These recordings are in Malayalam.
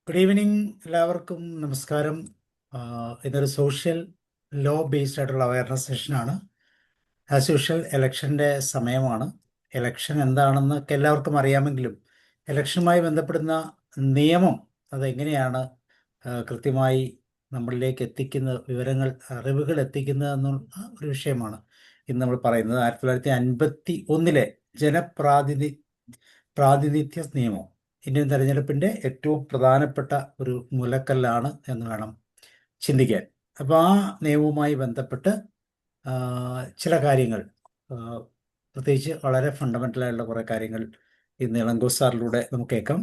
Good evening. എല്ലാവർക്കും നമസ്കാരം. ഇതൊരു സോഷ്യൽ ലോ ബേസ്ഡ് ആയിട്ടുള്ള അവയർനെസ് സെഷനാണ്. ആസ് യൂഷ്വൽ ഇലക്ഷൻ്റെ സമയമാണ്. ഇലക്ഷൻ എന്താണെന്നൊക്കെ എല്ലാവർക്കും അറിയാമെങ്കിലും ഇലക്ഷനുമായി ബന്ധപ്പെടുന്ന നിയമം അതെങ്ങനെയാണ് കൃത്യമായി നമ്മളിലേക്ക് എത്തിക്കുന്നത്, അറിവുകൾ എത്തിക്കുന്നത് എന്നുള്ള ഒരു വിഷയമാണ് ഇന്ന് നമ്മൾ പറയുന്നത്. 1951 പ്രാതിനിധ്യ നിയമം ഇന്ത്യൻ തെരഞ്ഞെടുപ്പിൻ്റെ ഏറ്റവും പ്രധാനപ്പെട്ട ഒരു മുലക്കല്ലാണ് എന്ന് വേണം ചിന്തിക്കാൻ. അപ്പോൾ ആ നിയമവുമായി ബന്ധപ്പെട്ട് ചില കാര്യങ്ങൾ, ആ, പ്രത്യേകിച്ച് വളരെ ഫണ്ടമെൻ്റലായിട്ടുള്ള കുറേ കാര്യങ്ങൾ ഇന്ന് ഇളങ്കോ സാറിലൂടെ നമുക്ക് കേൾക്കാം.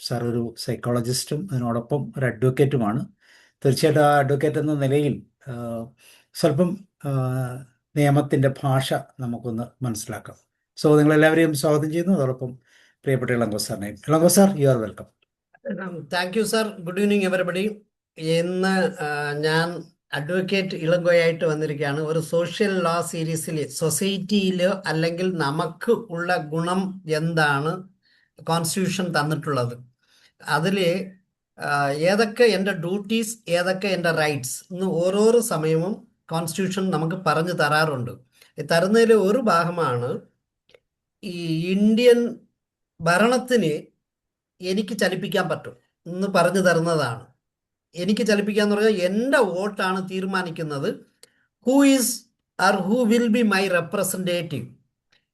സാർ ഒരു സൈക്കോളജിസ്റ്റും അതിനോടൊപ്പം ഒരു അഡ്വക്കേറ്റുമാണ്. തീർച്ചയായിട്ടും ആ അഡ്വക്കേറ്റ് എന്ന നിലയിൽ ആ, സ്വല്പം നിയമത്തിൻ്റെ ഭാഷ നമുക്കൊന്ന് മനസ്സിലാക്കാം. സോ നിങ്ങളെല്ലാവരെയും സ്വാഗതം ചെയ്യുന്നു. അതോടൊപ്പം പ്രിയപ്പെട്ട ഇളങ്കോ സാറിനെയും. Elango sir, you are welcome. Thank you sir. Good evening everybody. ഇന്ന് ഞാൻ അഡ്വക്കേറ്റ് ഇളങ്കോയായിട്ട് വന്നിരിക്കുകയാണ്. ഒരു സോഷ്യൽ ലോ സീരീസിൽ സൊസൈറ്റിയിൽ അല്ലെങ്കിൽ നമുക്ക് ഉള്ള ഗുണം എന്താണ് കോൺസ്റ്റിറ്റ്യൂഷൻ തന്നിട്ടുള്ളത്, അതിൽ ഏതൊക്കെ എൻ്റെ ഡ്യൂട്ടീസ്, ഏതൊക്കെ എൻ്റെ റൈറ്റ്സ് എന്ന് ഓരോരോ സമയവും കോൺസ്റ്റിറ്റ്യൂഷൻ നമുക്ക് പറഞ്ഞു തരാറുണ്ട്. തരുന്നതിൽ ഒരു ഭാഗമാണ് ഈ ഇന്ത്യൻ ഭരണത്തിന് എനിക്ക് ചലിപ്പിക്കാൻ പറ്റും എന്ന് പറഞ്ഞു തരുന്നതാണ്. എനിക്ക് ചലിപ്പിക്കാന്ന് പറഞ്ഞാൽ എൻ്റെ വോട്ടാണ് തീരുമാനിക്കുന്നത് who is who will be my representative.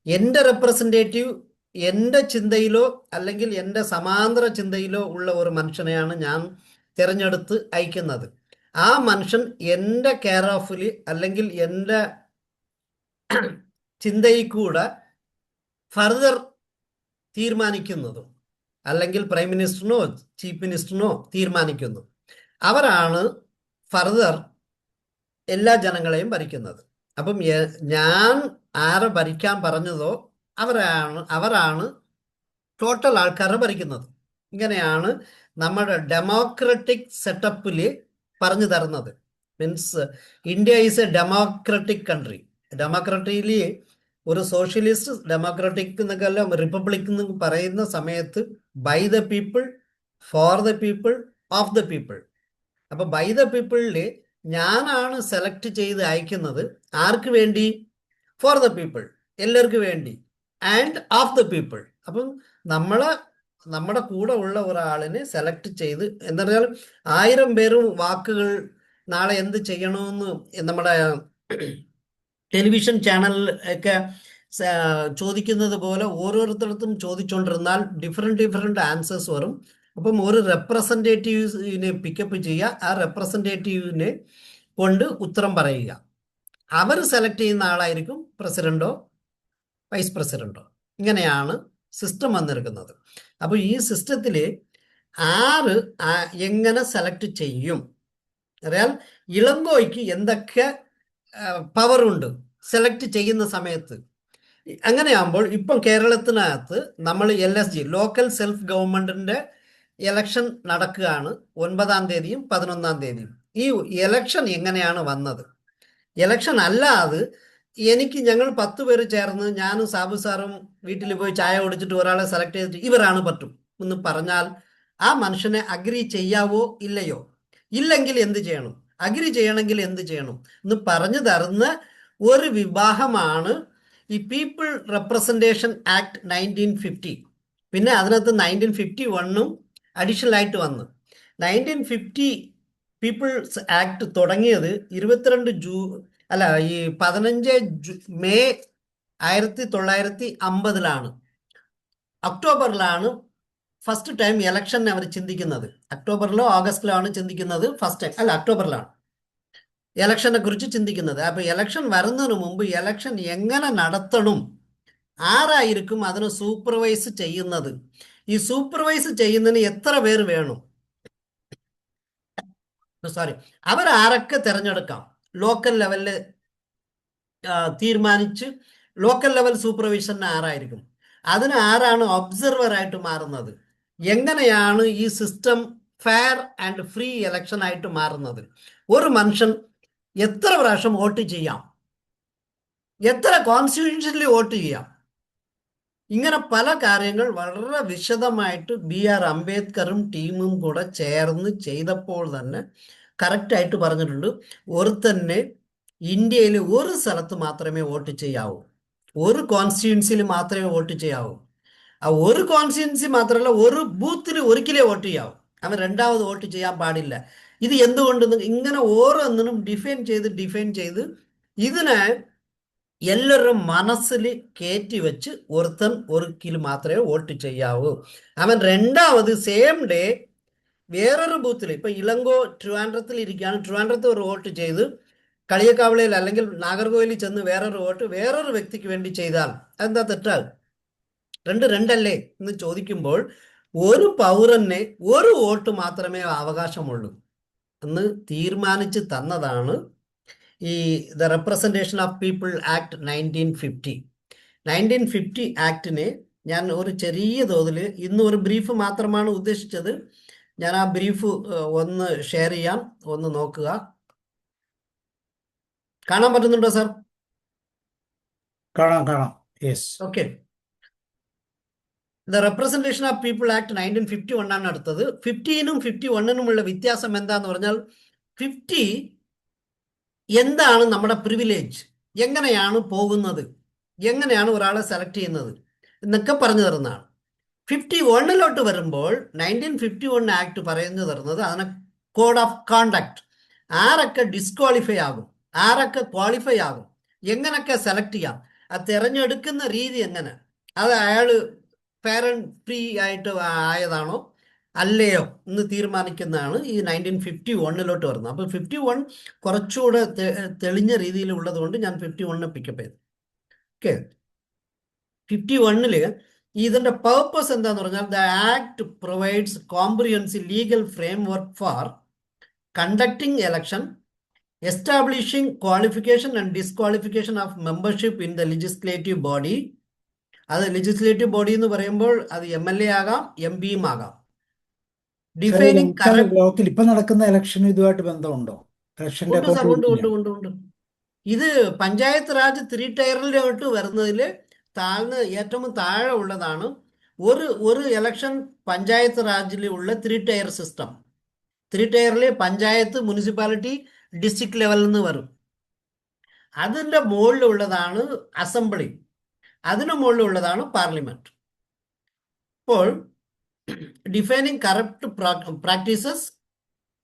എൻ്റെ റെപ്രസെൻറ്റേറ്റീവ് എൻ്റെ ചിന്തയിലോ അല്ലെങ്കിൽ എൻ്റെ സമാന്തര ചിന്തയിലോ ഉള്ള ഒരു മനുഷ്യനെയാണ് ഞാൻ തിരഞ്ഞെടുത്ത് അയക്കുന്നത്. ആ മനുഷ്യൻ എൻ്റെ കെയർ ഓഫിൽ അല്ലെങ്കിൽ എൻ്റെ ചിന്തയിൽ കൂടെ ഫർദർ തീരുമാനിക്കുന്നതും അല്ലെങ്കിൽ പ്രൈം മിനിസ്റ്ററിനോ ചീഫ് മിനിസ്റ്ററിനോ തീരുമാനിക്കുന്നു. അവരാണ് ഫർദർ എല്ലാ ജനങ്ങളെയും ഭരിക്കുന്നത്. അപ്പം ഞാൻ ആരെ ഭരിക്കാൻ പറഞ്ഞതോ അവരാണ് ടോട്ടൽ ആൾക്കാരെ ഭരിക്കുന്നത്. ഇങ്ങനെയാണ് നമ്മുടെ ഡെമോക്രറ്റിക് സെറ്റപ്പിൽ പറഞ്ഞു തരുന്നത്. Means India is a democratic country. ഡെമോക്രറ്റിയിൽ ഒരു സോഷ്യലിസ്റ്റ്, ഡെമോക്രാറ്റിക് എന്നൊക്കെ അല്ല, റിപ്പബ്ലിക് എന്ന് പറയുന്ന സമയത്ത് by the people, for the people, of the people. അപ്പൊ ബൈ ദ പീപ്പിളിൽ ഞാനാണ് സെലക്ട് ചെയ്ത് അയക്കുന്നത്. ആർക്ക് വേണ്ടി? ഫോർ ദ പീപ്പിൾ, എല്ലാവർക്കും വേണ്ടി. And of the people. അപ്പം നമ്മുടെ കൂടെ ഉള്ള ഒരാളിനെ സെലക്ട് ചെയ്ത്, എന്താ പറഞ്ഞാൽ 1000 പേരും വാക്കുകൾ നാളെ എന്ത് ചെയ്യണമെന്ന് നമ്മുടെ ടെലിവിഷൻ ചാനൽ ഒക്കെ ചോദിക്കുന്നത് പോലെ ഓരോരുത്തർക്കും ചോദിച്ചുകൊണ്ടിരുന്നാൽ ഡിഫറെൻറ്റ് ആൻസേഴ്സ് വരും. അപ്പം ഒരു റെപ്രസെൻറ്റേറ്റീവിനെ പിക്കപ്പ് ചെയ്യുക, ആ റെപ്രസെൻറ്റേറ്റീവിനെ കൊണ്ട് ഉത്തരം പറയുക. അവർ സെലക്ട് ചെയ്യുന്ന ആളായിരിക്കും പ്രസിഡന്റോ വൈസ് പ്രസിഡന്റോ. ഇങ്ങനെയാണ് സിസ്റ്റം വന്നിരിക്കുന്നത്. അപ്പോൾ ഈ സിസ്റ്റത്തിൽ ആര് എങ്ങനെ സെലക്ട് ചെയ്യും അറിയാൽ ഇളങ്കോയ്ക്ക് എന്തൊക്കെ പവറുണ്ട് സെലക്ട് ചെയ്യുന്ന സമയത്ത്. അങ്ങനെയാകുമ്പോൾ ഇപ്പം കേരളത്തിനകത്ത് നമ്മൾ LSG, ലോക്കൽ സെൽഫ് ഗവൺമെന്റിന്റെ ഇലക്ഷൻ നടക്കുകയാണ് 9-ാം തീയതിയും 11-ാം തീയതിയും. ഈ ഇലക്ഷൻ എങ്ങനെയാണ് വന്നത്? ഇലക്ഷൻ അല്ലാതെ ഞങ്ങൾ 10 പേര് ചേർന്ന് ഞാനും സാബു സാറും വീട്ടിൽ പോയി ചായ കുടിച്ചിട്ട് ഒരാളെ സെലക്ട് ചെയ്തിട്ട് ഇവരാണ് പറ്റും എന്ന് പറഞ്ഞാൽ ആ മനുഷ്യനെ അഗ്രി ചെയ്യാവോ ഇല്ലയോ? ഇല്ലെങ്കിൽ എന്ത് ചെയ്യണം? അഗ്രി ചെയ്യണമെങ്കിൽ എന്ത് ചെയ്യണം എന്ന് പറഞ്ഞു തരുന്ന ഒരു വിഭാഗമാണ് ഈ പീപ്പിൾ റെപ്രസെൻറ്റേഷൻ ആക്ട് 1950. പിന്നെ അതിനകത്ത് 1951 അഡീഷണൽ ആയിട്ട് വന്നു. 1950 പീപ്പിൾസ് ആക്ട് തുടങ്ങിയത് 15 മെയ് 1950 ഒക്ടോബറിലാണ് ഫസ്റ്റ് ടൈം ഇലക്ഷൻ അവർ ചിന്തിക്കുന്നത്. ഒക്ടോബറിലോ ഓഗസ്റ്റിലോ ആണ് ചിന്തിക്കുന്നത്. ഫസ്റ്റ് ടൈം അല്ല, ഒക്ടോബറിലാണ് ഇലക്ഷനെ കുറിച്ച് ചിന്തിക്കുന്നത്. അപ്പൊ ഇലക്ഷൻ വരുന്നതിന് മുമ്പ് ഇലക്ഷൻ എങ്ങനെ നടത്തണം, ആരായിരിക്കും അതിന് സൂപ്പർവൈസ് ചെയ്യുന്നത്, ഈ സൂപ്പർവൈസ് ചെയ്യുന്നതിന് എത്ര പേര് വേണം, അവരാരൊക്കെ തിരഞ്ഞെടുക്കാം, ലോക്കൽ ലെവലില് തീരുമാനിച്ച് ലോക്കൽ ലെവൽ സൂപ്പർവിഷൻ ആരായിരിക്കും, അതിന് ആരാണ് ഒബ്സർവർ ആയിട്ട് മാറുന്നത്, എങ്ങനെയാണ് ഈ system fair and free election ആയിട്ട് മാറുന്നത്, ഒരു മനുഷ്യൻ എത്ര പ്രാവശ്യം വോട്ട് ചെയ്യാം, എത്ര കോൺസ്റ്റിറ്റ്യൂഷനിൽ വോട്ട് ചെയ്യാം, ഇങ്ങനെ പല കാര്യങ്ങൾ വളരെ വിശദമായിട്ട് BR അംബേദ്കറും ടീമും കൂടെ ചേർന്ന് ചെയ്തപ്പോൾ തന്നെ കറക്റ്റായിട്ട് പറഞ്ഞിട്ടുണ്ട്. ഒരുത്തന്നെ ഇന്ത്യയിൽ ഒരു സ്ഥലത്ത് മാത്രമേ വോട്ട് ചെയ്യാവൂ, ഒരു കോൺസ്റ്റിറ്റ്യുവൻസിയിൽ മാത്രമേ വോട്ട് ചെയ്യാവൂ. ആ ഒരു കോൺസ്റ്റിറ്റ്യുവൻസി മാത്രമല്ല, ഒരു ബൂത്തിൽ ഒരിക്കലേ വോട്ട് ചെയ്യാവൂ. അവൻ രണ്ടാമത് വോട്ട് ചെയ്യാൻ പാടില്ല. ഇത് എന്തുകൊണ്ട് ഇങ്ങനെ ഓരോന്നിനും ഡിഫൈൻ ചെയ്ത് ഇതിനെ എല്ലാവരും മനസ്സിൽ കയറ്റി വെച്ച് ഒരുത്തൻ ഒരിക്കൽ മാത്രമേ വോട്ട് ചെയ്യാവൂ. അവൻ രണ്ടാമത് സെയിം ഡേ വേറൊരു ബൂത്തിൽ, ഇപ്പൊ ഇളങ്കോ ട്രിവാൻഡ്രത്തിൽ ഇരിക്കുകയാണ്, ട്രിവാൻഡ്രത്ത് ഒരു വോട്ട് ചെയ്ത് കളിയക്കാവിളയിൽ അല്ലെങ്കിൽ നാഗർകോവിലിൽ ചെന്ന് വേറൊരു വ്യക്തിക്ക് വേണ്ടി ചെയ്താൽ എന്താ തെറ്റാകും? രണ്ടല്ലേ എന്ന് ചോദിക്കുമ്പോൾ ഒരു പൗരന് ഒരു വോട്ട് മാത്രമേ അവകാശമുള്ളൂ എന്ന് തീരുമാനിച്ച് തന്നതാണ് ഈ the representation of people act 1950 ആക്ടിനെ ഞാൻ ഒരു ചെറിയ തോതിൽ ഇന്ന് ഒരു ബ്രീഫ് മാത്രമാണ് ഉദ്ദേശിച്ചത്. ഞാൻ ആ ബ്രീഫ് ഒന്ന് ഷെയർ ചെയ്യാം, ഒന്ന് നോക്കുക. കാണാൻ പറ്റുന്നുണ്ടോ സാർ? കാണാം. Yes. Okay. The representation of people act 1951 ആണ് അടുത്തത്. 50നും 51നുമുള്ള വ്യത്യാസം എന്താന്ന് പറഞ്ഞാൽ, 50 എന്താണ് നമ്മുടെ പ്രിവിലേജ്, എങ്ങനെയാണ് പോകുന്നത്, എങ്ങനെയാണ് ഒരാളെ സെലക്ട് ചെയ്യുന്നത് എന്നൊക്കെ പറഞ്ഞു തരുന്നതാണ്. 51ലോട്ട് വരുമ്പോൾ 1951 ആക്ട് പറഞ്ഞു തരുന്നത് അതിനെ കോഡ് ഓഫ് കോണ്ടക്ട്, ആരൊക്കെ ഡിസ്ക്വാളിഫൈ ആകും, ആരൊക്കെ ക്വാളിഫൈ ആകും, എങ്ങനെയൊക്കെ സെലക്ട് ചെയ്യാം, ആ തിരഞ്ഞെടുക്കുന്ന രീതി എങ്ങനെ, അത് അയാൾ ഫെയർ ആൻഡ് ഫ്രീ ആയിട്ട് ആയതാണോ അല്ലയോ എന്ന് തീരുമാനിക്കുന്നതാണ് ഈ 1951ലോട്ട് വരുന്നത്. അപ്പോൾ 51 കുറച്ചുകൂടെ തെളിഞ്ഞ രീതിയിൽ ഉള്ളതുകൊണ്ട് ഞാൻ 51നെ പിക്കപ്പ് ചെയ്തു. ഓക്കെ. 51ല് ഇതിന്റെ പർപ്പസ് എന്താന്ന് പറഞ്ഞാൽ, the act provides comprehensive legal framework for conducting election, establishing qualification and disqualification of membership in the legislative body. അത് ലെജിസ്ലേറ്റീവ് ബോഡി എന്ന് പറയുമ്പോൾ അത് MLA ആകാം, MP ആകാം. ഡിഫൈനിങ് ബ്ലോക്കിൽ ഇപ്പൊ നടക്കുന്ന ഇലക്ഷന് ഇതുമായിട്ട് ബന്ധമുണ്ടോ? ഇലക്ഷന്റെ ഉണ്ട് സാർ, ഉണ്ട്. ഇത് പഞ്ചായത്ത് രാജ് 3 ടയറിലോട്ട് വരുന്നതിൽ ഏറ്റവും താഴെ ഉള്ളതാണ്. ഒരു ഇലക്ഷൻ പഞ്ചായത്ത് രാജിൽ ഉള്ള 3 ടയർ സിസ്റ്റം. 3 ടയറിൽ പഞ്ചായത്ത്, മുനിസിപ്പാലിറ്റി, ഡിസ്ട്രിക്ട് ലെവലിൽ നിന്ന് വരും. അതിൻ്റെ മുകളിലുള്ളതാണ് അസംബ്ലി, അതിന് മുകളിലുള്ളതാണ് പാർലമെന്റ്. അപ്പോൾ defining corrupt practices,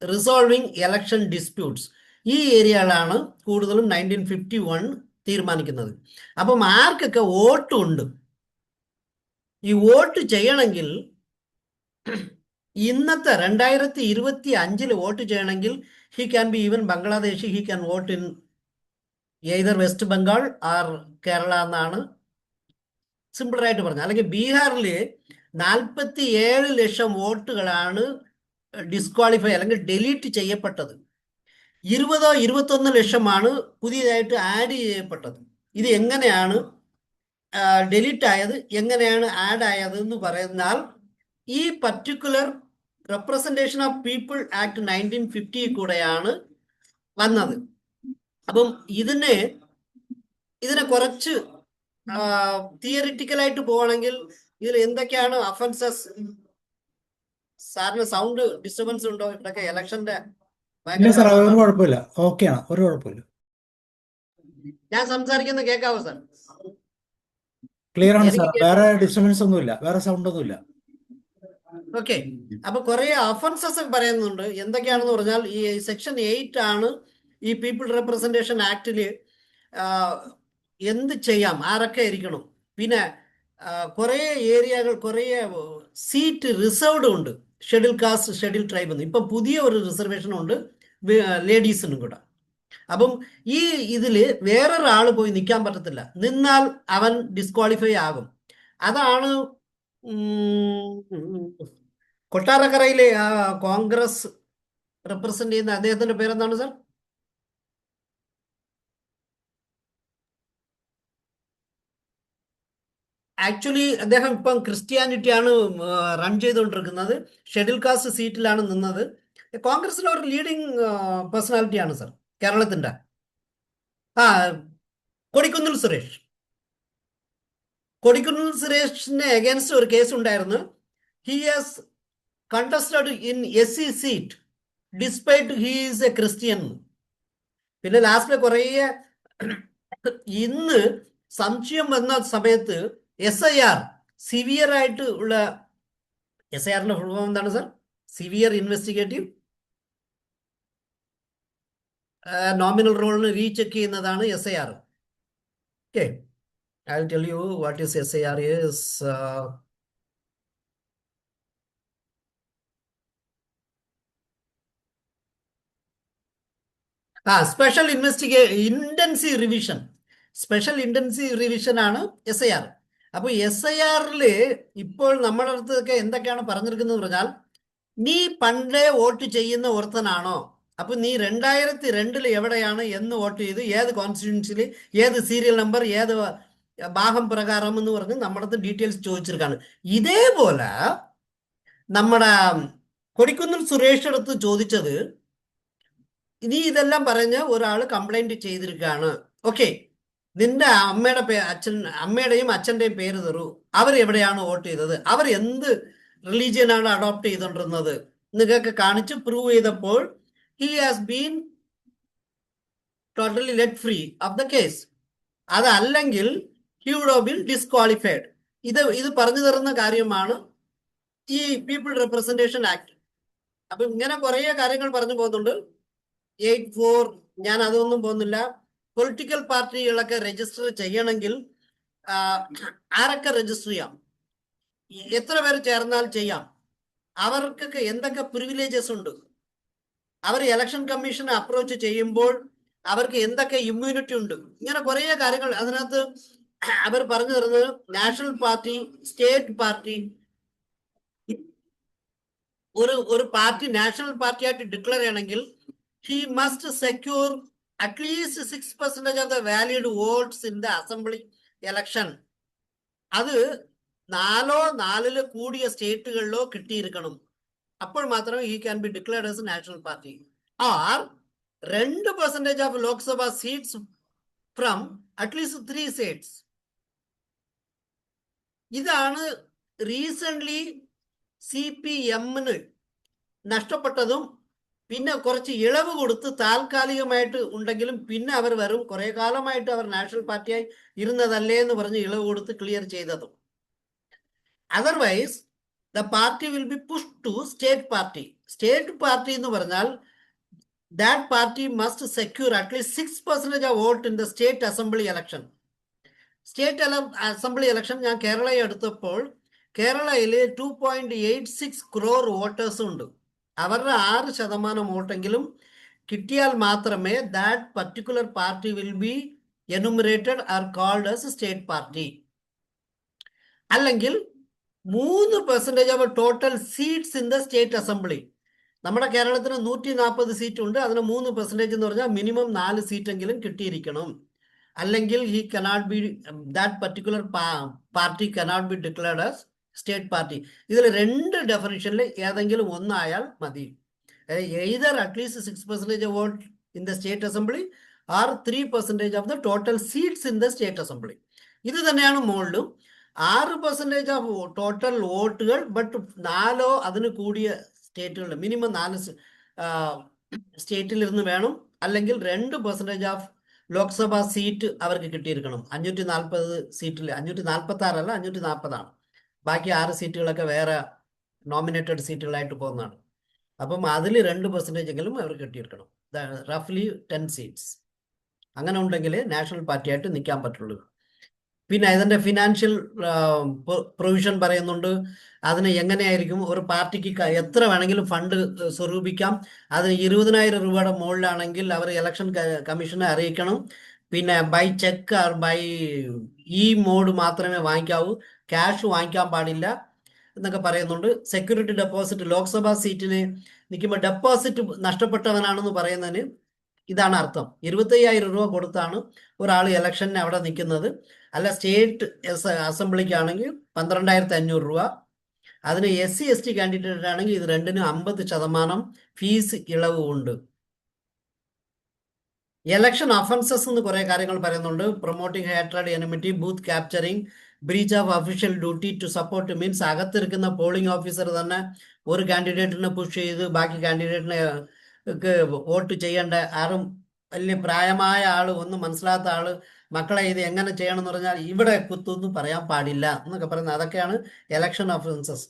resolving election disputes, ഈ ഏരിയകളാണ് കൂടുതലും 1951 തീരുമാനിക്കുന്നത്. അപ്പം ആർക്കൊക്കെ വോട്ടുണ്ട്, ഈ വോട്ട് ചെയ്യണമെങ്കിൽ ഇന്നത്തെ 2025 വോട്ട് ചെയ്യണമെങ്കിൽ he can be even Bangladeshi, he can vote in either West Bengal or Kerala എന്നാണ് സിമ്പിളായിട്ട് പറഞ്ഞത്. അല്ലെങ്കിൽ ബീഹാറിൽ 47 ലക്ഷം വോട്ടുകളാണ് ഡിസ്ക്വാളിഫൈ അല്ലെങ്കിൽ ഡിലീറ്റ് ചെയ്യപ്പെട്ടത്. 20-21 ലക്ഷമാണ് പുതിയതായിട്ട് ആഡ് ചെയ്യപ്പെട്ടത്. ഇത് എങ്ങനെയാണ് ഡിലീറ്റ് ആയത്, എങ്ങനെയാണ് ആഡ് ആയത് എന്ന് പറയുന്നാൽ, ഈ particular representation of people act 1950 കൂടെയാണ് വന്നത്. അപ്പം ഇതിനെ കുറച്ച് തിയറിറ്റിക്കലായിട്ട് പോകണമെങ്കിൽ ഇതിൽ എന്തൊക്കെയാണ് അഫൻസസ്. സാറിന് സൗണ്ട് ഡിസ്റ്റർബൻസ് ഉണ്ടോ? ഇവിടെയൊക്കെ ഇലക്ഷന്റെ ഒരു കുഴപ്പമില്ല, ഓക്കെയാണ്, ഒരു കുഴപ്പമില്ല. ഞാൻ സംസാരിക്കുന്നത് കേൾക്കാവോ സാർ? ക്ലിയർ ആണ് സാർ, വേറെ ഡിസ്റ്റർബൻസ് ഒന്നുമില്ല, വേറെ സൗണ്ട് ഒന്നുമില്ല. ഓക്കെ. അപ്പൊ കുറെ അഫൻസസ് പറയുന്നുണ്ട്. എന്തൊക്കെയാണെന്ന് പറഞ്ഞാൽ, ഈ സെക്ഷൻ 8 ആണ് ഈ പീപ്പിൾ റെപ്രസെന്റേഷൻ ആക്ടില് എന്ത് ചെയ്യാം, ആരൊക്കെ ഇരിക്കണം. പിന്നെ കുറെ ഏരിയകൾ, കുറെ സീറ്റ് റിസർവ്ഡ് ഉണ്ട് ഷെഡ്യൂൾ കാസ്റ്റ്, ഷെഡ്യൂൾ ട്രൈബ് എന്ന്. ഇപ്പം പുതിയ ഒരു റിസർവേഷൻ ഉണ്ട് ലേഡീസിനും കൂടെ. അപ്പം ഈ ഇതില് വേറൊരാൾ പോയി നിൽക്കാൻ പറ്റത്തില്ല, നിന്നാൽ അവൻ ഡിസ്ക്വാളിഫൈ ആകും. അതാണ് കൊട്ടാരക്കരയിലെ കോൺഗ്രസ് റെപ്രസെന്റ് ചെയ്യുന്ന അദ്ദേഹത്തിന്റെ പേരെന്താണ് സാർ? ആക്ച്വലി അദ്ദേഹം ഇപ്പം ക്രിസ്ത്യാനിറ്റിയാണ് റൺ ചെയ്തുകൊണ്ടിരിക്കുന്നത്. ഷെഡ്യൂൾ കാസ്റ്റ് സീറ്റിലാണ് നിന്നത്. കോൺഗ്രസിലെ ഒരു ലീഡിങ് പേഴ്സണാലിറ്റിയാണ് സാർ കേരളത്തിന്റെ. കൊടിക്കുന്നിൽ സുരേഷ്. കൊടിക്കുന്നിൽ സുരേഷിന് അഗേൻസ്റ്റ് ഒരു കേസ് ഉണ്ടായിരുന്നു. He has contested in SC seat despite he is A Christian. പിന്നെ ലാസ്റ്റില് കുറേ ഇന്ന് സംശയം വന്ന സമയത്ത് SIR സിവിയർ ആയിട്ട് ഉള്ള SIRന്റെ ഫുൾ ഫോം എന്താണ് സർ? സിവിയർ ഇൻവെസ്റ്റിഗേറ്റീവ് നോമിനൽ റോളിന് റീചെക്ക് ചെയ്യുന്നതാണ് SIR. Okay, I will tell you what is SIR is. Special intensive revision. Special intensive revision ആണ് SIR. അപ്പോൾ SIRൽ ഇപ്പോൾ നമ്മുടെ അടുത്തൊക്കെ എന്തൊക്കെയാണ് പറഞ്ഞിരിക്കുന്നത് പറഞ്ഞാൽ, നീ പണ്ടേ വോട്ട് ചെയ്യുന്ന ഒരുത്തനാണോ, അപ്പൊ നീ 2002 എവിടെയാണ്, എന്ന് വോട്ട് ചെയ്ത്, ഏത് കോൺസ്റ്റിറ്റ്യുവൻസിൽ, ഏത് സീരിയൽ നമ്പർ, ഏത് ഭാഗം പ്രകാരം എന്ന് പറഞ്ഞ് നമ്മുടെ അടുത്ത് ഡീറ്റെയിൽസ് ചോദിച്ചിരിക്കാണ്. ഇതേപോലെ നമ്മുടെ കൊടിക്കുന്നിൽ സുരേഷ് അടുത്ത് ചോദിച്ചത്, നീ ഇതെല്ലാം പറഞ്ഞ് ഒരാൾ കംപ്ലൈന്റ് ചെയ്തിരിക്കുകയാണ്, ഓക്കെ, നിന്റെ അമ്മയുടെയും അച്ഛൻ്റെയും പേര് തരൂ, അവർ എവിടെയാണ് വോട്ട് ചെയ്തത്, അവർ എന്ത് റിലീജിയനാണ് അഡോപ്റ്റ് ചെയ്തുകൊണ്ടിരുന്നത് എന്നൊക്കെ കാണിച്ച് പ്രൂവ് ചെയ്തപ്പോൾ he has been totally let free of the case. അതല്ലെങ്കിൽ he would have been disqualified. ഇത് പറഞ്ഞു തരുന്ന കാര്യമാണ് ഈ പീപ്പിൾ റെപ്രസെന്റേഷൻ ആക്ട്. അപ്പൊ ഇങ്ങനെ കുറേ കാര്യങ്ങൾ പറഞ്ഞു പോകുന്നുണ്ട്. 8(4) ഞാൻ അതൊന്നും പോകുന്നില്ല. പൊളിറ്റിക്കൽ പാർട്ടികളൊക്കെ രജിസ്റ്റർ ചെയ്യണമെങ്കിൽ ആരൊക്കെ രജിസ്റ്റർ ചെയ്യാം, എത്ര പേര് ചേർന്നാൽ ചെയ്യാം, അവർക്കൊക്കെ എന്തൊക്കെ പ്രിവിലേജസ് ഉണ്ട്, അവർ ഇലക്ഷൻ കമ്മീഷനെ അപ്രോച്ച് ചെയ്യുമ്പോൾ അവർക്ക് എന്തൊക്കെ ഇമ്മ്യൂണിറ്റി ഉണ്ട്, ഇങ്ങനെ കുറേ കാര്യങ്ങൾ അതിനകത്ത് അവർ പറഞ്ഞു തരുന്നത്. നാഷണൽ പാർട്ടി, സ്റ്റേറ്റ് പാർട്ടി, ഒരു പാർട്ടി നാഷണൽ പാർട്ടിയായിട്ട് ഡിക്ലെയർ ചെയ്യണമെങ്കിൽ he must secure at least 6% of the valid votes in the assembly election. അത് 4 കൂടിയ സ്റ്റേറ്റുകളിലോ കിട്ടിയിരിക്കണം. അപ്പോൾ മാത്രമേ he can be declared as a national party. Or 2% of Lok Sabha seats from at least 3 states. ഇതാണ് റീസെന്റ് CPM-ന് നഷ്ടപ്പെട്ടതും. പിന്നെ കുറച്ച് ഇളവ് കൊടുത്ത് താൽക്കാലികമായിട്ട് ഉണ്ടെങ്കിലും പിന്നെ അവർ വരും, കുറെ കാലമായിട്ട് അവർ നാഷണൽ പാർട്ടിയായി ഇരുന്നതല്ലേ എന്ന് പറഞ്ഞ് ഇളവ് കൊടുത്ത് ക്ലിയർ ചെയ്തതും. Otherwise the party will be push to state party. State party എന്ന് പറഞ്ഞാൽ that party must secure at least 6% of vote in the state assembly election. State assembly election ഞാൻ കേരളയെ എടുത്തപ്പോൾ കേരളയിൽ 2.86 crore വോട്ടേഴ്സ് ഉണ്ട്. അവരുടെ 6% വോട്ടെങ്കിലും കിട്ടിയാൽ മാത്രമേ that particular party will be enumerated or called as state party. അല്ലെങ്കിൽ 3% of total seats in the state assembly. നമ്മുടെ കേരളത്തിന് 140 സീറ്റ് ഉണ്ട്. അതിന് 3% എന്ന് പറഞ്ഞാൽ മിനിമം 4 സീറ്റെങ്കിലും കിട്ടിയിരിക്കണം. അല്ലെങ്കിൽ he cannot be, that particular party cannot be declared as state party. ഇതിൽ 2 ഡെഫിനിഷനിൽ ഏതെങ്കിലും ഒന്നായാൽ മതി. Either at least 6% of vote in the state assembly or 3% of the total seats in the state assembly. ഇത് തന്നെയാണ് മുകളിലും. 6% ഓഫ് ടോട്ടൽ വോട്ടുകൾ, ബട്ട് 4 അതിന് കൂടിയ സ്റ്റേറ്റുകൾ, മിനിമം 4 സ്റ്റേറ്റിൽ ഇരുന്ന് വേണം. അല്ലെങ്കിൽ 2% ഓഫ് ലോക്സഭാ സീറ്റ് അവർക്ക് കിട്ടിയിരിക്കണം. 540 സീറ്റിൽ 546 അല്ല 540 ആണ്. ബാക്കി 6 സീറ്റുകളൊക്കെ വേറെ നോമിനേറ്റഡ് സീറ്റുകളായിട്ട് പോകുന്നതാണ്. അപ്പം അതിൽ 2% എങ്കിലും അവർ കിട്ടിയിരിക്കണം. റഫ്ലി 10 സീറ്റ്സ്. അങ്ങനെ ഉണ്ടെങ്കിൽ നാഷണൽ പാർട്ടിയായിട്ട് നിൽക്കാൻ പറ്റുള്ളൂ. പിന്നെ ഇതിൻ്റെ ഫിനാൻഷ്യൽ പ്രൊവിഷൻ പറയുന്നുണ്ട്. അതിന് എങ്ങനെയായിരിക്കും ഒരു പാർട്ടിക്ക് എത്ര വേണമെങ്കിലും ഫണ്ട് സ്വരൂപിക്കാം. അതിന് 20,000 രൂപയുടെ മുകളിലാണെങ്കിൽ അവർ ഇലക്ഷൻ കമ്മീഷനെ അറിയിക്കണം. പിന്നെ by cheque or by mode മാത്രമേ വാങ്ങിക്കാവൂ, ക്യാഷ് വാങ്ങിക്കാൻ പാടില്ല എന്നൊക്കെ പറയുന്നുണ്ട്. സെക്യൂരിറ്റി ഡെപ്പോസിറ്റ്, ലോക്സഭാ സീറ്റിന് നിൽക്കുമ്പോൾ ഡെപ്പോസിറ്റ് നഷ്ടപ്പെട്ടവനാണെന്ന് പറയുന്നതിന് ഇതാണ് അർത്ഥം. 25,000 രൂപ കൊടുത്താണ് ഒരാൾ ഇലക്ഷന് അവിടെ നിൽക്കുന്നത്. അല്ല സ്റ്റേറ്റ് അസംബ്ലിക്കാണെങ്കിൽ 12,500 രൂപ. അതിന് SC ST കാൻഡിഡേറ്റ് ആണെങ്കിൽ ഇത് രണ്ടിനും 50% ഫീസ് ഇളവ് ഉണ്ട്. ഇലക്ഷൻ ഒഫൻസസ് എന്ന് കുറെ കാര്യങ്ങൾ പറയുന്നുണ്ട്. Promoting hatred, enmity, booth capturing, breach of official duty to support means അകത്തിരിക്കുന്ന പോളിംഗ് ഓഫീസർ തന്നെ ഒരു കാൻഡിഡേറ്റിനെ പുഷ് ചെയ്ത് ബാക്കി കാൻഡിഡേറ്റിനെ വോട്ട് ചെയ്യേണ്ട ആരും വലിയ പ്രായമായ ആള് ഒന്നും മനസ്സിലാത്ത ആള് മക്കളെ ഇത് എങ്ങനെ ചെയ്യണം എന്ന് പറഞ്ഞാൽ ഇവിടെ കുത്തൊന്നും പറയാൻ പാടില്ല എന്നൊക്കെ പറയുന്നത് അതൊക്കെയാണ് എലക്ഷൻ ഓഫൻസസ്.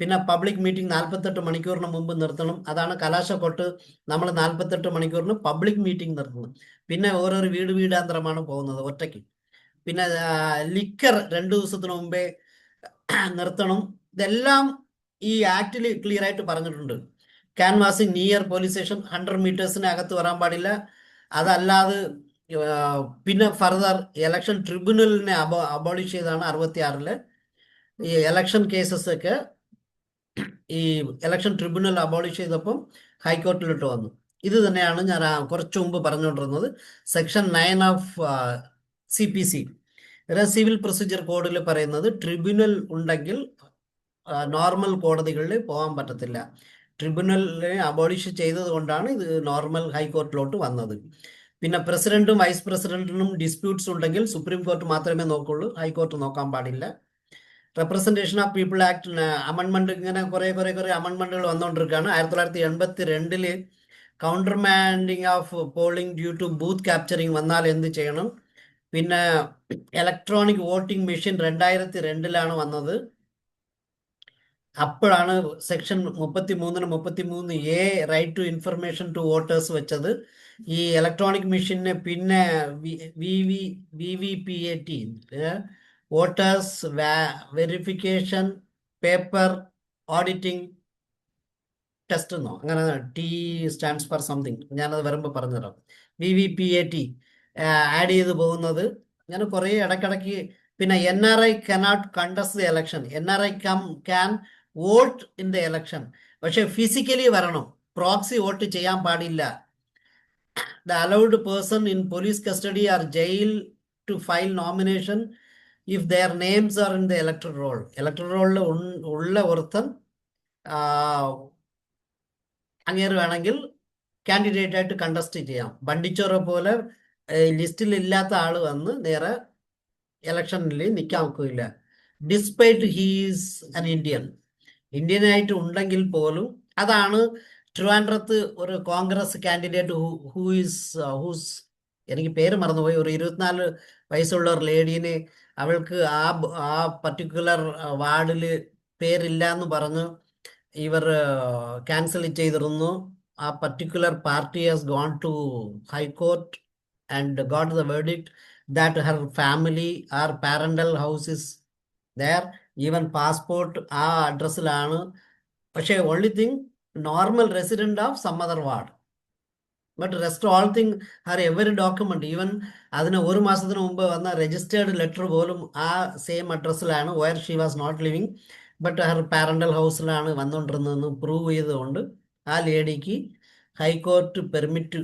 പിന്നെ പബ്ലിക് മീറ്റിംഗ് 48 മണിക്കൂറിന് മുമ്പ് നിർത്തണം. അതാണ് കലാശക്കൊട്ട് നമ്മൾ 48 മണിക്കൂറിന് പബ്ലിക് മീറ്റിംഗ് നിർത്തണം. പിന്നെ ഓരോരോ വീടാന്തരമാണ് പോകുന്നത് ഒറ്റയ്ക്ക്. പിന്നെ ലിക്കർ 2 ദിവസത്തിന് മുമ്പേ നിർത്തണം. ഇതെല്ലാം ഈ ആക്ടിൽ ക്ലിയർ ആയിട്ട് പറഞ്ഞിട്ടുണ്ട്. ക്യാൻവാസിങ് നിയർ പോലീസ് സ്റ്റേഷൻ 100 മീറ്റേഴ്സിന് അകത്ത് വരാൻ പാടില്ല. അതല്ലാതെ പിന്നെ ഫർദർ ഇലക്ഷൻ ട്രിബ്യൂണലിനെ അബോളിഷ് ചെയ്താണ് 66-ല്. ഈ ഇലക്ഷൻ കേസസ് ഒക്കെ ഈ ഇലക്ഷൻ ട്രിബ്യൂണൽ അബോളിഷ് ചെയ്തപ്പം ഹൈക്കോർട്ടിലിട്ട് വന്നു. ഇത് തന്നെയാണ് ഞാൻ കുറച്ചു മുമ്പ് പറഞ്ഞുകൊണ്ടിരുന്നത്. Section 9 of CPC civil procedure കോഡിൽ പറയുന്നത് ട്രിബ്യൂണൽ ഉണ്ടെങ്കിൽ നോർമൽ കോടതികളിൽ പോകാൻ പറ്റത്തില്ല. ട്രിബ്യൂണലിനെ അബോളിഷ് ചെയ്തത് കൊണ്ടാണ് ഇത് നോർമൽ ഹൈക്കോർട്ടിലോട്ട് വന്നത്. പിന്നെ പ്രസിഡന്റും വൈസ് പ്രസിഡന്റിനും ഡിസ്പ്യൂട്ട്സ് ഉണ്ടെങ്കിൽ സുപ്രീം കോർട്ട് മാത്രമേ നോക്കുള്ളൂ, ഹൈക്കോർട്ട് നോക്കാൻ പാടില്ല. റെപ്രസെന്റേഷൻ ഓഫ് പീപ്പിൾ ആക്ട് അമെൻമെന്റ് ഇങ്ങനെ കുറെ അമെൻമെന്റുകൾ വന്നുകൊണ്ടിരിക്കുകയാണ്. 1982-ല് countermanding of polling due to booth capturing വന്നാൽ എന്ത് ചെയ്യണം. പിന്നെ ഇലക്ട്രോണിക് വോട്ടിംഗ് മെഷീൻ 2002-ലാണ് വന്നത്. അപ്പോഴാണ് സെക്ഷൻ 33-ന് 33A right to information to voters വെച്ചത്. ഈ ഇലക്ട്രോണിക് മെഷീനെ പിന്നെ VVPAT voters verification paper auditing test എന്നോ അങ്ങനെ T സ്റ്റാൻഡ്സ് ഫോർ സംതിങ്, ഞാനത് വരുമ്പോൾ പറഞ്ഞുതരാം. VVPAT ആഡ് ചെയ്ത് പോകുന്നത് ഞാൻ കുറേ ഇടയ്ക്കിടയ്ക്ക്. പിന്നെ NRI cannot contest the election. NRI can vote in the election, പക്ഷെ ഫിസിക്കലി വരണം, പ്രോക്സി വോട്ട് ചെയ്യാൻ പാടില്ല. The allowed person in police custody or jail to file nomination if their names are in the electoral roll. Electoral റോളിൽ ഉള്ള ഒരുത്തൻ അങ്ങേര് വേണമെങ്കിൽ കാൻഡിഡേറ്റ് ആയിട്ട് കണ്ടസ്റ്റ് ചെയ്യാം. ബണ്ടിച്ചോറെ പോലെ ലിസ്റ്റിൽ ഇല്ലാത്ത ആള് വന്ന് നേരെ ഇലക്ഷനിൽ നിൽക്കാൻ ഒക്കില്ല. ഡിസ്പൈറ്റ് ഹീസ് അൻ ഇന്ത്യൻ ആയിട്ട് ഉണ്ടെങ്കിൽ പോലും. അതാണ് ട്രിവാൻഡ്രത്ത് ഒരു കോൺഗ്രസ് കാൻഡിഡേറ്റ് ഹൂസ് എനിക്ക് പേര് മറന്നുപോയി, ഒരു 24 വയസ്സുള്ള ഒരു ലേഡീനെ, അവൾക്ക് ആ പർട്ടിക്കുലർ വാർഡിൽ പേരില്ല എന്ന് പറഞ്ഞ് ഇവർ ക്യാൻസൽ ചെയ്തിരുന്നു. ആ particular party has gone to high court and got the verdict that her family or parental house is there, even passport ആ അഡ്രസ്സിലാണ്. പക്ഷേ only thing normal resident of some other ward, but rest all thing her every document, even അതിന് 1 മാസത്തിന് മുമ്പ് വന്ന രജിസ്റ്റേർഡ് ലെറ്റർ പോലും ആ സെയിം അഡ്രസ്സിലാണ്, where she was not living but her parental ഹൗസിലാണ് വന്നുകൊണ്ടിരുന്നതെന്ന് പ്രൂവ് ചെയ്തുകൊണ്ട് ആ ലേഡിക്ക് ഹൈക്കോർട്ട് പെർമിറ്റ്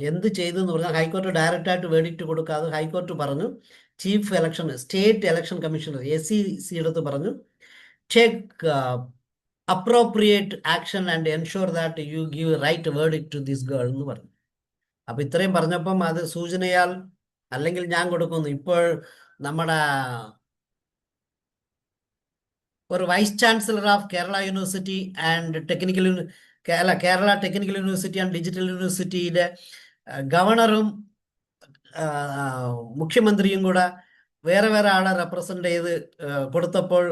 എന്ത് ചെയ്തു എന്ന് പറഞ്ഞാൽ, ഹൈക്കോർട്ട് ഡയറക്റ്റായിട്ട് വേർഡിക്റ്റ് കൊടുക്കാതെ ഹൈക്കോർട്ട് പറഞ്ഞു, chief election state election commissioner SEC അടുത്ത് പറഞ്ഞു, take appropriate action and ensure that you give right verdict to this girl എന്ന് പറഞ്ഞു. അപ്പൊ ഇത്രയും പറഞ്ഞപ്പം അത് സൂചനയാൽ, അല്ലെങ്കിൽ ഞാൻ കൊടുക്കുന്നു. ഇപ്പോൾ നമ്മുടെ ഒരു vice chancellor of Kerala university and Kerala technical university and digital യൂണിവേഴ്സിറ്റിയിലെ ഗവർണറും മുഖ്യമന്ത്രിയും കൂടെ വേറെ ആളെ റെപ്രസെന്റ് ചെയ്ത് കൊടുത്തപ്പോൾ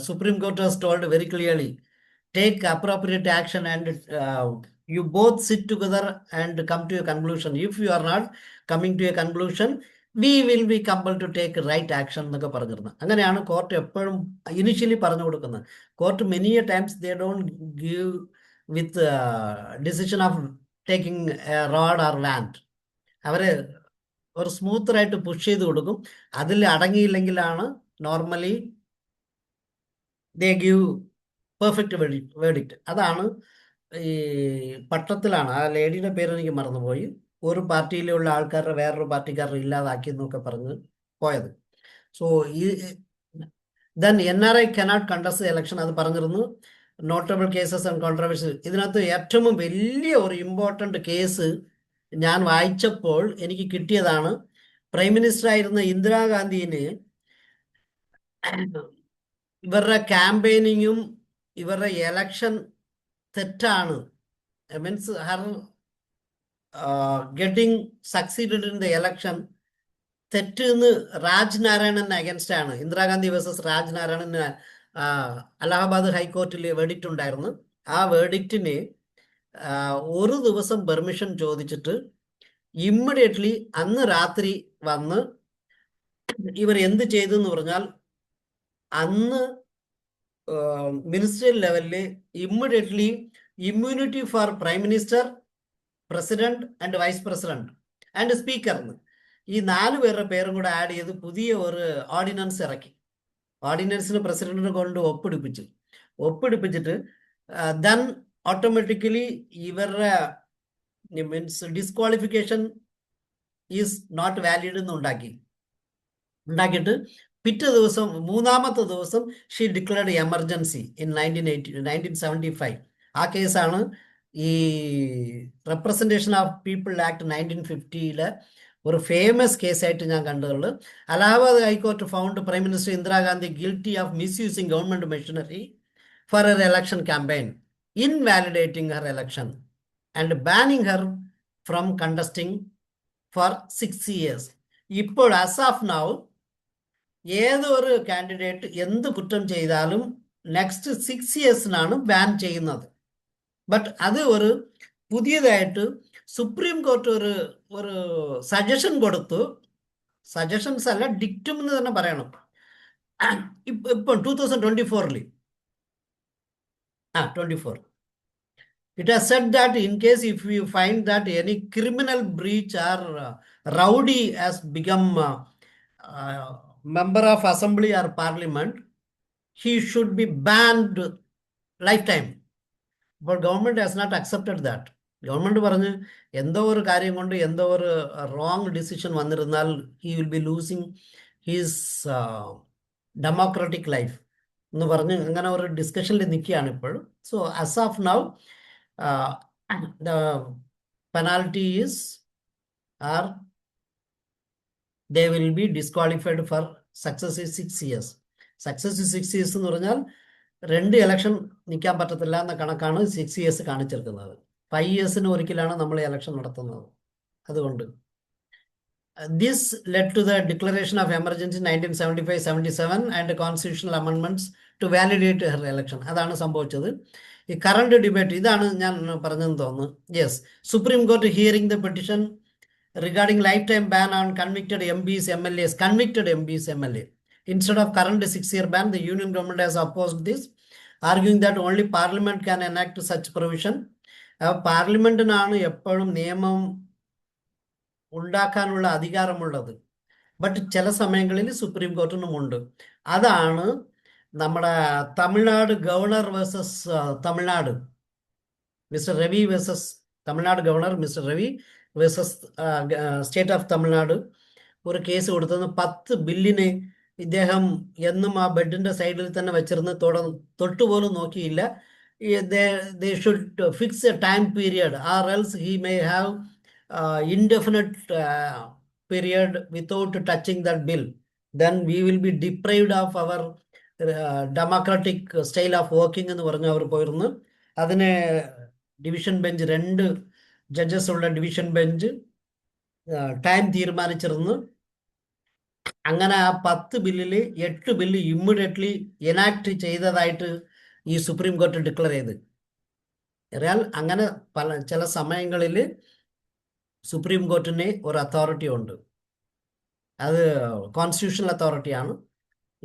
supreme court has told very clearly, take appropriate action and you both sit together and come to a conclusion. If you are not coming to a conclusion, we will be compelled to take right action എന്നൊക്കെ പറഞ്ഞിരുന്നു. അങ്ങനെയാണ് കോർട്ട് എപ്പോഴും ഇനിഷ്യലി പറഞ്ഞു കൊടുക്കുന്നത്. Court many a times they don't give with decision of taking road or land. അവരെ ഒരു സ്മൂത്തറായിട്ട് പുഷ് ചെയ്ത് കൊടുക്കും. അതിൽ അടങ്ങിയില്ലെങ്കിലാണ് normally they give perfect verdict. അതാണ് ഈ പട്ടത്തിലാണ്, ആ ലേഡിയുടെ പേര് എനിക്ക് മറന്നുപോയി, ഒരു പാർട്ടിയിലുള്ള ആൾക്കാരുടെ വേറൊരു പാർട്ടിക്കാരുടെ ഇല്ലാതാക്കി എന്നൊക്കെ പറഞ്ഞ് പോയത്. So then NRI cannot contest election, അത് പറഞ്ഞിരുന്നു. നോട്ടബിൾ കേസസ് ആൻഡ് കോൺട്രവേഴ്സി, ഇതിനകത്ത് ഏറ്റവും വലിയ ഒരു ഇമ്പോർട്ടൻ്റ് കേസ് ഞാൻ വായിച്ചപ്പോൾ എനിക്ക് കിട്ടിയതാണ്. പ്രൈം മിനിസ്റ്റർ ആയിരുന്ന ഇന്ദിരാഗാന്ധിനെ ഇവരുടെ ക്യാമ്പയിനിങ്ങും ഇവരുടെ എലക്ഷൻ തെറ്റാണ്. Means Har getting succeeded in the election തെറ്റ് എന്ന് രാജ്നാരായണന് അഗൻസ്റ്റ് ആണ്. ഇന്ദിരാഗാന്ധി വേഴ്സസ് രാജ്നാരായണന് അലഹബാദ് ഹൈക്കോർട്ടിൽ വേർഡിക്റ്റ് ഉണ്ടായിരുന്നു. ആ വേർഡിക്റ്റിന് ഒരു ദിവസം പെർമിഷൻ ചോദിച്ചിട്ട് ഇമ്മീഡിയറ്റ്ലി അന്ന് രാത്രി വന്ന് ഇവർ എന്ത് ചെയ്തു എന്ന് പറഞ്ഞാൽ, അന്ന് മിനിസ്റ്ററി ലെവലിൽ immediately immunity for prime minister, president and vice president and speaker എന്ന് ഈ 4 പേരുടെ പേരും കൂടെ ആഡ് ചെയ്ത് പുതിയ ഒരു ഓർഡിനൻസ് ഇറക്കി. ഓർഡിനൻസിന് പ്രസിഡന്റിനെ കൊണ്ട് ഒപ്പിടിപ്പിച്ചിട്ട് ദെൻ ഓട്ടോമാറ്റിക്കലി ഇവരുടെ means disqualification is not valid എന്ന് ഉണ്ടാക്കിയിട്ട് പിറ്റേ ദിവസം 3-ാമത്തെ ദിവസം ഷീ ഡിക്ലെയർഡ് എമർജൻസി ഇൻ 1975. ആ കേസാണ് ഈ റെപ്രസെൻറ്റേഷൻ ഓഫ് പീപ്പിൾ ആക്ട് 1950 ഒരു ഫേമസ് കേസായിട്ട് ഞാൻ കണ്ടതുള്ളൂ. Allahabad high court found prime minister Indira Gandhi guilty of misusing government machinery for her election campaign, ഇൻവാലിഡേറ്റിംഗ് Har election and banning Har from contesting four 6 years. ഇപ്പോൾ ആസ് ഓഫ് നൗ ഏതൊരു കാൻഡിഡേറ്റ് എന്ത് കുറ്റം ചെയ്താലും നെക്സ്റ്റ് 6 yearsനാണ് ബാൻ ചെയ്യുന്നത്. ബട്ട് അത് ഒരു പുതിയതായിട്ട് സുപ്രീം കോർട്ട് ഒരു സജഷൻ കൊടുത്തു. സജഷൻസ് അല്ല, ഡിക്റ്റം എന്ന് തന്നെ പറയണം. ഇപ്പം 2024 24 it has said that in case if you find that any criminal breach or rowdy has become member of assembly or parliament, he should be banned lifetime. But government has not accepted that. Government പറഞ്ഞ് എന്തോ ഒരു കാര്യം കൊണ്ട് എന്തോ ഒരു റോങ് ഡിസിഷൻ വന്നിരുന്നാൽ he will be losing his democratic life എന്ന് പറഞ്ഞ് അങ്ങനെ ഒരു ഡിസ്കഷനിൽ നിൽക്കുകയാണ് ഇപ്പോഴും. So as of now the penalty is or they will be disqualified for successive 6 years. Successive 6 years എന്ന് പറഞ്ഞാൽ 2 ഇലക്ഷൻ നിൽക്കാൻ പറ്റത്തില്ല എന്ന കണക്കാണ് 6 years കാണിച്ചിരിക്കുന്നത്. 5 yearsന് ഒരിക്കലാണ് നമ്മൾ ഇലക്ഷൻ നടത്തുന്നത്. അതുകൊണ്ട് this led to the declaration of emergency 1975-77 and constitutional amendments to validate her election. അതാണ് സംഭവിച്ചത്. ഈ കറണ്ട് ഡിബേറ്റ് ഇതാണ് ഞാൻ പറഞ്ഞെന്ന് തോന്നുന്നു. Yes, supreme court hearing the petition regarding lifetime ban on convicted MPs, MLAs, convicted MPs, MLA. Instead of current 6-year ban, the union government has opposed this, arguing that only parliament can enact such provision. പാർലമെന്റിനാണ് എപ്പോഴും നിയമം ഉണ്ടാക്കാനുള്ള അധികാരമുള്ളത്. ബട്ട് ചില സമയങ്ങളിൽ സുപ്രീം കോർട്ടിനുമുണ്ട്. അതാണ് നമ്മുടെ Tamil Nadu governor versus Tamil Nadu, mister Ravi versus Tamil Nadu governor mister Ravi versus state of Tamil Nadu ഒരു കേസ് കൊടുത്തത്. 10 ബില്ലിന് ഇദ്ദേഹം എന്നും ആ ബെഡിന്റെ സൈഡിൽ തന്നെ വെച്ചിരുന്ന് തൊട്ടുപോലും നോക്കിയില്ല. they should fix a time period or else he may have indefinite period without touching that bill. Then we will be deprived of our democratic style of working എന്ന് പറഞ്ഞ് അവർ പോയിരുന്നു. അതിന് ഡിവിഷൻ ബെഞ്ച് 2 ജഡ്ജസ് ഉള്ള ഡിവിഷൻ ബെഞ്ച് ടൈം തീരുമാനിച്ചിരുന്നു. അങ്ങനെ ആ 10 ബില്ലിൽ 8 ബില്ല് ഇമ്മീഡിയറ്റ്ലി എനാക്ട് ചെയ്തതായിട്ട് ഈ സുപ്രീം കോർട്ട് ഡിക്ലെയർ ചെയ്ത്. എന്നാൽ അങ്ങനെ ചില സമയങ്ങളിൽ സുപ്രീം കോർട്ടിന് ഒരു അതോറിറ്റി ഉണ്ട്, അത് കോൺസ്റ്റിറ്റ്യൂഷണൽ അതോറിറ്റിയാണ്.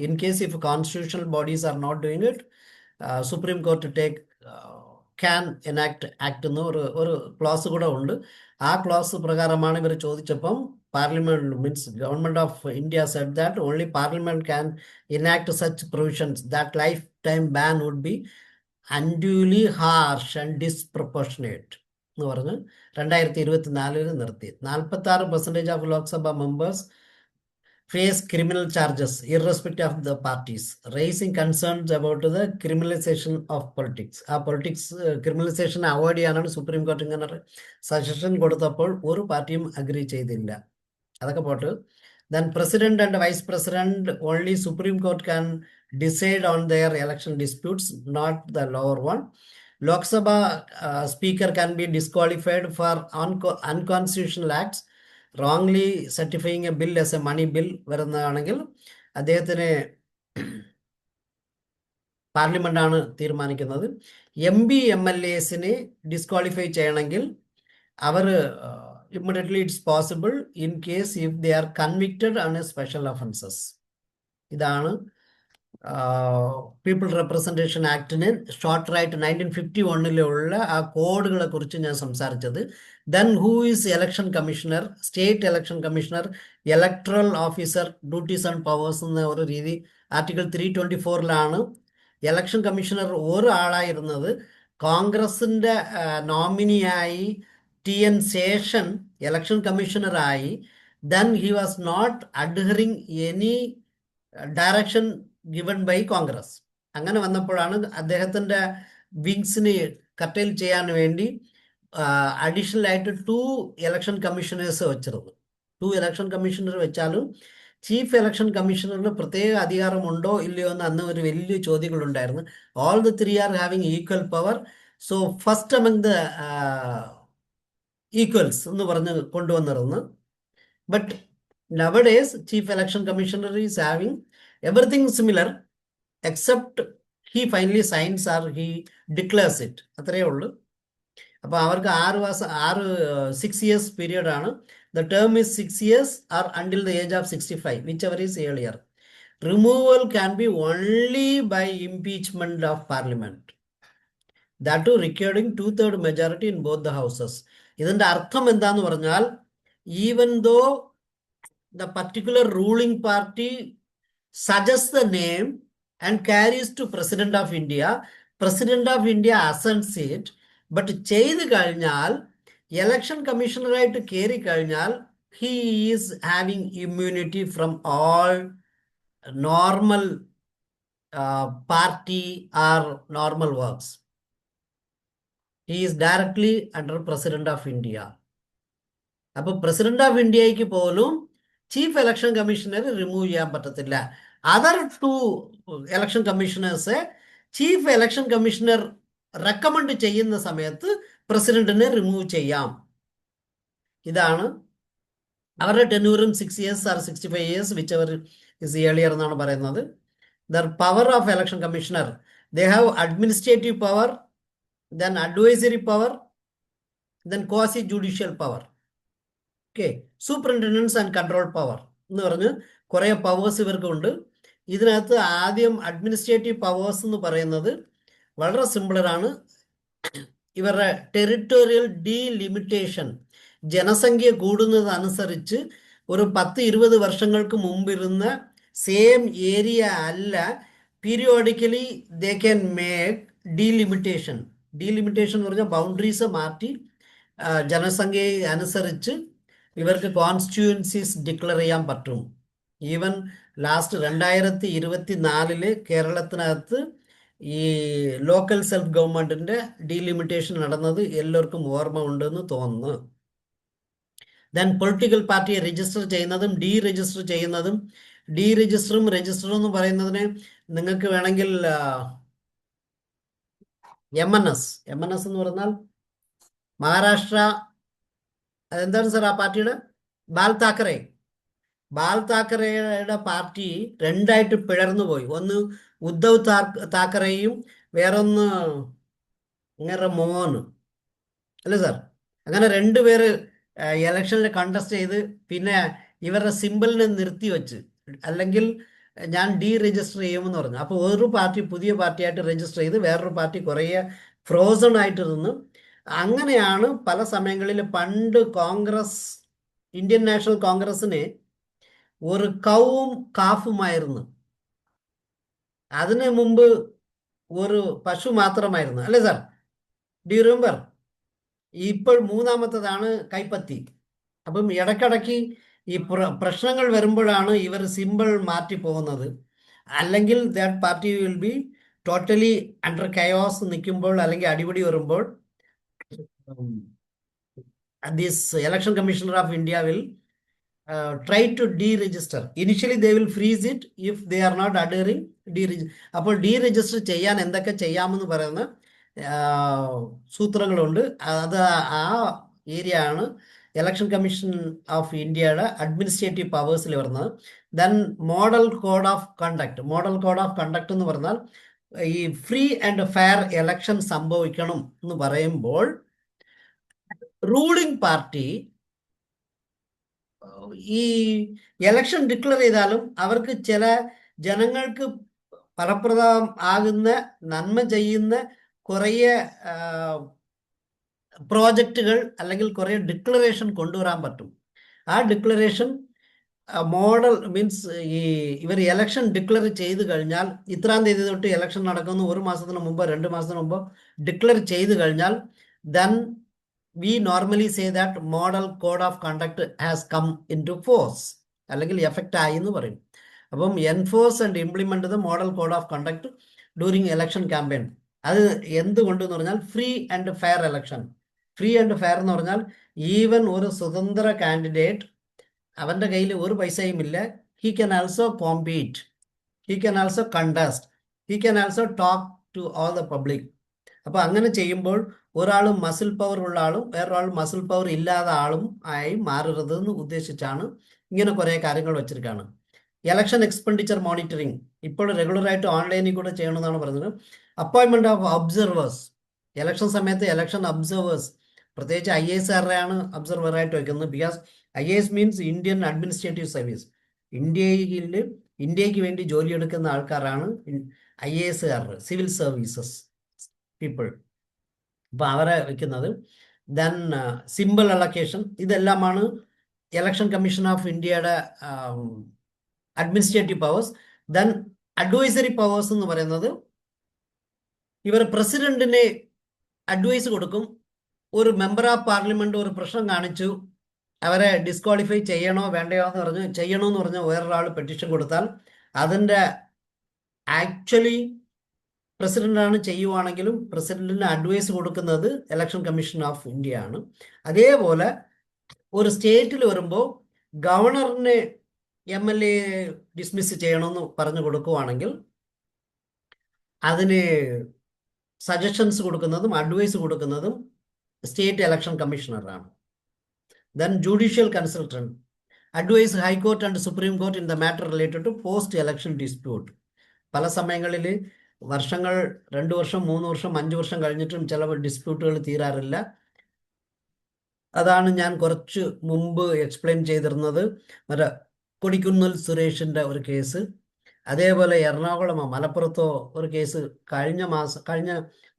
In case if constitutional bodies are not doing it, supreme court can enact act എന്ന് ഒരു ക്ലോസ് കൂടെ ഉണ്ട്. ആ ക്ലോസ് പ്രകാരമാണ് ഇവർ ചോദിച്ചപ്പം parliament means government of India said that only parliament can enact such provisions that life time ban would be അൺഡ്യൂലി harsh and ഡിസ്പ്രൊപ്പോർഷനേറ്റ് എന്ന് പറഞ്ഞ് 2024 നിർത്തി. 46% of Lok Sabha members face criminal charges irrespective of the parties, raising concerns about the criminalization of politics. ആ പൊളിറ്റിക്സ് ക്രിമിനലൈസേഷൻ അവോയ്ഡ് ചെയ്യാനാണ് സുപ്രീം കോർട്ട് ഇങ്ങനെ സജഷൻ കൊടുത്തപ്പോൾ ഒരു പാർട്ടിയും അഗ്രി ചെയ്തില്ല. അതൊക്കെ pot Then president and vice president, only Supreme Court can decide on their election disputes, not the lower one. Lok Sabha speaker can be disqualified for unconstitutional acts, wrongly certifying a bill as a money bill വരുന്നതാണെങ്കിൽ അദ്ദേഹത്തിന് പാർലമെന്റാണ് തീരുമാനിക്കുന്നത്. MB MLAസിനെ ഡിസ്ക്വാളിഫൈ ചെയ്യണമെങ്കിൽ അവർ immediately it's possible in case if they are convicted on a special offenses. ഇതാണ് പീപ്പിൾ റെപ്രസെൻറ്റേഷൻ ആക്ടിന് ഷോർട്ട് റൈറ്റ് 1951 ആ കോഡുകളെ കുറിച്ച് ഞാൻ സംസാരിച്ചത്. Then who is election commissioner, state election commissioner, electoral officer, duties and powers എന്ന ഒരു രീതി ആർട്ടിക്കിൾ 324 ഇലക്ഷൻ കമ്മീഷണർ ഒരാളായിരുന്നത്. കോൺഗ്രസിന്റെ നോമിനിയായി TN Session ഇലക്ഷൻ കമ്മീഷണറായി. Then he was not adhering any direction given by Congress. അങ്ങനെ വന്നപ്പോഴാണ് അദ്ദേഹത്തിന്റെ വിങ്സിന് കട്ടയിൽ ചെയ്യാൻ വേണ്ടി അഡീഷണൽ ആയിട്ട് 2 ഇലക്ഷൻ കമ്മീഷണേഴ്സ് വെച്ചിരുന്നു. 2 ഇലക്ഷൻ കമ്മീഷണർ വെച്ചാലും ചീഫ് ഇലക്ഷൻ കമ്മീഷണറിന് പ്രത്യേക അധികാരമുണ്ടോ ഇല്ലയോ എന്ന് അന്ന് ഒരു വലിയ ചോദ്യങ്ങളുണ്ടായിരുന്നു. All the 3 are having equal power. So first among the equals എന്ന് പറഞ്ഞ് കൊണ്ടുവന്നിരുന്നു. But nowadays chief election commissioner is having everything similar except he finally signs or he declares it. അത്രയേ ഉള്ളൂ. അപ്പോൾ അവർക്ക് 6 years പീരിയഡ് ആണ്. The term is 6 years or until the age of 65, whichever is earlier. Removal can be only by impeachment of parliament. That too requiring 2/3 majority in both the houses. ഇതിന്റെ അർത്ഥം എന്താന്ന് പറഞ്ഞാൽ, even though the particular ruling party suggests the name and carries to President of India, President of India assents it, but ചെയ്ത് കഴിഞ്ഞാൽ election commissioner ആയിട്ട് കയറി കഴിഞ്ഞാൽ he is having immunity from all normal party or normal works. He is directly under President of India. അപ്പോൾ പ്രസിഡന്റ് ഓഫ് ഇന്ത്യക്ക് പോലും ചീഫ് ഇലക്ഷൻ കമ്മീഷണറെ റിമൂവ് ചെയ്യാൻ പറ്റത്തില്ല. Other 2 election commissioners chief election commissioner recommend ചെയ്യുന്ന സമയത്ത് പ്രസിഡന്റിനെ റിമൂവ് ചെയ്യാം. ഇതാണ് അവരുടെ ടെന്യൂറും 6 years or 65 years, whichever is earlier എന്നാണ് പറയുന്നത്. The power of election commissioner, they have administrative power, then advisory power, then quasi judicial power. Okay, superintendence and control power എന്ന് പറഞ്ഞ് കുറേ പവേഴ്സ് ഇവർക്കുണ്ട്. ഇതിനകത്ത് ആദ്യം അഡ്മിനിസ്ട്രേറ്റീവ് പവേഴ്സ് എന്ന് പറയുന്നത് വളരെ സിമ്പിളറാണ്. ഇവരുടെ ടെറിട്ടോറിയൽ ഡീലിമിറ്റേഷൻ, ജനസംഖ്യ കൂടുന്നതനുസരിച്ച് ഒരു 10-20 വർഷങ്ങൾക്ക് മുമ്പിരുന്ന സെയിം ഏരിയ അല്ല, periodically they can make delimitation. Delimitation എന്ന് പറഞ്ഞാൽ ബൗണ്ടറീസ് മാറ്റി ജനസംഖ്യയെ അനുസരിച്ച് ഇവർക്ക് കോൺസ്റ്റിറ്റ്യുവൻസീസ് ഡിക്ലെയർ ചെയ്യാൻ പറ്റും. ഈവൻ ലാസ്റ്റ് 2024 കേരളത്തിനകത്ത് ഈ ലോക്കൽ സെൽഫ് ഗവൺമെന്റിന്റെ ഡീലിമിറ്റേഷൻ നടന്നത് എല്ലാവർക്കും ഓർമ്മ ഉണ്ടെന്ന് തോന്നുന്നു. ദെൻ പൊളിറ്റിക്കൽ പാർട്ടിയെ രജിസ്റ്റർ ചെയ്യുന്നതും ഡീ രജിസ്റ്റർ ചെയ്യുന്നതും, ഡീ രജിസ്റ്ററും രജിസ്റ്ററും എന്ന് പറയുന്നതിന് നിങ്ങൾക്ക് വേണമെങ്കിൽ MNS എന്ന് പറഞ്ഞാൽ മഹാരാഷ്ട്ര, എന്താണ് സാർ ആ പാർട്ടിയുടെ? ബാൽ താക്കറെയുടെ പാർട്ടി 2ആയിട്ട് പിളർന്നു പോയി. ഒന്ന് ഉദ്ധവ് താക്കറെയും വേറൊന്ന് ഇങ്ങനെ മോഹനും അല്ലേ സാർ? അങ്ങനെ 2 പേര് ഇലക്ഷനിൽ കണ്ടസ്റ്റ് ചെയ്ത് പിന്നെ ഇവരുടെ സിമ്പിളിനെ നിർത്തിവെച്ച്, അല്ലെങ്കിൽ ഞാൻ ഡീ രജിസ്റ്റർ ചെയ്യുമെന്ന് പറഞ്ഞു. അപ്പോൾ ഒരു പാർട്ടി പുതിയ പാർട്ടിയായിട്ട് രജിസ്റ്റർ ചെയ്ത് വേറൊരു പാർട്ടി കുറേ ഫ്രോസൺ ആയിട്ട് നിന്ന്, അങ്ങനെയാണ് പല സമയങ്ങളിൽ പണ്ട് കോൺഗ്രസ്, ഇന്ത്യൻ നാഷണൽ കോൺഗ്രസിന് ഒരു കൗവും കാഫുമായിരുന്നു. അതിനു മുമ്പ് ഒരു പശു മാത്രമായിരുന്നു അല്ലേ സാർ? Do you remember? ഇപ്പോൾ 3ാമത്തേതാണ് കൈപ്പത്തി. അപ്പം ഇടയ്ക്കിടയ്ക്ക് ഈ പ്രശ്നങ്ങൾ വരുമ്പോഴാണ് ഇവർ സിമ്പിൾ മാറ്റി പോകുന്നത്. അല്ലെങ്കിൽ that party will be totally under chaos നിൽക്കുമ്പോൾ, അല്ലെങ്കിൽ അടിപിടി വരുമ്പോൾ this election commissioner of India will try to deregister. Initially, they will freeze it if they are not adhering. അപ്പോൾ ഡീരജിസ്റ്റർ ചെയ്യാൻ എന്തൊക്കെ ചെയ്യാമെന്ന് പറയുന്ന സൂത്രങ്ങളുണ്ട്. അത് ആ ഏരിയ ആണ് ഇലക്ഷൻ കമ്മീഷൻ ഓഫ് ഇന്ത്യയുടെ അഡ്മിനിസ്ട്രേറ്റീവ് പവേഴ്സിൽ വരുന്നത്. Then model code of conduct. Model code of conduct എന്ന് പറഞ്ഞാൽ ഈ ഫ്രീ ആൻഡ് ഫെയർ ഇലക്ഷൻ സംഭവിക്കണം എന്ന് പറയുമ്പോൾ റൂളിംഗ് പാർട്ടി ഈ ഇലക്ഷൻ ഡിക്ലെയർ ചെയ്താലും അവർക്ക് ചില ജനങ്ങൾക്ക് ഫലപ്രദം ആകുന്ന നന്മ ചെയ്യുന്ന കുറേ പ്രോജക്റ്റുകൾ അല്ലെങ്കിൽ കുറേ ഡിക്ലറേഷൻ കൊണ്ടുവരാൻ പറ്റും. ആ ഡിക്ലറേഷൻ മോഡൽ മീൻസ് ഈ ഇവർ ഇലക്ഷൻ ഡിക്ലെയർ ചെയ്ത് കഴിഞ്ഞാൽ ഇത്രാം തീയതി തൊട്ട് ഇലക്ഷൻ നടക്കുന്നു, 1 മാസത്തിന് മുമ്പോ 2 മാസത്തിന് മുമ്പോ ഡിക്ലെയർ ചെയ്ത് കഴിഞ്ഞാൽ then we normally say that model code of conduct has come into force അല്ലെങ്കിൽ എഫക്റ്റ് ആയി എന്ന് പറയും. അപ്പം enforce and implement the model code of conduct during election campaign. അത് എന്തുകൊണ്ടെന്ന് പറഞ്ഞാൽ free and fair election. Free and fair എന്ന് പറഞ്ഞാൽ ഈവൻ ഒരു സ്വതന്ത്ര കാൻഡിഡേറ്റ് അവൻ്റെ കയ്യിൽ ഒരു പൈസയും ഇല്ല, he can also compete, he can also contest, he can also talk to all the public. അപ്പോൾ അങ്ങനെ ചെയ്യുമ്പോൾ ഒരാൾ മസിൽ പവർ ഉള്ള ആളും വേറൊരാൾ മസിൽ പവർ ഇല്ലാത്ത ആളും ആയി മാറരുതെന്ന് ഉദ്ദേശിച്ചാണ് ഇങ്ങനെ കുറേ കാര്യങ്ങൾ വെച്ചിരിക്കുകയാണ്. ഇലക്ഷൻ എക്സ്പെൻഡിച്ചർ മോണിറ്ററിങ് ഇപ്പോൾ റെഗുലറായിട്ട് ഓൺലൈനിൽ കൂടെ ചെയ്യണമെന്നാണ് പറഞ്ഞത്. അപ്പോയിൻമെന്റ് ഓഫ് ഒബ്സർവേഴ്സ്. ഇലക്ഷൻ സമയത്ത് ഇലക്ഷൻ ഒബ്സർവേഴ്സ് പ്രത്യേകിച്ച് IASകാരെയാണ് ഒബ്സർവറായിട്ട് വയ്ക്കുന്നത്. Because IAS means Indian administrative service. ഇന്ത്യക്ക് വേണ്ടി ജോലിയെടുക്കുന്ന ആൾക്കാരാണ് IASകാർ, സിവിൽ സർവീസസ് പീപ്പിൾ. അപ്പോൾ അവരെ വയ്ക്കുന്നത്. Then simple allocation. ഇതെല്ലാമാണ് ഇലക്ഷൻ കമ്മീഷൻ ഓഫ് ഇന്ത്യയുടെ administrative powers. Then advisory powers എന്ന് പറയുന്നത് ഇവർ പ്രസിഡന്റിനെ അഡ്വൈസ് കൊടുക്കും. ഒരു മെമ്പർ ഓഫ് പാർലമെന്റ് ഒരു പ്രശ്നം കാണിച്ചു, അവരെ ഡിസ്ക്വാളിഫൈ ചെയ്യണോ വേണ്ടയോ എന്ന് പറഞ്ഞ് ചെയ്യണമെന്ന് പറഞ്ഞ് വേറൊരാൾ പെറ്റീഷൻ കൊടുത്താൽ അതിൻ്റെ ആക്ച്വലി പ്രസിഡന്റാണ് ചെയ്യുവാണെങ്കിലും പ്രസിഡന്റിന് അഡ്വൈസ് കൊടുക്കുന്നത് ഇലക്ഷൻ കമ്മീഷൻ ഓഫ് ഇന്ത്യ ആണ്. അതേപോലെ ഒരു സ്റ്റേറ്റിൽ വരുമ്പോൾ ഗവർണറിനെ MLA ഡിസ്മിസ് ചെയ്യണമെന്ന് പറഞ്ഞു കൊടുക്കുവാണെങ്കിൽ അതിന് സജഷൻസ് കൊടുക്കുന്നതും അഡ്വൈസ് കൊടുക്കുന്നതും സ്റ്റേറ്റ് ഇലക്ഷൻ കമ്മീഷണറാണ്. Then judicial consultant advice high court and supreme court in the matter related to post election dispute. പല സമയങ്ങളിൽ വർഷങ്ങൾ 2 വർഷം 3 വർഷം 5 വർഷം കഴിഞ്ഞിട്ടും ചില ഡിസ്പ്യൂട്ടുകൾ തീരാറില്ല. അതാണ് ഞാൻ കുറച്ച് മുമ്പ് എക്സ്പ്ലെയിൻ ചെയ്തിരുന്നത്. മറ്റേ കൊടിക്കുന്നിൽ സുരേഷിൻ്റെ ഒരു കേസ്, അതേപോലെ എറണാകുളമോ മലപ്പുറത്തോ ഒരു കേസ് കഴിഞ്ഞ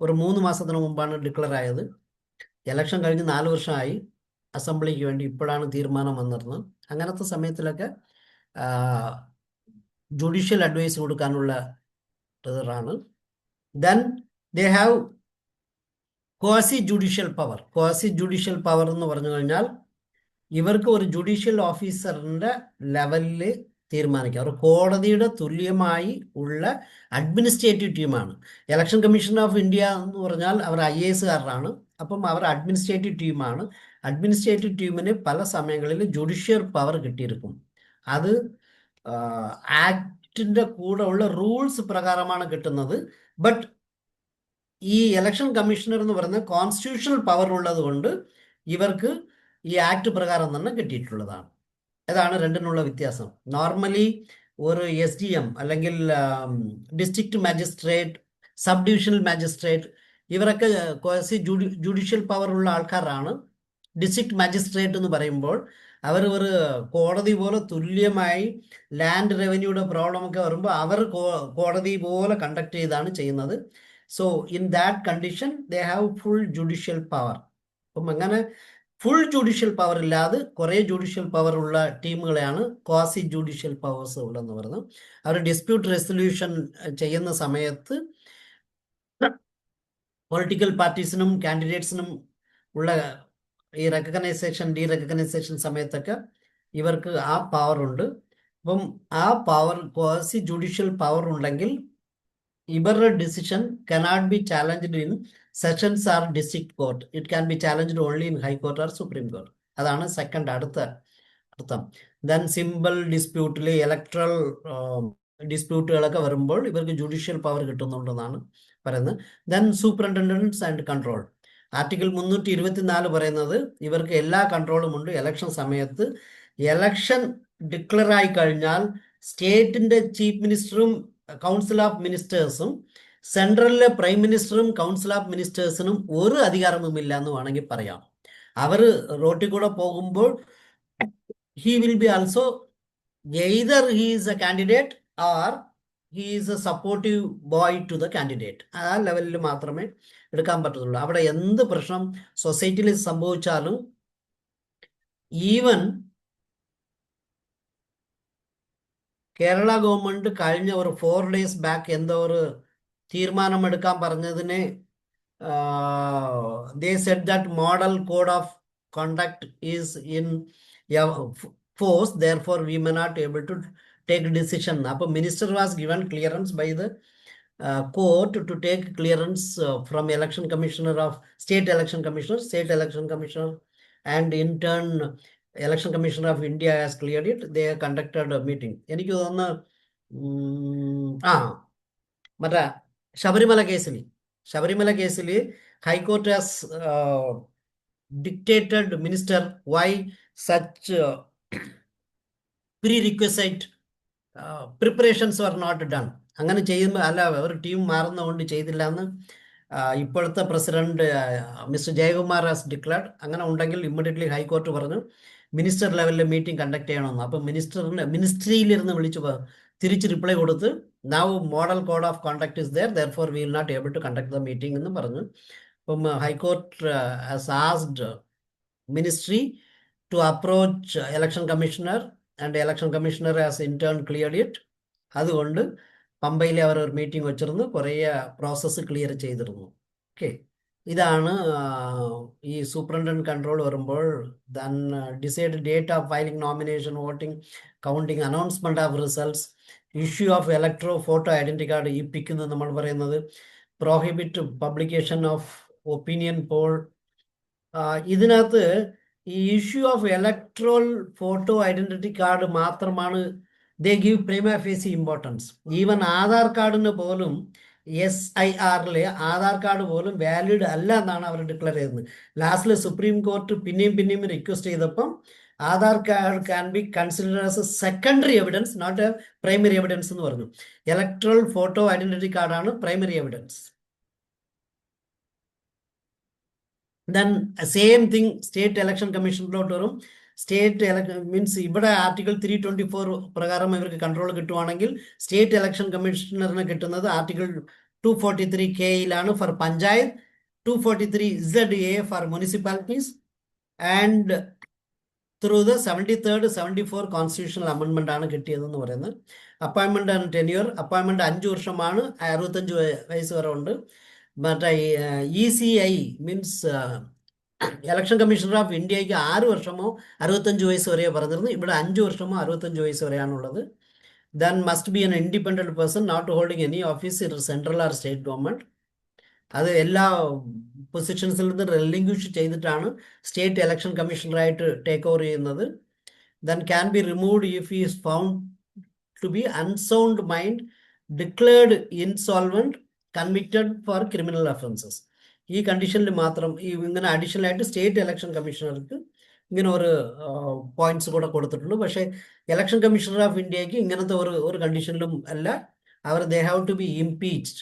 ഒരു 3 മാസത്തിന് മുമ്പാണ് ഡിക്ലെയർ ആയത്. ഇലക്ഷൻ കഴിഞ്ഞ് 4 വർഷമായി അസംബ്ലിക്ക് വേണ്ടി, ഇപ്പോഴാണ് തീരുമാനം വന്നിരുന്നത്. അങ്ങനത്തെ സമയത്തിലൊക്കെ ജുഡീഷ്യൽ അഡ്വൈസ് കൊടുക്കാനുള്ള ആണ്. Then they have quasi judicial power. Quasi judicial power എന്ന് പറഞ്ഞു കഴിഞ്ഞാൽ ഇവർക്ക് ഒരു ജുഡീഷ്യൽ ഓഫീസറിൻ്റെ ലെവലിൽ തീരുമാനിക്കാം. ഒരു കോടതിയുടെ തുല്യമായി ഉള്ള അഡ്മിനിസ്ട്രേറ്റീവ് ടീമാണ്. ഇലക്ഷൻ കമ്മീഷൻ ഓഫ് ഇന്ത്യ എന്ന് പറഞ്ഞാൽ അവർ IASകാരാണ്. അപ്പം അവർ അഡ്മിനിസ്ട്രേറ്റീവ് ടീമാണ്. അഡ്മിനിസ്ട്രേറ്റീവ് ടീമിന് പല സമയങ്ങളിൽ ജുഡീഷ്യൽ പവർ കിട്ടിയിരിക്കും. അത് ആക്ടിൻ്റെ കൂടെ ഉള്ള റൂൾസ് പ്രകാരമാണ് കിട്ടുന്നത്. ബട്ട് ഈ ഇലക്ഷൻ കമ്മീഷണർ എന്ന് പറയുന്ന കോൺസ്റ്റിറ്റ്യൂഷണൽ പവർ ഉള്ളത് കൊണ്ട് ഇവർക്ക് ഈ ആക്ട് പ്രകാരം തന്നെ കിട്ടിയിട്ടുള്ളതാണ്. ഇതാണ് രണ്ടിനുള്ള വ്യത്യാസം. നോർമലി ഒരു SDM അല്ലെങ്കിൽ district magistrate, sub divisional magistrate ഇവരൊക്കെ ക്വാസി ജുഡീഷ്യൽ പവർ ഉള്ള ആൾക്കാരാണ്. ഡിസ്ട്രിക്ട് മാജിസ്ട്രേറ്റ് എന്ന് പറയുമ്പോൾ അവർ ഒരു കോടതി പോലെ തുല്യമായി ലാൻഡ് റവന്യൂയുടെ പ്രോബ്ലം ഒക്കെ വരുമ്പോൾ അവർ കോടതി പോലെ കണ്ടക്ട് ചെയ്താണ് ചെയ്യുന്നത്. So in that condition they have full judicial power. അപ്പം അങ്ങനെ ഫുൾ ജുഡീഷ്യൽ പവർ ഇല്ലാതെ കുറേ ജുഡീഷ്യൽ പവർ ഉള്ള ടീമുകളെയാണ് ക്വാസി ജുഡീഷ്യൽ പവേഴ്സ് ഉള്ളതെന്ന് പറയുന്നത്. അവർ ഡിസ്പ്യൂട്ട് റെസൊല്യൂഷൻ ചെയ്യുന്ന സമയത്ത് പൊളിറ്റിക്കൽ പാർട്ടീസിനും കാൻഡിഡേറ്റ്സിനും ഉള്ള ഈ റെക്കഗ്നൈസേഷൻ ഡീറെക്കഗ്നൈസേഷൻ സമയത്തൊക്കെ ഇവർക്ക് ആ പവർ ഉണ്ട്. അപ്പം ആ പവർ ക്വാസി ജുഡീഷ്യൽ പവർ ഉണ്ടെങ്കിൽ ഇവരുടെ decision cannot be challenged in sessions or district court. It can be challenged only in high court or supreme court. അതാണ് സെക്കൻഡ് അടുത്ത അർത്ഥം. ദെൻ സിമ്പിൾ ഡിസ്പ്യൂട്ടിൽ ഇലക്ട്രൽ ഡിസ്പ്യൂട്ടുകളൊക്കെ വരുമ്പോൾ ഇവർക്ക് ജുഡീഷ്യൽ പവർ കിട്ടുന്നുണ്ടെന്നാണ് പറയുന്നത്. Then superintendence and control. Article 324 പറയുന്നത് ഇവർക്ക് എല്ലാ കൺട്രോളും ഉണ്ട്. ഇലക്ഷൻ സമയത്ത് ഇലക്ഷൻ ഡിക്ലെയർ ആയി കഴിഞ്ഞാൽ സ്റ്റേറ്റിന്റെ ചീഫ് മിനിസ്റ്ററും കൗൺസിൽ ഓഫ് മിനിസ്റ്റേഴ്സും സെൻട്രലിലെ പ്രൈം മിനിസ്റ്ററും കൗൺസിൽ ഓഫ് മിനിസ്റ്റേഴ്സിനും ഒരു അധികാരവുമില്ല എന്ന് വേണമെങ്കിൽ പറയാം. അവർ റോട്ടിൽ കൂടെ പോകുമ്പോൾ he will be also either he is a candidate or he is a supportive boy to the candidate. ആ ലെവലിൽ മാത്രമേ എടുക്കാൻ പറ്റത്തുള്ളൂ. അവിടെ എന്ത് പ്രശ്നം സൊസൈറ്റിയിൽ സംഭവിച്ചാലും ഈവൻ കേരള ഗവൺമെന്റ് കഴിഞ്ഞ ഒരു 4 days ബാക്ക് എന്തോ ഒരു തീരുമാനമെടുക്കാൻ പറഞ്ഞതിനെ they said that model code of conduct is in force, therefore we may not able to take decision. Appo minister was given clearance by the court to take clearance from election commissioner of state election commissioner, and in turn election commissioner of India has cleared it. They conducted a meeting. എനിക്ക് തോന്നുന്നു മറ്റേ ശബരിമല കേസിൽ high court has dictated minister why such prerequisite preparations were not done. അങ്ങനെ ചെയ്യുമ്പോൾ അല്ല ഒരു ടീം മാറുന്നതുകൊണ്ട് ചെയ്തില്ല എന്ന് ഇപ്പോഴത്തെ president mister Jayakumar has declared. അങ്ങനെ ഉണ്ടെങ്കിൽ ഇമ്മീഡിയറ്റ്ലി ഹൈക്കോർട്ട് പറഞ്ഞു മിനിസ്റ്റർ ലെവലിൽ മീറ്റിംഗ് കണ്ടക്ട് ചെയ്യണമെന്ന്. അപ്പം മിനിസ്ട്രിയിലിരുന്ന് വിളിച്ചു തിരിച്ച് റിപ്ലൈ കൊടുത്ത് now model code of conduct is there, therefore we will not able to conduct the meeting എന്ന് പറഞ്ഞു. അപ്പം high court has asked ministry to approach election commissioner and election commissioner has in turn cleared it. അതുകൊണ്ട് പമ്പയിൽ അവർ ഒരു മീറ്റിംഗ് വെച്ചിരുന്നു, കുറേ പ്രോസസ്സ് ക്ലിയർ ചെയ്തിരുന്നു. ഓക്കെ, ഇതാണ് ഈ സൂപ്രണ്ടന്റ് കൺട്രോൾ വരുമ്പോൾ. Then decide date of filing nomination, voting, counting, announcement of results, issue of electro photo identity card, ഈ പിക്കുന്നത് നമ്മൾ പറയുന്നത്, prohibit publication of opinion poll. ഇതിനകത്ത് ഈ issue of electoral photo identity card മാത്രമാണ് they give prima facie importance. Even Aadhaar കാർഡിന് പോലും SIRലെ ആധാർ കാർഡ് പോലും വാലിഡ് അല്ല എന്നാണ് അവർ ഡിക്ലെയർ ചെയ്തത്. ലാസ്റ്റിൽ സുപ്രീം കോർട്ട് പിന്നെയും റിക്വസ്റ്റ് ചെയ്തപ്പം Aadhaar card can be considered as a secondary evidence, not a primary evidence എന്ന് പറഞ്ഞു. ഇലക്ട്രൽ ഫോട്ടോ ഐഡന്റിറ്റി കാർഡാണ് primary evidence. Then same thing state election കമ്മീഷനിലോട്ട് വരും. സ്റ്റേറ്റ് മീൻസ് ഇവിടെ ആർട്ടിക്കിൾ 324 പ്രകാരം ഇവർക്ക് കൺട്രോൾ കിട്ടുവാണെങ്കിൽ സ്റ്റേറ്റ് ഇലക്ഷൻ കമ്മീഷണറിന് കിട്ടുന്നത് article 243K for panchayat, 243ZA for municipalities, and through the 73rd 74 constitutional അമെൻമെന്റ് ആണ് കിട്ടിയതെന്ന് പറയുന്നത്. അപ്പോയിൻമെന്റ് ആൻഡ് ടെന്യൂർ, അപ്പോയിൻമെന്റ് 5 വർഷമാണ്, 65 വയസ്സ് വരെ ഉണ്ട്. മറ്റേ ECI means election commissioner of ഇന്ത്യക്ക് 6 വർഷമോ 65 വയസ്സ് വരെയോ പറഞ്ഞിരുന്നു. ഇവിടെ 5 വർഷമോ 65 വയസ്സ് വരെയാണുള്ളത്. Then must be an independent person not holding any office in central or state government. അത് എല്ലാ പൊസിഷൻസിൽ നിന്ന് റിലിംഗ്വിഷ് ചെയ്തിട്ടാണ് സ്റ്റേറ്റ് ഇലക്ഷൻ കമ്മീഷണറായിട്ട് ടേക്ക് ഓവർ ചെയ്യുന്നത്. Then can be removed if is found to be unsound mind, declared insolvent, convicted for criminal offences. ഈ കണ്ടീഷനിൽ മാത്രം ഇങ്ങനെ അഡീഷണൽ ആയിട്ട് സ്റ്റേറ്റ് ഇലക്ഷൻ കമ്മീഷണർക്ക് ഇങ്ങനെ ഒരു പോയിന്റ്സ് കൂടെ കൊടുത്തിട്ടുണ്ട്. പക്ഷേ ഇലക്ഷൻ കമ്മീഷണർ ഓഫ് ഇന്ത്യക്ക് ഇങ്ങനത്തെ ഒരു കണ്ടീഷനിലും അല്ല. അവർ they have to be impeached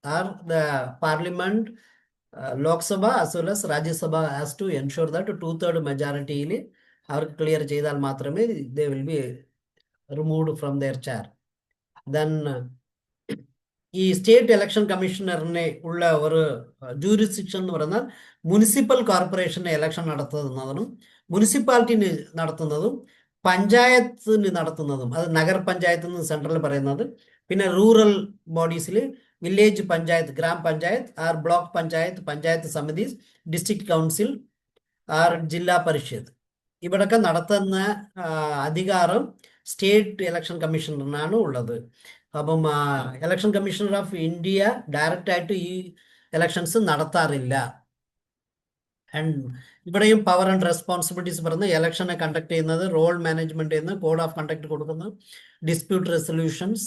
or the parliament, Lok Sabha as well as Rajya Sabha has to ensure that 2/3 മെജോറിറ്റിയിൽ അവർക്ക് ക്ലിയർ ചെയ്താൽ മാത്രമേ they will be removed from their chair. Then ഈ സ്റ്റേറ്റ് ഇലക്ഷൻ കമ്മീഷണറിനെ ഉള്ള ഒരു ജൂറിസ്ഡിക്ഷൻ എന്ന് പറഞ്ഞാൽ മുനിസിപ്പൽ കോർപ്പറേഷന് ഇലക്ഷൻ നടത്തുന്നതും മുനിസിപ്പാലിറ്റിന് നടത്തുന്നതും പഞ്ചായത്തിന് നടത്തുന്നതും, അത് നഗരപഞ്ചായത്ത് എന്ന് സെൻട്രൽ പറയുന്നത്, പിന്നെ റൂറൽ ബോഡീസിൽ വില്ലേജ് പഞ്ചായത്ത്, ഗ്രാമപഞ്ചായത്ത് ആർ ബ്ലോക്ക് പഞ്ചായത്ത്, പഞ്ചായത്ത് സമിതി, ഡിസ്ട്രിക്ട് കൗൺസിൽ ആർ ജില്ലാ പരിഷത്ത്, ഇവിടൊക്കെ നടത്തുന്ന അധികാരം സ്റ്റേറ്റ് ഇലക്ഷൻ കമ്മീഷണറിനാണ് ഉള്ളത്. അപ്പം election commissioner of India direct ആയിട്ട് ഈ ഇലക്ഷൻസ് നടത്താറില്ല. ആൻഡ് ഇവിടെയും പവർ ആൻഡ് റെസ്പോൺസിബിലിറ്റീസ് പറഞ്ഞ് ഇലക്ഷനെ കണ്ടക്ട് ചെയ്യുന്നത്, റോൾ മാനേജ്മെന്റ് ചെയ്യുന്നത്, കോഡ് ഓഫ് കണ്ടക്ട് കൊടുക്കുന്നത്, dispute resolutions,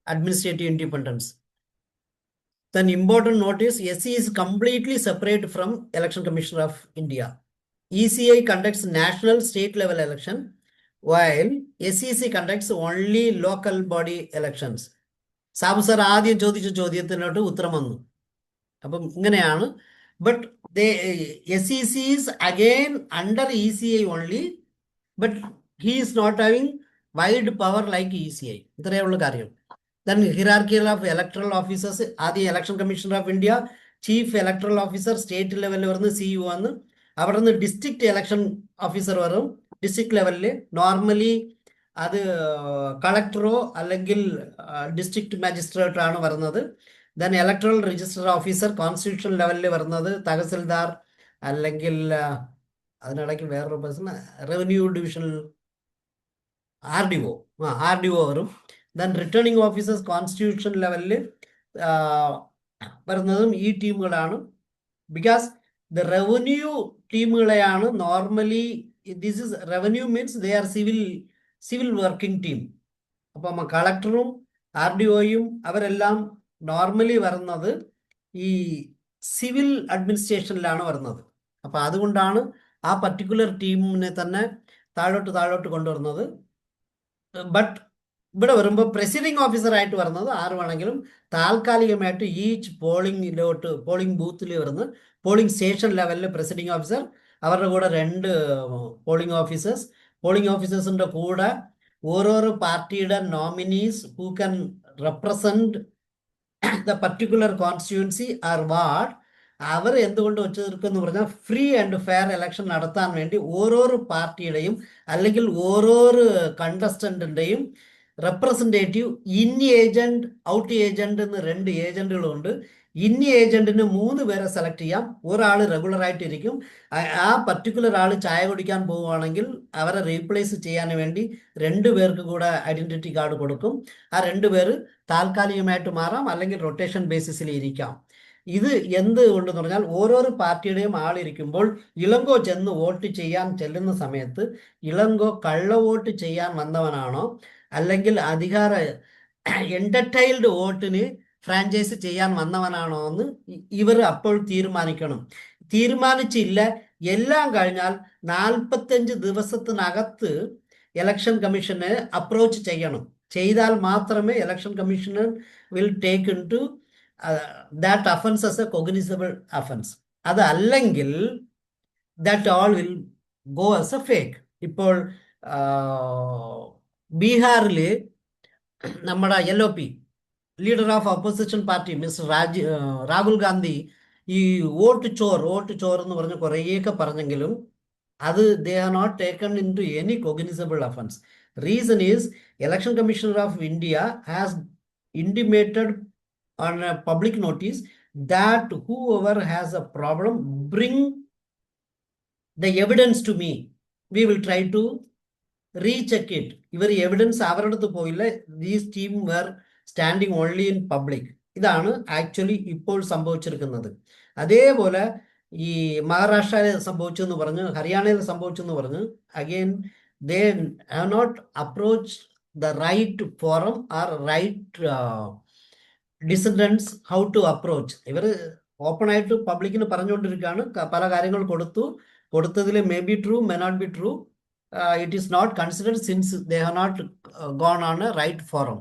administrative independence. Then important notice, SC is completely separate from Election Commissioner of India. ECI conducts national state level election, while SEC conducts only local body elections. Sabu sir ആദ്യം ചോദിച്ച ചോദ്യത്തിനോട്ട് ഉത്തരം വന്നു. അപ്പം ഇങ്ങനെയാണ്. But SEC is again under ECI only, but he is not having wide power like ECI. ഇത്രയേ ഉള്ളൂ കാര്യം. Then hierarchy of electoral officers, ആദ്യം Election Commissioner of India, Chief Electoral Officer, state ലെവലിൽ വരുന്ന CEO ആണ്. അവിടെ നിന്ന് ഡിസ്ട്രിക്ട് ഇലക്ഷൻ ഓഫീസർ വരും. ഡിസ്ട്രിക്ട് ലെവലിൽ നോർമലി അത് കളക്ടറോ അല്ലെങ്കിൽ ഡിസ്ട്രിക്ട് മജിസ്ട്രേറ്റോ ആണ് വരുന്നത്. Then electoral register officer constitution ലെവലിൽ വരുന്നത് തഹസിൽദാർ അല്ലെങ്കിൽ അതിനിടയ്ക്ക് വേറൊരു പേഴ്സൺ റവന്യൂ ഡിവിഷണൽ RDO വരും. ദെൻ റിട്ടേണിംഗ് ഓഫീസേഴ്സ് കോൺസ്റ്റിറ്റ്യൂഷൻ ലെവലിൽ വരുന്നതും ഈ ടീമുകളാണ്. ബിക്കോസ് ദ റവന്യൂ ടീമുകളെയാണ് normally, this is revenue means they are civil working team. അപ്പം കളക്ടറും RDOയും അവരെല്ലാം നോർമലി വരുന്നത് ഈ സിവിൽ അഡ്മിനിസ്ട്രേഷനിലാണ് വരുന്നത്. അപ്പം അതുകൊണ്ടാണ് ആ പർട്ടിക്കുലർ ടീമിനെ തന്നെ താഴോട്ട് കൊണ്ടുവരുന്നത്. ബട്ട് ഇവിടെ വരുമ്പോൾ പ്രസിഡിംഗ് ഓഫീസറായിട്ട് വരുന്നത് ആര് വേണമെങ്കിലും താൽക്കാലികമായിട്ട് ഈച്ച് പോളിംഗ് ബൂത്തിൽ വരുന്ന പോളിംഗ് സ്റ്റേഷൻ ലെവലിൽ പ്രസിഡിംഗ് ഓഫീസർ, അവരുടെ കൂടെ 2 പോളിംഗ് ഓഫീസേഴ്സിൻ്റെ കൂടെ ഓരോരോ പാർട്ടിയുടെ nominees who can represent the particular constituency or ward, അവർ എന്തുകൊണ്ട് വെച്ചെടുക്കുമെന്ന് പറഞ്ഞാൽ ഫ്രീ ആൻഡ് ഫെയർ ഇലക്ഷൻ നടത്താൻ വേണ്ടി ഓരോരോ പാർട്ടിയുടെയും അല്ലെങ്കിൽ ഓരോരോ കണ്ടസ്റ്റന്റിൻ്റെയും representative in agent out agent എന്ന് 2 ഏജന്റുകളുണ്ട്. ഇൻ ഏജന്റിന് 3 പേരെ സെലക്ട് ചെയ്യാം. ഒരാൾ റെഗുലറായിട്ട് ഇരിക്കും. ആ പർട്ടിക്കുലർ ആൾ ചായ കുടിക്കാൻ പോവുകയാണെങ്കിൽ അവരെ റീപ്ലേസ് ചെയ്യാൻ വേണ്ടി 2 പേർക്ക് കൂടെ ഐഡന്റിറ്റി കാർഡ് കൊടുക്കും. ആ 2 പേര് താൽക്കാലികമായിട്ട് മാറാം അല്ലെങ്കിൽ റൊട്ടേഷൻ ബേസിസിൽ ഇരിക്കാം. ഇത് എന്ത് കൊണ്ടെന്ന് പറഞ്ഞാൽ ഓരോരോ പാർട്ടിയുടെയും ആളിരിക്കുമ്പോൾ ഇളങ്കോ ചെന്ന് വോട്ട് ചെയ്യാൻ ചെല്ലുന്ന സമയത്ത് ഇളങ്കോ കള്ള വോട്ട് ചെയ്യാൻ വന്നവനാണോ അല്ലെങ്കിൽ എൻ്റർടൈൽഡ് വോട്ടിന് ഫ്രാഞ്ചൈസ് ചെയ്യാൻ വന്നവനാണോ എന്ന് ഇവർ അപ്പോൾ തീരുമാനിക്കണം. തീരുമാനിച്ചില്ല, എല്ലാം കഴിഞ്ഞാൽ 45 ദിവസത്തിനകത്ത് ഇലക്ഷൻ കമ്മീഷന് അപ്രോച്ച് ചെയ്യണം. ചെയ്താൽ മാത്രമേ election commissioner will take into that offense as a cognizable offense. അത് അല്ലെങ്കിൽ that all will go as a fake. ഇപ്പോൾ ബീഹാറിൽ നമ്മുടെ LOP leader of opposition party mister Rahul Gandhi ഈ വോട്ട് ചോർ എന്ന് പറഞ്ഞ് കുറേയൊക്കെ പറഞ്ഞെങ്കിലും അത് they are not taken into any cognizable offense. Reason is Election Commissioner of India has intimated on a public notice that whoever has a problem, bring the evidence to me. We will try to recheck it. ഇവർ എവിഡൻസ് അവരുടെ അടുത്ത് പോയില്ല. These team were standing only in public. ഇതാണ് ആക്ച്വലി ഇപ്പോൾ സംഭവിച്ചിരിക്കുന്നത്. അതേപോലെ ഈ മഹാരാഷ്ട്രയിൽ സംഭവിച്ചെന്ന് പറഞ്ഞ്, ഹരിയാനയിൽ സംഭവിച്ചെന്ന് പറഞ്ഞ് again they have not approach the right forum or right dissidence how to approach. ഇവർ ഓപ്പണായിട്ട് പബ്ലിക്കിന് പറഞ്ഞുകൊണ്ടിരിക്കുകയാണ്. പല കാര്യങ്ങൾ കൊടുത്തതിൽ may be true, may not be true. It is not considered since they have not gone on a right forum.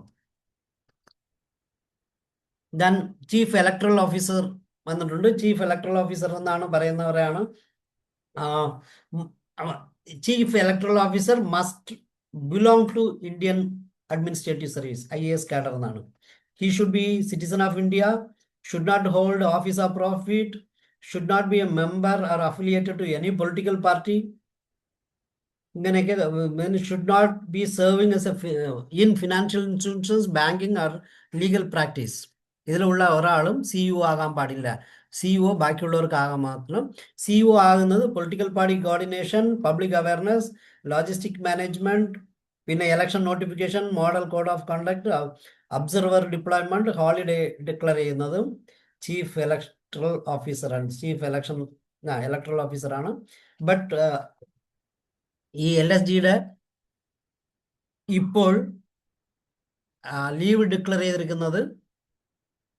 Then chief electoral officer വന്നിട്ടുണ്ട്. ചീഫ് ഇലക്ട്രൽ ഓഫീസർ എന്നാണ് പറയുന്നവരാണ്. Chief electoral officer must belong to Indian administrative service, IAS cadre എന്നാണ്. He should be citizen of India, should not hold office of profit, should not be a member or affiliated to any political party. Should not be serving as in financial institutions, banking or legal practice. ഇതിലുള്ള ഒരാളും CEO ആകാൻ പാടില്ല. CEO ബാക്കിയുള്ളവർക്ക് ആകാൻ മാത്രം. CEO ആകുന്നത് political party coordination, public awareness, logistic management, പിന്നെ election notification, model code of conduct, observer deployment, holiday declare ചെയ്യുന്നതും ചീഫ് ഇലക്ട്രൽ ഓഫീസറാണ്. ചീഫ് ഇലക്ഷൻ ഇലക്ട്രൽ ഓഫീസറാണ്. ബട്ട് ഈ LSGയുടെ ഇപ്പോൾ ലീവ് ഡിക്ലെയർ ചെയ്തിരിക്കുന്നത്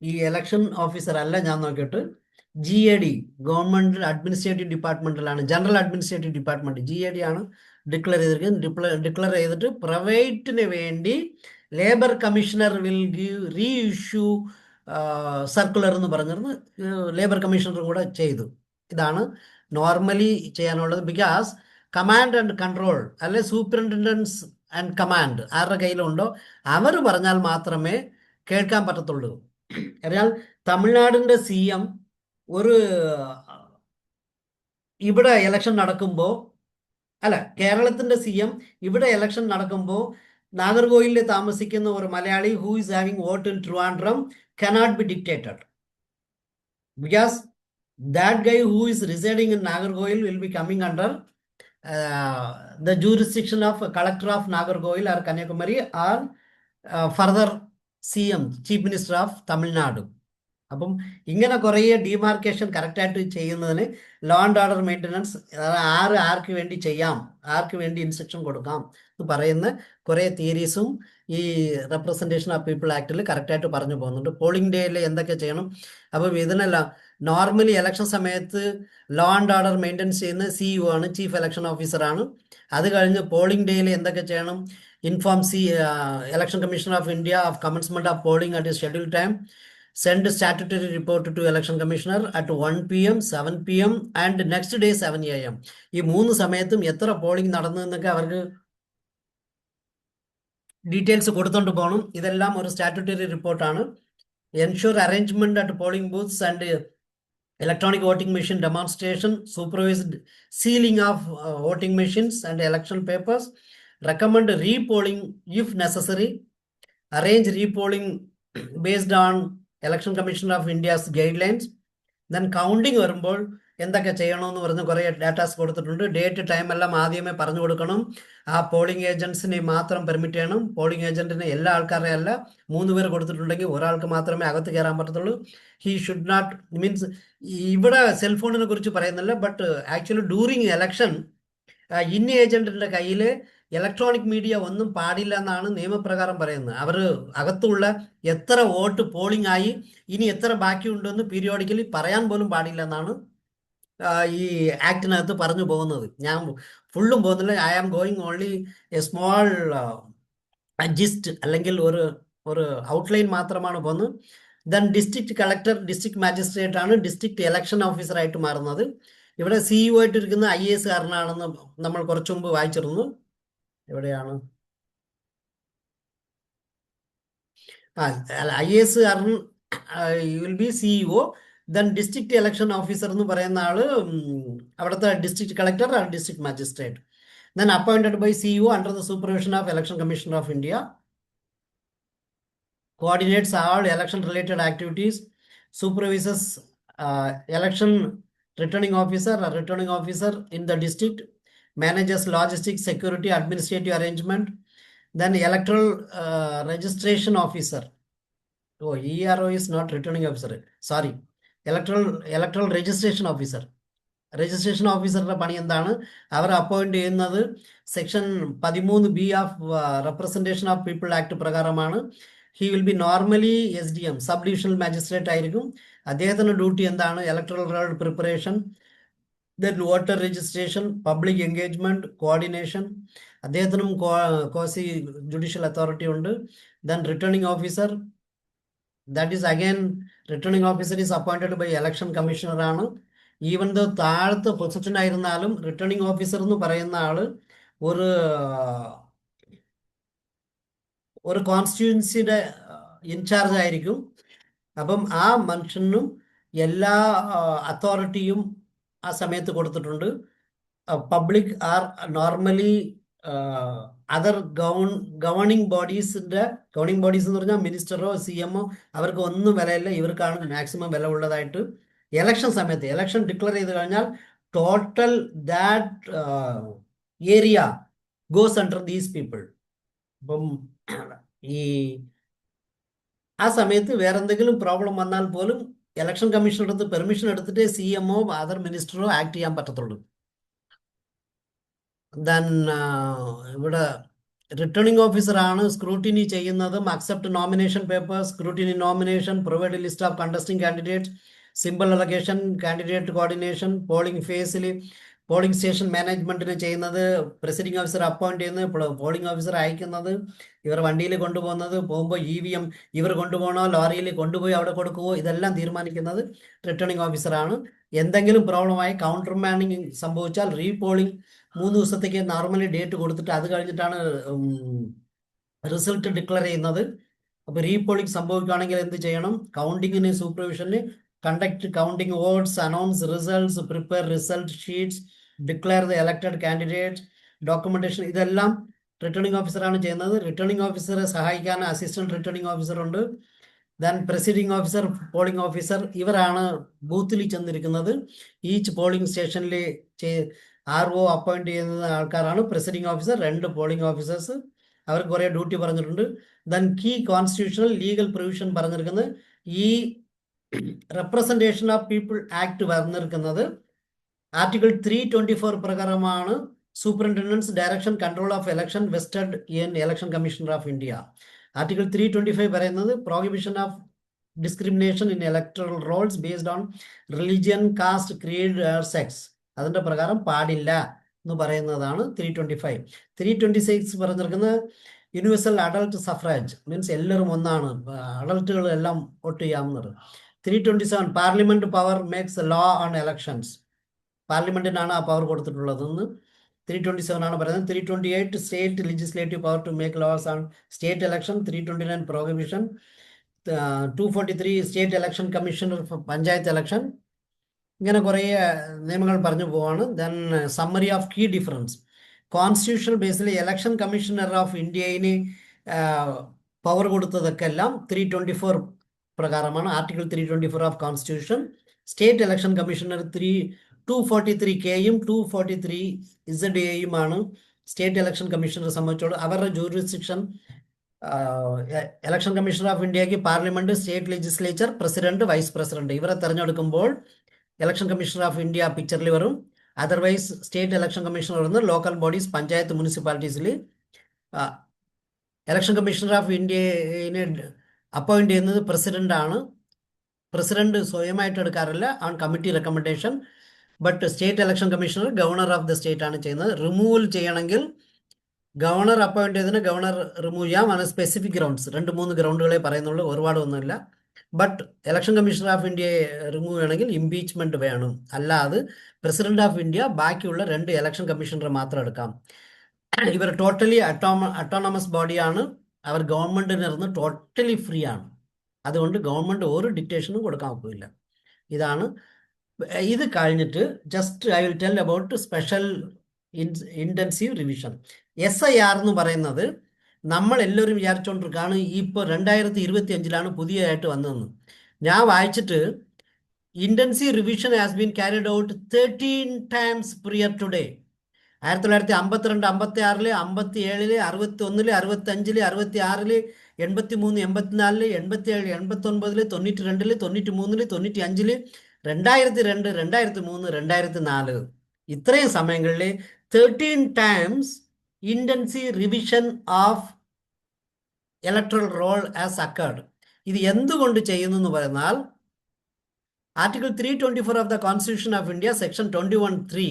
ഈ ഇലക്ഷൻ ഓഫീസർ അല്ല, ഞാൻ നോക്കിയിട്ട് GAD, ഗവൺമെന്റ് അഡ്മിനിസ്ട്രേറ്റീവ് ഡിപ്പാർട്ട്മെന്റിലാണ്, ജനറൽ അഡ്മിനിസ്ട്രേറ്റീവ് ഡിപ്പാർട്ട്മെന്റ് GAD ആണ് ഡിക്ലെയർ ചെയ്തിരിക്കുന്നത്. ഡിക്ലെയർ ചെയ്തിട്ട് പ്രൈവറ്റിന് വേണ്ടി labour commissioner will give re issue circular എന്ന് പറഞ്ഞിരുന്നു. ലേബർ കമ്മീഷണറും കൂടെ ചെയ്തു. ഇതാണ് നോർമലി ചെയ്യാനുള്ളത്. ബിക്കോസ് കമാൻഡ് ആൻഡ് കൺട്രോൾ അല്ലെ സൂപ്രണ്ടൻഡൻസ് ആൻഡ് കമാൻഡ് ആരുടെ കയ്യിലുണ്ടോ അവർ പറഞ്ഞാൽ മാത്രമേ കേൾക്കാൻ പറ്റത്തുള്ളൂ. എന്നാൽ തമിഴ്നാടിന്റെ CM ഒരു ഇവിടെ ഇലക്ഷൻ നടക്കുമ്പോൾ, അല്ല കേരളത്തിന്റെ CM ഇവിടെ ഇലക്ഷൻ നടക്കുമ്പോൾ നാഗർകോയിലിൽ താമസിക്കുന്ന ഒരു Malayali who is having vote in Trivandrum cannot be dictated, because that guy who is residing in Nagarkoil will be coming under the jurisdiction of collector of Nagarkoil or Kanyakumari or further CM, Chief Minister of Tamil Nadu. അപ്പം ഇങ്ങനെ കുറേ ഡിമാർക്കേഷൻ കറക്റ്റായിട്ട് ചെയ്യുന്നതിന് ലോ ആൻഡ് ഓർഡർ മെയിൻ്റനൻസ് ആർക്ക് വേണ്ടി ചെയ്യാം, ആർക്ക് വേണ്ടി ഇൻസ്ട്രക്ഷൻ കൊടുക്കാം എന്ന് പറയുന്ന കുറേ തിയറീസും ഈ റെപ്രസെൻറ്റേഷൻ ഓഫ് പീപ്പിൾ ആക്ടിൽ കറക്റ്റായിട്ട് പറഞ്ഞു പോകുന്നുണ്ട്. പോളിംഗ് ഡേയിൽ എന്തൊക്കെ ചെയ്യണം. അപ്പം ഇതിനെല്ലാം നോർമലി ഇലക്ഷൻ സമയത്ത് ലോ ആൻഡ് ഓർഡർ മെയിൻറ്റെയിൻ ചെയ്യുന്ന CEO ആണ്, ചീഫ് ഇലക്ഷൻ ഓഫീസറാണ്. അത് കഴിഞ്ഞ് പോളിംഗ് ഡേയിൽ എന്തൊക്കെ ചെയ്യണം, inform election commissioner of India of commencement of polling at schedule time, send statutory report to election commissioner at 1 PM, 7 PM and next day 7 AM. ഈ 3 സമയത്തും എത്ര പോളിംഗ് നടന്നു എന്നൊക്കെ അവർക്ക് ഡീറ്റെയിൽസ് കൊടുത്തോണ്ട് പോകണം. ഇതെല്ലാം ഒരു സ്റ്റാറ്റുട്ടറി റിപ്പോർട്ടാണ്. Ensure arrangement at polling booths and electronic voting machine demonstration, supervised sealing of voting machines and election papers, recommend repolling if necessary, arrange repolling based on Election Commission of India's guidelines. Then counting വരുമ്പോൾ എന്തൊക്കെ ചെയ്യണമെന്ന് പറഞ്ഞ് കുറേ ഡാറ്റാസ് കൊടുത്തിട്ടുണ്ട്. ഡേറ്റ് ടൈം എല്ലാം ആദ്യമേ പറഞ്ഞു കൊടുക്കണം. ആ പോളിംഗ് ഏജൻസിനെ മാത്രം പെർമിറ്റ് ചെയ്യണം. പോളിംഗ് ഏജന്റിന് എല്ലാ ആൾക്കാരെ അല്ല, 3 പേര് കൊടുത്തിട്ടുണ്ടെങ്കിൽ ഒരാൾക്ക് മാത്രമേ അകത്ത് കയറാൻ പറ്റത്തുള്ളൂ. ഹി ഷുഡ് നോട്ട് മീൻസ് ഇവിടെ സെൽഫോണിനെ കുറിച്ച് പറയുന്നില്ല, but actually during election in ഏജന്റിന്റെ കയ്യിൽ ഇലക്ട്രോണിക് മീഡിയ ഒന്നും പാടില്ല എന്നാണ് നിയമപ്രകാരം പറയുന്നത്. അവർ അകത്തുള്ള എത്ര വോട്ട് പോളിംഗ് ആയി ഇനി എത്ര ബാക്കിയുണ്ടെന്ന് പീരിയോഡിക്കലി പറയാൻ പോലും പാടില്ല എന്നാണ് ഈ ആക്ടിനകത്ത് പറഞ്ഞു പോകുന്നത്. ഞാൻ ഫുള്ളും പോകുന്നില്ല. I am going only a small gist അല്ലെങ്കിൽ ഒരു ഔട്ട്ലൈൻ മാത്രമാണ് പോകുന്നത്. Then district collector, district magistrate ആണ് ഡിസ്ട്രിക്ട് ഇലക്ഷൻ ഓഫീസറായിട്ട് മാറുന്നത്. ഇവിടെ CEO ആയിട്ടിരിക്കുന്ന IAS കാരനാണെന്ന് നമ്മൾ കുറച്ചു മുമ്പ് വായിച്ചിരുന്നു. എവിടെയാണ് IAS കാരൻ will be CEO. Then district election officer എന്ന് പറയുന്ന ആള് അവിടുത്തെ district collector or district magistrate. Then appointed by CEO under the supervision of election commissioner of India, coordinates all election related activities, supervises election returning officer or returning officer in the district, manages logistics, security, administrative arrangement. Then electoral registration officer. Oh, ERO is not returning officer. Sorry. Electoral registration officer. Registration ഓഫീസറുടെ പണി എന്താണ്? അവർ അപ്പോയിന്റ് ചെയ്യുന്നത് section 13B of representation of people act പ്രകാരമാണ്. He will be normally SDM, sub divisional magistrate ആയിരിക്കും. അദ്ദേഹത്തിന്റെ ഡ്യൂട്ടി എന്താണ്? Electoral roll preparation, then voter registration, public engagement, coordination. അദ്ദേഹത്തിനും കോസി ജുഡീഷ്യൽ അതോറിറ്റി ഉണ്ട്. Then returning officer, that is again returning officer is appointed by election commissioner ആണ്. ഈവൻ ദ താഴത്തെ പൊസിഷൻ ആയിരുന്നാലും റിട്ടേണിംഗ് ഓഫീസർ എന്ന് പറയുന്ന ആള് ഒരു കോൺസ്റ്റിറ്റ്യുവൻസിയുടെ ഇൻചാർജ് ആയിരിക്കും. അപ്പം ആ മനുഷ്യനും എല്ലാ അതോറിറ്റിയും ആ സമയത്ത് കൊടുത്തിട്ടുണ്ട്. Public R normally other governing bodies എന്ന് പറഞ്ഞാൽ മിനിസ്റ്ററോ CMO അവർക്ക് ഒന്നും വിലയില്ല. ഇവർക്കാണ് മാക്സിമം വില ഉള്ളതായിട്ട്. ഇലക്ഷൻ സമയത്ത് ഇലക്ഷൻ ഡിക്ലെയർ ചെയ്ത് കഴിഞ്ഞാൽ total that area goes under these people. അപ്പം ഈ ആ സമയത്ത് വേറെ എന്തെങ്കിലും പ്രോബ്ലം വന്നാൽ പോലും ഇലക്ഷൻ കമ്മീഷൻ എടുത്ത് പെർമിഷൻ എടുത്തിട്ട് CMO അതർ മിനിസ്റ്ററോ ആക്ട് ചെയ്യാൻ പറ്റത്തുള്ളൂ. ദെൻ ഇവിടെ റിട്ടേണിംഗ് ഓഫീസറാണ് സ്ക്രൂട്ടിനി ചെയ്യുന്നതും accept nomination papers, scrutiny nomination, provide list of contesting candidates, simple allegation, candidate coordination, polling ഫേസിൽ പോളിംഗ് സ്റ്റേഷൻ മാനേജ്മെന്റിന് ചെയ്യുന്നത്, പ്രിസൈഡിംഗ് ഓഫീസർ അപ്പോയിന്റ് ചെയ്യുന്നത്, പോളിംഗ് ഓഫീസർ അയക്കുന്നത്, ഇവർ വണ്ടിയിൽ കൊണ്ടുപോകുന്നത്, പോകുമ്പോൾ EVM ഇവർ കൊണ്ടുപോകണോ ലോറിയിൽ കൊണ്ടുപോയി അവിടെ കൊടുക്കുമോ, ഇതെല്ലാം തീരുമാനിക്കുന്നത് റിട്ടേണിംഗ് ഓഫീസറാണ്. എന്തെങ്കിലും പ്രോബ്ലമായി കൗണ്ടർ മാനിങ് സംഭവിച്ചാൽ റീപോളിംഗ് 3 ദിവസത്തേക്ക് നോർമലി ഡേറ്റ് കൊടുത്തിട്ട് അത് കഴിഞ്ഞിട്ടാണ് റിസൾട്ട് ഡിക്ലെയർ ചെയ്യുന്നത്. അപ്പോൾ റീപോളിംഗ് സംഭവിക്കുകയാണെങ്കിൽ എന്ത് ചെയ്യണം? കൗണ്ടിങ്ങിന് സൂപ്പർവിഷന് conduct counting votes, announce results, prepare result sheets, declare the elected candidate, documentation, ഇതെല്ലാം റിട്ടേണിംഗ് ഓഫീസറാണ് ചെയ്യുന്നത്. റിട്ടേണിംഗ് ഓഫീസറെ സഹായിക്കാൻ അസിസ്റ്റന്റ് റിട്ടേണിംഗ് ഓഫീസർ ഉണ്ട്. Then presiding officer, polling officer, ഇവരാണ് ബൂത്തിൽ ചെന്നിരിക്കുന്നത്. ഈച്ച് പോളിംഗ് സ്റ്റേഷനിൽ RO അപ്പോയിന്റ് ചെയ്യുന്ന ആൾക്കാരാണ് പ്രിസൈഡിംഗ് ഓഫീസർ, 2 പോളിംഗ് ഓഫീസേഴ്സ്. അവർക്ക് കുറേ ഡ്യൂട്ടി പറഞ്ഞിട്ടുണ്ട്. Then key constitutional legal provision പറഞ്ഞിരിക്കുന്നത് ഈ റെപ്രസെൻറ്റേഷൻ ഓഫ് പീപ്പിൾ ആക്ട് പറഞ്ഞിരിക്കുന്നത് ആർട്ടിക്കിൾ 324 പ്രകാരമാണ്. Superintendence direction control of election vested in election commissioner of India. Article 325 പറയുന്നത് prohibition of discrimination in electoral rolls based on religion, caste, creed, sex. അതിൻ്റെ പ്രകാരം പാടില്ല എന്ന് പറയുന്നതാണ് 325. 326 പറഞ്ഞിരിക്കുന്നത് യൂണിവേഴ്സൽ അഡൾട്ട് സഫ്രാജ്, മീൻസ് എല്ലാവരും ഒന്നാണ്, അഡൾട്ടുകൾ എല്ലാം വോട്ട് ചെയ്യാവുന്നത്. 327 parliament power makes law on elections, പാർലമെന്റിനാണ് ആ പവർ കൊടുത്തിട്ടുള്ളതെന്ന് 327 ആണ് പറയുന്നത്. 328 state legislative power to make laws on state election. 329 prohibition. 243 state election commissioner for panchayat election. ഇങ്ങനെ കുറേ നിയമങ്ങൾ പറഞ്ഞു പോവാണ്. Then summary of key difference. Constitutional ബേസിൽ ഇലക്ഷൻ കമ്മീഷണർ ഓഫ് ഇന്ത്യയിന് പവർ കൊടുത്തതൊക്കെ എല്ലാം 324 പ്രകാരമാണ്. Article 324 of constitution. State election commissioner 243Kയും 243ZAയുമാണ് സ്റ്റേറ്റ് ഇലക്ഷൻ കമ്മീഷണറെ സംബന്ധിച്ചോളം. അവരുടെ ജൂറിസ്ഡിക്ഷൻ ഇലക്ഷൻ കമ്മീഷണർ ഓഫ് ഇന്ത്യക്ക് parliament, state legislature, president, vice president ഇവരെ തെരഞ്ഞെടുക്കുമ്പോൾ ഇലക്ഷൻ കമ്മീഷണർ ഓഫ് ഇന്ത്യ പിക്ചറിൽ വരും. അതർവൈസ് സ്റ്റേറ്റ് ഇലക്ഷൻ കമ്മീഷണർ വരുന്ന ലോക്കൽ ബോഡീസ്, പഞ്ചായത്ത്, മുനിസിപ്പാലിറ്റീസിൽ ഇലക്ഷൻ കമ്മീഷണർ ഓഫ് ഇന്ത്യനെ അപ്പോയിന്റ് ചെയ്യുന്നത് പ്രസിഡന്റ് ആണ്. പ്രസിഡന്റ് സ്വയമായിട്ട് എടുക്കാറില്ല, on committee recommendation. But state election commissioner governor of the state ആണ് ചെയ്യുന്നത്. റിമൂവൽ ചെയ്യണമെങ്കിൽ ഗവർണർ അപ്പോയിന്റ് ചെയ്തതിന് ഗവർണർ റിമൂവ് ചെയ്യാം. ആണ് സ്പെസിഫിക് ഗ്രൗണ്ട്സ്, 2-3 ഗ്രൗണ്ടുകളെ പറയുന്നുള്ളൂ, ഒരുപാടൊന്നുമില്ല. ബട്ട് ഇലക്ഷൻ കമ്മീഷണർ ഓഫ് ഇന്ത്യയെ റിമൂവ് ചെയ്യണമെങ്കിൽ ഇംപീച്ച്മെന്റ് വേണം. അല്ലാതെ പ്രസിഡന്റ് ഓഫ് ഇന്ത്യ ബാക്കിയുള്ള 2 ഇലക്ഷൻ കമ്മീഷണറെ മാത്രം എടുക്കാം. ഇവർ ടോട്ടലി അട്ടോണമസ് ബോഡിയാണ്. അവർ ഗവൺമെന്റിന് ഇരുന്ന് ടോട്ടലി ഫ്രീ ആണ്. അതുകൊണ്ട് ഗവൺമെന്റ് ഒരു ഡിക്റ്റേഷനും കൊടുക്കാൻ ഒക്കില്ല. ഇതാണ്. ഇത് കഴിഞ്ഞിട്ട് just I will tell about special intensive revision. SIR എന്ന് പറയുന്നത് നമ്മൾ എല്ലാവരും വിചാരിച്ചുകൊണ്ടിരിക്കുകയാണ് ഇപ്പോൾ 2025 പുതിയതായിട്ട് വന്നതെന്ന്. ഞാൻ വായിച്ചിട്ട് intensive revision has been carried out 13 times prior today. 1952, 56, 57, 61, 65, 66, 83, 84, 87, 89, 92, 93, 95, 2002, 2003, 2004 ഇത്രയും സമയങ്ങളിൽ 13 times intensive revision of electoral roll has occurred. ഇത് എന്തുകൊണ്ട് ചെയ്യുന്നു എന്ന് പറഞ്ഞാൽ article 324 of the constitution of India section 21(3)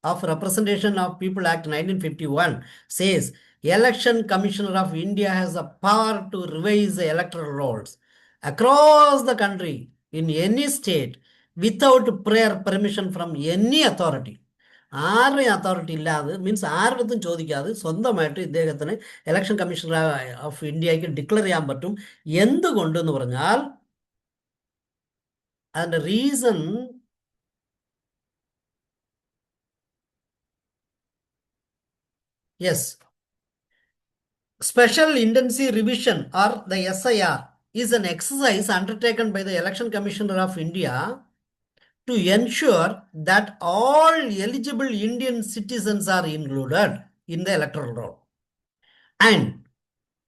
of Representation of People Act 1951 says Election Commissioner of India has the power to revise the electoral rolls across the country in any state without prior permission from any authority. ആരുടെയും അതോറിറ്റി ഇല്ലാതെ, മീൻസ് ആരുടെടുത്തും ചോദിക്കാതെ സ്വന്തമായിട്ട് ഇദ്ദേഹത്തിന് ഇലക്ഷൻ കമ്മീഷണർ ഓഫ് ഇന്ത്യക്ക് ഡിക്ലെയർ ചെയ്യാൻ പറ്റും. എന്തുകൊണ്ടെന്ന് പറഞ്ഞാൽ അതിൻ്റെ reason yes, special intensive revision or the SIR is an exercise undertaken by the Election Commissioner of India to ensure that all eligible Indian citizens are included in the electoral roll and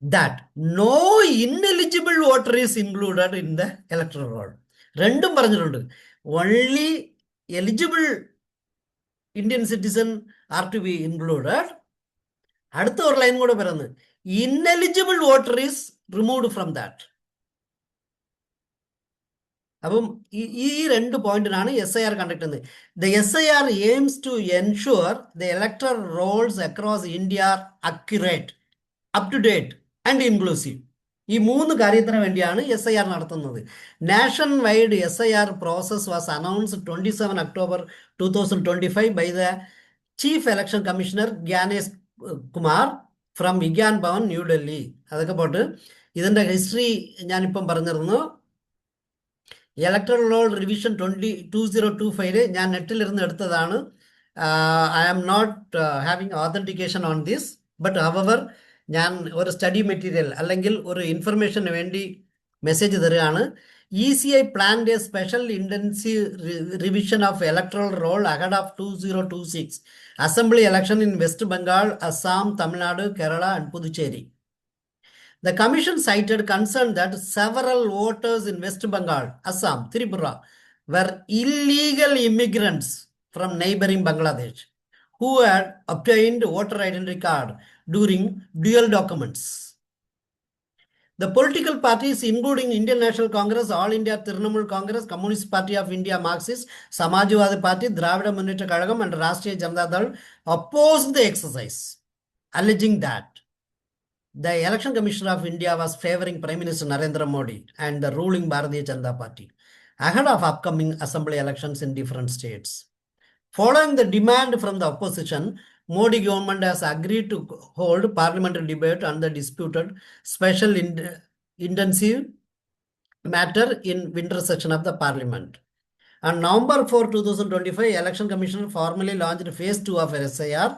that no ineligible voter is included in the electoral roll. രണ്ടും പറഞ്ഞിട്ടുണ്ട്. Only eligible Indian citizen are to be included. അടുത്ത ഒരു ലൈൻ കൂടെ പറയുന്നത്, ineligible voter is removed from that. അപ്പം ഈ രണ്ട് പോയിന്റിനാണ് SIR കണ്ടക്ട് ചെയ്യുന്നത്. The SIR aims to ensure the electoral rolls across India are accurate, up to date and inclusive. ഈ മൂന്ന് കാര്യത്തിന് വേണ്ടിയാണ് SIR നടത്തുന്നത്. Nationwide SIR process was announced 27 October 2025 by the chief election commissioner Gyanesh Kumar from Vigyan Bhavan, New Delhi. അതൊക്കെ പോട്ട് ഇതിൻ്റെ ഹിസ്റ്ററി ഞാനിപ്പം പറഞ്ഞിരുന്നു. ഇലക്ട്രൽ റോൾ റിവിഷൻ 2025 ഞാൻ നെറ്റിലിരുന്ന് എടുത്തതാണ്. I am not having authentication on this, but our ഞാൻ ഒരു സ്റ്റഡി മെറ്റീരിയൽ അല്ലെങ്കിൽ ഒരു ഇൻഫർമേഷന് വേണ്ടി മെസ്സേജ് തരികയാണ്. ECI planned a special intensive revision of electoral roll ahead of 2026 assembly election in West Bengal, Assam, Tamil Nadu, Kerala and Puducherry. The commission cited concern that several voters in West Bengal, Assam, Tripura were illegal immigrants from neighboring Bangladesh who had obtained voter identity card during dual documents. The political parties including Indian National Congress, All India Trinamool Congress, Communist Party of India Marxist, Samajwadi Party, Dravida Munnetra Kazhagam and Rashtriya Janata Dal opposed the exercise, alleging that the Election Commissioner of India was favoring Prime Minister Narendra Modi and the ruling Bharatiya Janata Party ahead of upcoming assembly elections in different states. Following the demand from the opposition, Modi government has agreed to hold parliamentary debate on the disputed special intensive matter in winter session of the parliament. On November 4, 2025, Election Commission formally launched phase 2 of SIR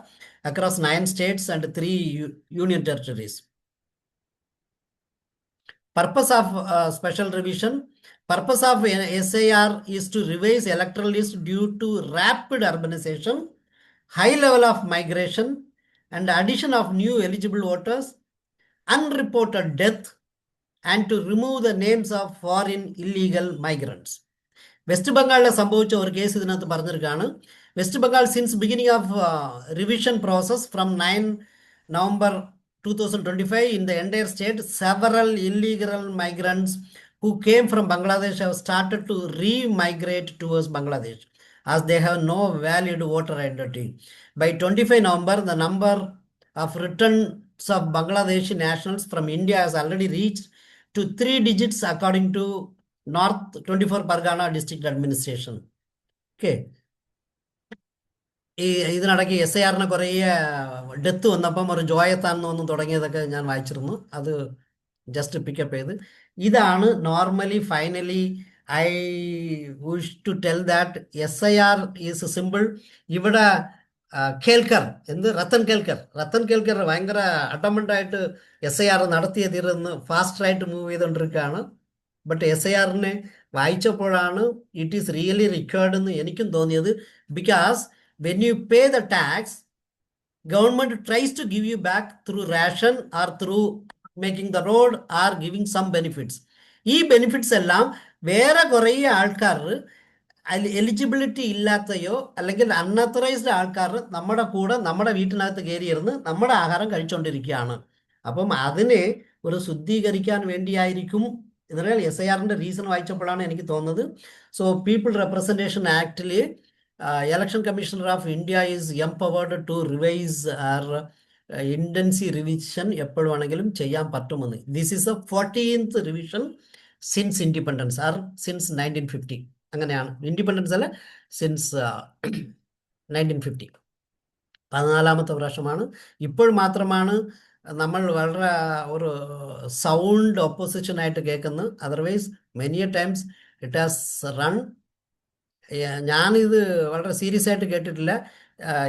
across 9 states and 3 union territories. Purpose of special revision. Purpose of SIR is to revise electoral list due to rapid urbanization, high level of migration, and addition of new eligible voters, unreported death, and to remove the names of foreign illegal migrants. West ബംഗാളിലെ സംഭവിച്ച ഒരു കേസ് ഇതിനകത്ത് പറഞ്ഞിരിക്കുകയാണ്. West Bengal since beginning of revision process from 9 November 2025 in the entire state, several illegal migrants who came from Bangladesh have started to re-migrate towards Bangladesh as they have no valid voter identity. By 25 November, the number of returns of Bangladeshi nationals from India has already reached to 3 digits according to North 24 Pargana District Administration. Okay. ഇതിനിടയ്ക്ക് SIR കുറേ ഡെത്ത് വന്നപ്പം ഒരു ജോയത്താൻ ഒന്നും തുടങ്ങിയതൊക്കെ ഞാൻ വായിച്ചിരുന്നു. അത് ജസ്റ്റ് പിക്കപ്പ് ചെയ്ത് ഇതാണ് normally finally I wish to tell that SIR is simple. ഇവിടെ കേൽക്കർ റത്തൻ കേൽക്കർ ഭയങ്കര അഡമണ്ടായിട്ട് SIR നടത്തിയ തീർന്ന് ഫാസ്റ്ററായിട്ട് മൂവ് ചെയ്തുകൊണ്ടിരിക്കുകയാണ്. ബട്ട് SIRനെ വായിച്ചപ്പോഴാണ് ഇറ്റ് ഈസ് റിയലി റിക്വയർഡ് എന്ന് എനിക്കും തോന്നിയത്. Because when you pay the tax, government tries to give you back through ration or through making the road or giving some benefits. ഈ ബെനിഫിറ്റ്സ് എല്ലാം വേറെ കുറേ ആൾക്കാർ എലിജിബിലിറ്റി ഇല്ലാത്തയോ അല്ലെങ്കിൽ അൺഓത്തറൈസ്ഡ് ആൾക്കാർ നമ്മുടെ കൂടെ നമ്മുടെ വീട്ടിനകത്ത് കയറിയിരുന്ന് നമ്മുടെ ആഹാരം കഴിച്ചുകൊണ്ടിരിക്കുകയാണ്. അപ്പം അതിനെ ഒരു ശുദ്ധീകരിക്കാൻ വേണ്ടിയായിരിക്കും. ഇതിനാൽ SIRന്റെ റീസൺ വായിച്ചപ്പോഴാണ് എനിക്ക് തോന്നുന്നത്. സോ പീപ്പിൾ റെപ്രസെൻറ്റേഷൻ ആക്ടിൽ Election Commissioner of India is empowered to revise or intensive revision എപ്പോഴും വേണമെങ്കിലും ചെയ്യാൻ പറ്റുമെന്ന്. This is the 14th revision since independence or since 1950. അങ്ങനെയാണ്. ഇൻഡിപെൻഡൻസ് അല്ല, സിൻസ് 1950. 14ാമത്തെ പ്രാവശ്യമാണ്. ഇപ്പോൾ മാത്രമാണ് നമ്മൾ വളരെ ഒരു സൗണ്ട് ഓപ്പോസിഷനായിട്ട് കേൾക്കുന്നത്. Otherwise many times it has run. ഞാനിത് വളരെ സീരിയസ് ആയിട്ട് കേട്ടിട്ടില്ല.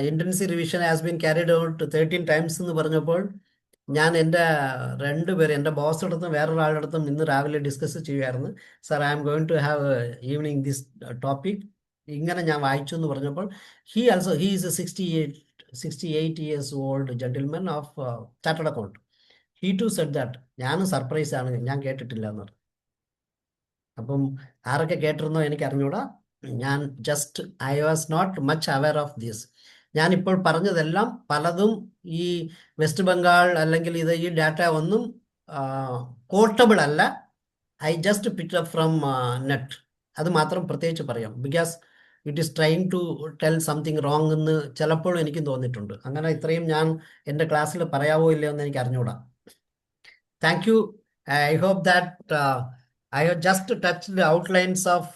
Intensive revision has been carried out 13 times എന്ന് പറഞ്ഞപ്പോൾ ഞാൻ എൻ്റെ ബോസ് അടുത്തും വേറൊരാളുടെ അടുത്തും ഇന്ന് രാവിലെ ഡിസ്കസ് ചെയ്യുമായിരുന്നു. Sir, I am going to have evening this topic. ഇങ്ങനെ ഞാൻ വായിച്ചു എന്ന് പറഞ്ഞപ്പോൾ he is 68 years old gentleman of chartered account. He too said that. ഞാനും സർപ്രൈസ് ആണ്, ഞാൻ കേട്ടിട്ടില്ല എന്ന് പറഞ്ഞു. അപ്പം ആരൊക്കെ കേട്ടിരുന്നോ എനിക്ക് അറിഞ്ഞൂടാ. ഞാൻ just I was not much aware of this. ഞാനിപ്പോൾ പറഞ്ഞതെല്ലാം പലതും ഈ വെസ്റ്റ് ബംഗാൾ അല്ലെങ്കിൽ ഈ ഡാറ്റ ഒന്നും കോട്ടബിൾ അല്ല. I just pick up from net. അത് മാത്രം പ്രത്യേകിച്ച് പറയാം. Because it is trying to tell something wrong എന്ന് ചിലപ്പോഴും എനിക്കും തോന്നിയിട്ടുണ്ട്. അങ്ങനെ ഇത്രയും ഞാൻ എൻ്റെ ക്ലാസ്സിൽ പറയാവോ ഇല്ലയോ എന്ന് എനിക്ക് അറിഞ്ഞൂടാ. Thank you. I hope that I have just touch the outlines of